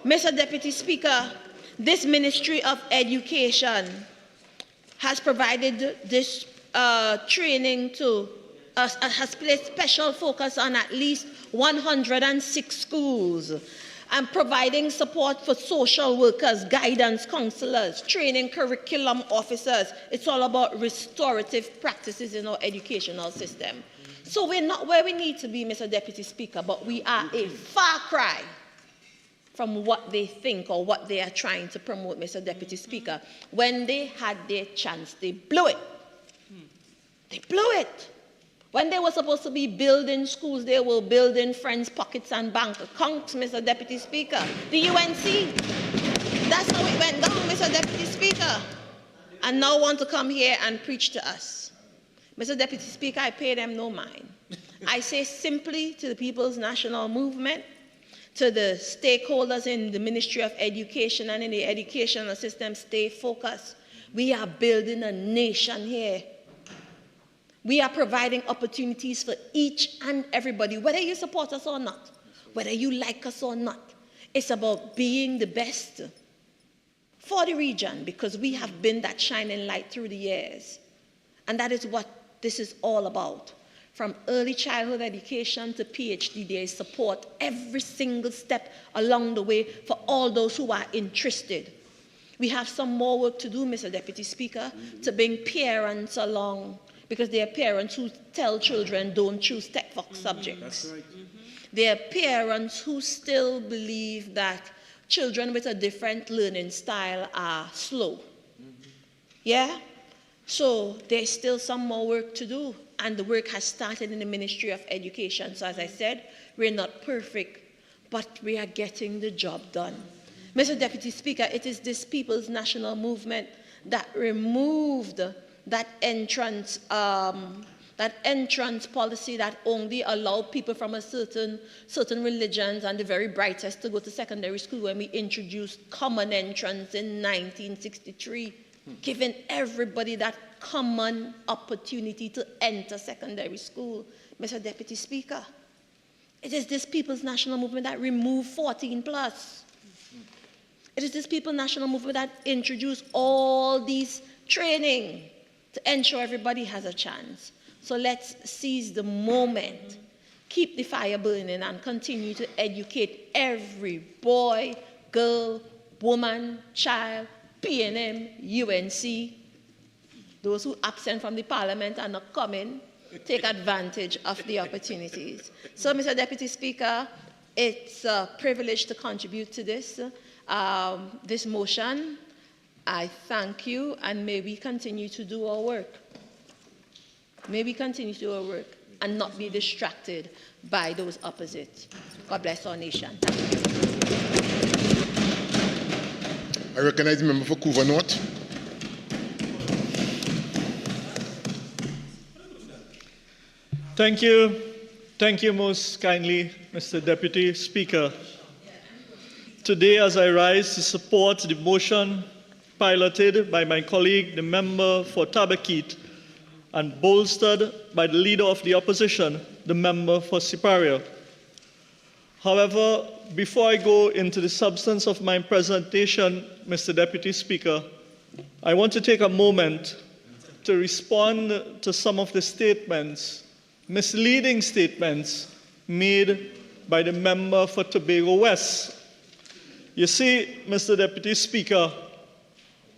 Mr. Deputy Speaker, this Ministry of Education has provided this training to us, has placed special focus on at least 106 schools and providing support for social workers, guidance counselors, training curriculum officers. It's all about restorative practices in our educational system. So we're not where we need to be, Mr. Deputy Speaker, but we are a far cry from what they think or what they are trying to promote, Mr. Deputy Speaker. When they had their chance, they blew it. They blew it. When they were supposed to be building schools, they were building friends' pockets and bank accounts, Mr. Deputy Speaker. The UNC. That's how it went down, Mr. Deputy Speaker. And now want to come here and preach to us. Mr. Deputy Speaker, I pay them no mind. I say simply to the People's National Movement, to the stakeholders in the Ministry of Education and in the educational system, stay focused. We are building a nation here. We are providing opportunities for each and everybody, whether you support us or not, whether you like us or not. It's about being the best for the region because we have been that shining light through the years. And that is what this is all about. From early childhood education to PhD, there is support every single step along the way for all those who are interested. We have some more work to do, Mr. Deputy Speaker, to bring parents along, because there are parents who tell children don't choose tech-vox subjects. That's right. There are parents who still believe that children with a different learning style are slow. Yeah? So there's still some more work to do, and the work has started in the Ministry of Education. So as I said, we're not perfect, but we are getting the job done. Mr. Deputy Speaker, it is this People's National Movement that removed that entrance policy that only allowed people from a certain religions and the very brightest to go to secondary school when we introduced common entrance in 1963. Giving everybody that common opportunity to enter secondary school, Mr. Deputy Speaker. It is this People's National Movement that removed 14 plus. It is this People's National Movement that introduced all these training to ensure everybody has a chance. So let's seize the moment, keep the fire burning, and continue to educate every boy, girl, woman, child, PNM, UNC, those who absent from the parliament and not coming, take advantage of the opportunities. So, Mr. Deputy Speaker, it's a privilege to contribute to this, this motion. I thank you, and may we continue to do our work. May we continue to do our work. and not be distracted by those opposite. God bless our nation. I recognize the member for Couva North. Thank you. Thank you most kindly, Mr. Deputy Speaker. Today, as I rise to support the motion piloted by my colleague, the member for Tabaquit, and bolstered by the leader of the opposition, the member for Siparia. However, before I go into the substance of my presentation, Mr. Deputy Speaker, I want to take a moment to respond to some of the statements, misleading statements, made by the member for Tobago West. You see, Mr. Deputy Speaker,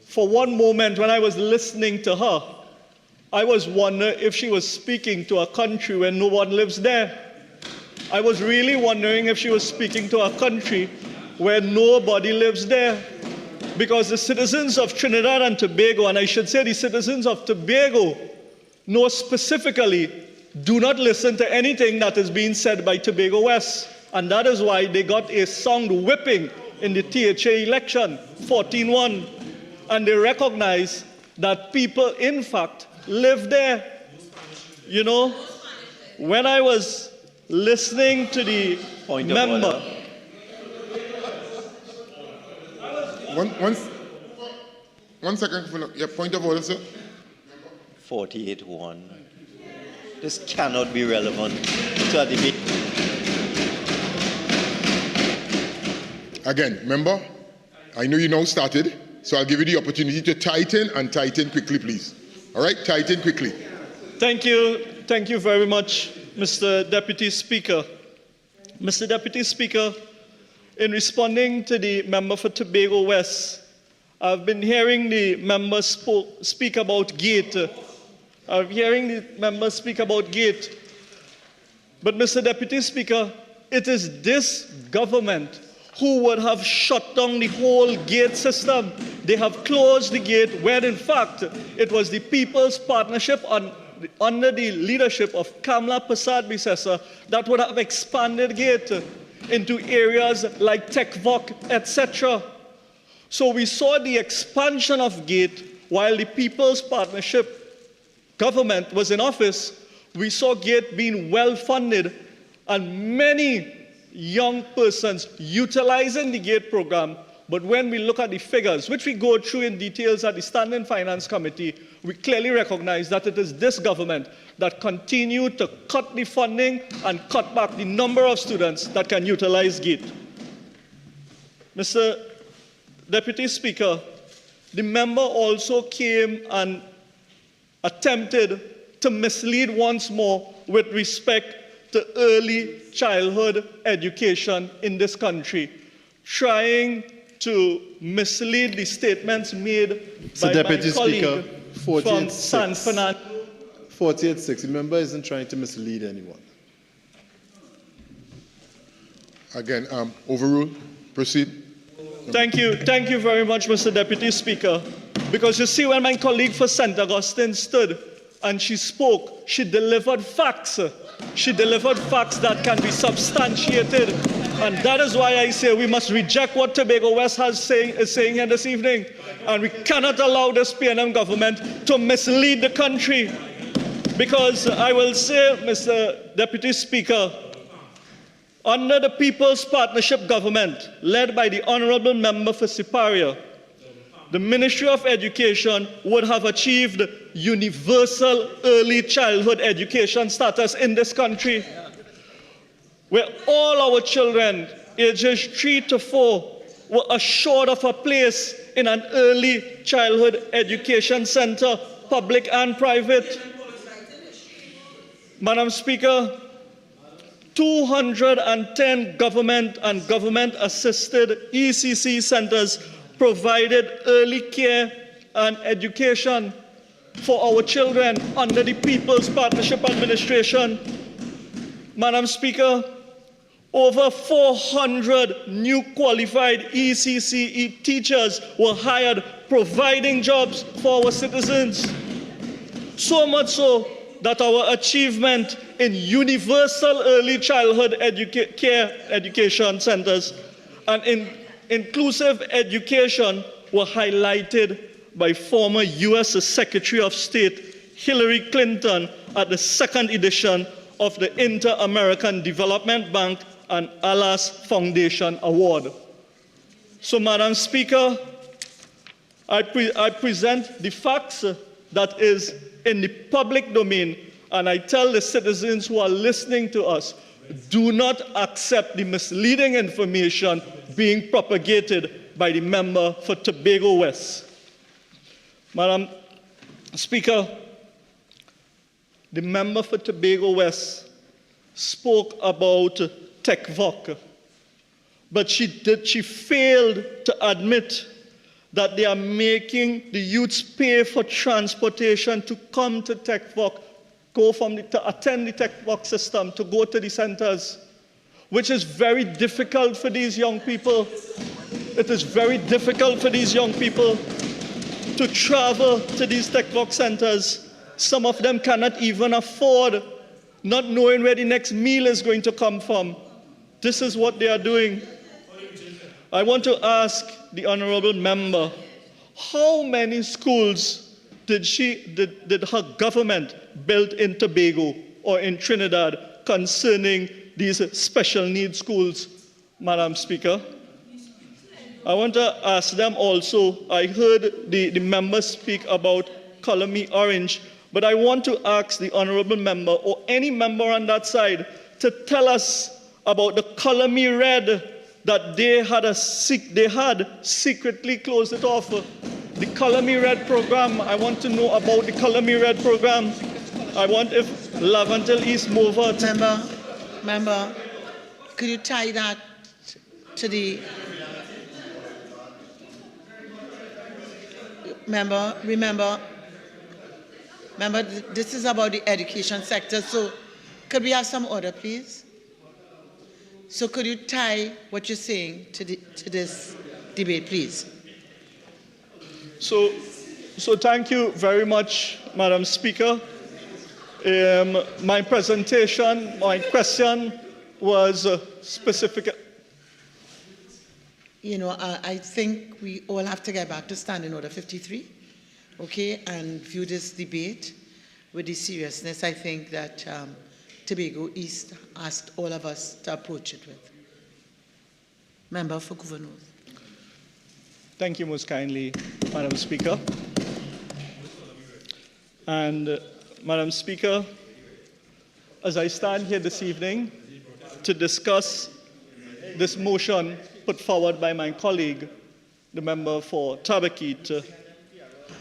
for one moment when I was listening to her, I was wondering if she was speaking to a country where no one lives there. I was really wondering if she was speaking to a country where nobody lives there. Because the citizens of Trinidad and Tobago, and I should say the citizens of Tobago, know specifically, do not listen to anything that is being said by Tobago West. And that is why they got a sound whipping in the THA election, 14-1. And they recognize that people, in fact, live there. You know, when I was listening to the member... One second. Yeah, point of order, sir. 48-1. This cannot be relevant to a debate. Again, member, I know you now started, so I'll give you the opportunity to tighten and tighten quickly, please. All right, tighten quickly. Thank you. Thank you very much, Mr. Deputy Speaker. Mr. Deputy Speaker, in responding to the member for Tobago West, I've been hearing the member speak about gate. I'm hearing the member speak about gate. But, Mr. Deputy Speaker, it is this government who would have shut down the whole gate system. They have closed the gate when, in fact, it was the People's Partnership under the leadership of Kamla Persad-Bissessar that would have expanded gate into areas like Tekvok, etc. So we saw the expansion of gate while the People's Partnership government was in office. We saw gate being well funded and many young persons utilizing the GATE program. But when we look at the figures, which we go through in details at the Standing Finance Committee, we clearly recognize that it is this government that continued to cut the funding and cut back the number of students that can utilize GATE. Mr. Deputy Speaker, the member also came and attempted to mislead once more with respect to early childhood education in this country, trying to mislead the statements made by Deputy my colleague Speaker, from San Fernando. 48-6. The member isn't trying to mislead anyone. Again, overrule. Proceed. Thank you. Thank you very much, Mr. Deputy Speaker. Because you see, when my colleague for St. Augustine stood and she spoke, she delivered facts. She delivered facts that can be substantiated. And that is why I say we must reject what Tobago West is saying here this evening. And we cannot allow this PNM government to mislead the country. Because I will say, Mr. Deputy Speaker, under the People's Partnership government, led by the Honourable Member for Siparia, the Ministry of Education would have achieved universal early childhood education status in this country, where all our children, ages 3 to 4, were assured of a place in an early childhood education center, public and private. Madam Speaker, 210 government and government-assisted ECC centers provided early care and education for our children under the People's Partnership Administration. Madam Speaker, over 400 new qualified ECCE teachers were hired, providing jobs for our citizens. So much so that our achievement in universal early childhood care education centers and in inclusive education were highlighted by former U.S. Secretary of State Hillary Clinton at the second edition of the Inter-American Development Bank and Alas Foundation Award. So, Madam Speaker, I present the facts that is in the public domain, and I tell the citizens who are listening to us, do not accept the misleading information being propagated by the member for Tobago West. Madam Speaker, the member for Tobago West spoke about TechVoc, but she failed to admit that they are making the youths pay for transportation to come to TechVoc, to attend the TechVoc system, to go to the centers, which is very difficult for these young people. It is very difficult for these young people to travel to these TechVoc centers. Some of them cannot even afford, not knowing where the next meal is going to come from. This is what they are doing. I want to ask the honorable member, how many schools did her government build in Tobago or in Trinidad concerning these special needs schools, Madam Speaker? I want to ask them also, I heard the member speak about Color Me Orange, but I want to ask the honorable member or any member on that side to tell us about the Color Me Red that they had secretly closed it off. The Color Me Red program, I want to know about the Color Me Red program. I want if Lavantil East Mover... Member, could you tie that to the... Remember, this is about the education sector, so could we have some order, please? So could you tie what you're saying to this debate, please? So thank you very much, Madam Speaker. My presentation, my question was specific. You know, I think we all have to get back to Standing Order 53, okay, and view this debate with the seriousness I think that Tobago East asked all of us to approach it with. Member for Gouverneur. Thank you most kindly, Madam Speaker. And Madam Speaker, as I stand here this evening to discuss this motion put forward by my colleague, the member for Tabaquite,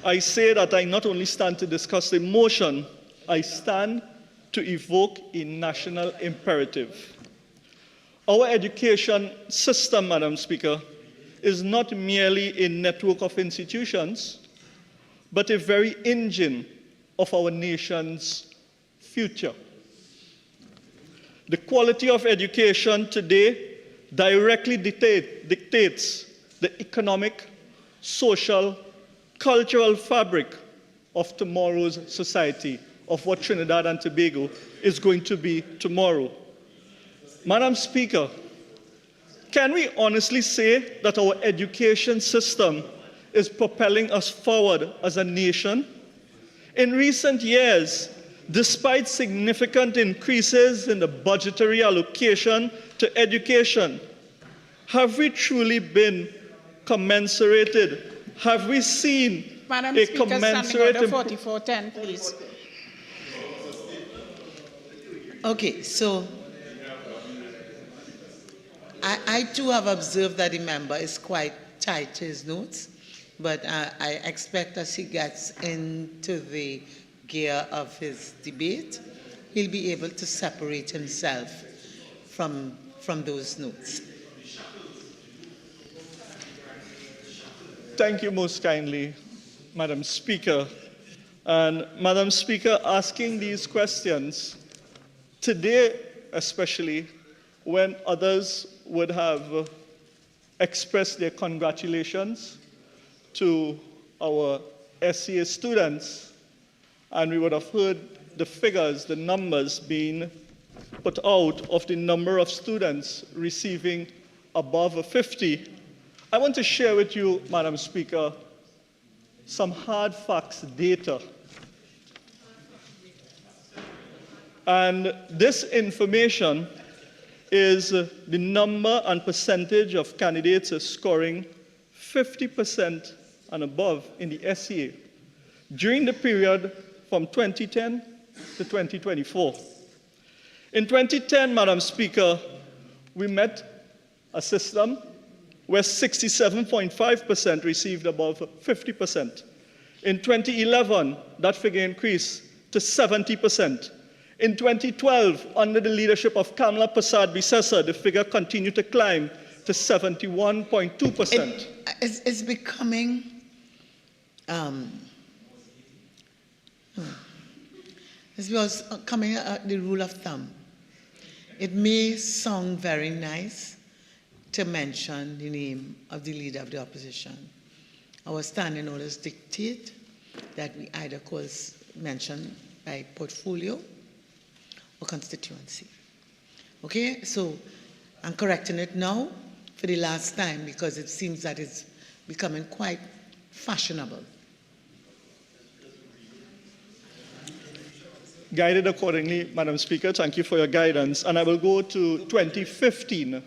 I say that I not only stand to discuss the motion, I stand to evoke a national imperative. Our education system, Madam Speaker, is not merely a network of institutions, but a very engine of our nation's future. The quality of education today directly dictates the economic, social, cultural fabric of tomorrow's society, of what Trinidad and Tobago is going to be tomorrow. Madam Speaker, can we honestly say that our education system is propelling us forward as a nation? In recent years, despite significant increases in the budgetary allocation to education, have we truly been commensurated? Have we seen Madam a Speaker, commensurate... Standing Order 4410, please. Okay, so I too have observed that the member is quite tight to his notes, but I expect as he gets into the gear of his debate, he'll be able to separate himself from those notes. Thank you most kindly, Madam Speaker. And Madam Speaker, asking these questions today, especially when others would have expressed their congratulations to our SCA students, and we would have heard the figures, the numbers being put out of the number of students receiving above a 50, I want to share with you, Madam Speaker, some hard facts data. And this information is the number and percentage of candidates scoring 50% and above in the SEA during the period from 2010 to 2024. In 2010, Madam Speaker, we met a system where 67.5% received above 50%. In 2011, that figure increased to 70%. In 2012, under the leadership of Kamala Prasad-Bissessar, the figure continued to climb to 71.2%. It's becoming it's becoming the rule of thumb. It may sound very nice to mention the name of the leader of the opposition. Our standing orders dictate that we either mention by portfolio or constituency. Okay, so I'm correcting it now for the last time because it seems that it's becoming quite fashionable. Guided accordingly, Madam Speaker, thank you for your guidance. And I will go to 2015.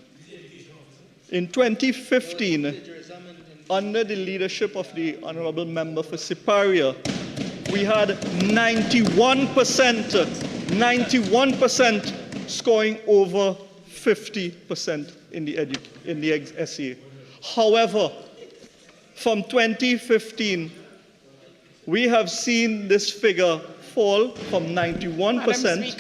In 2015, under the leadership of the Honorable Member for Siparia, we had 91% scoring over 50% in the SEA. However, from 2015, we have seen this figure fall from 91%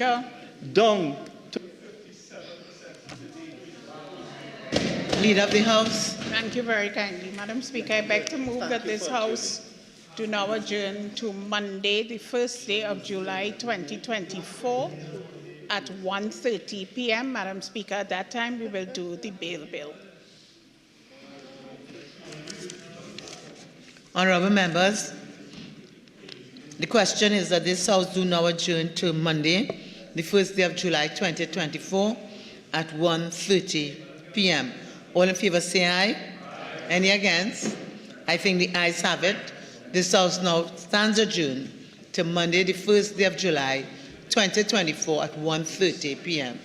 down to 57%. Leader of the House. Thank you very kindly. Madam Speaker, I beg to move that this House do now adjourn to Monday, the 1st day of July 2024 at 1:30 p.m. Madam Speaker, at that time we will do the bail bill. Honourable members, the question is that this House do now adjourn to Monday, the 1st day of July 2024 at 1:30 p.m. All in favour say aye. Any against? I think the ayes have it. This House now stands adjourned to Monday, the 1st day of July 2024 at 1:30 p.m.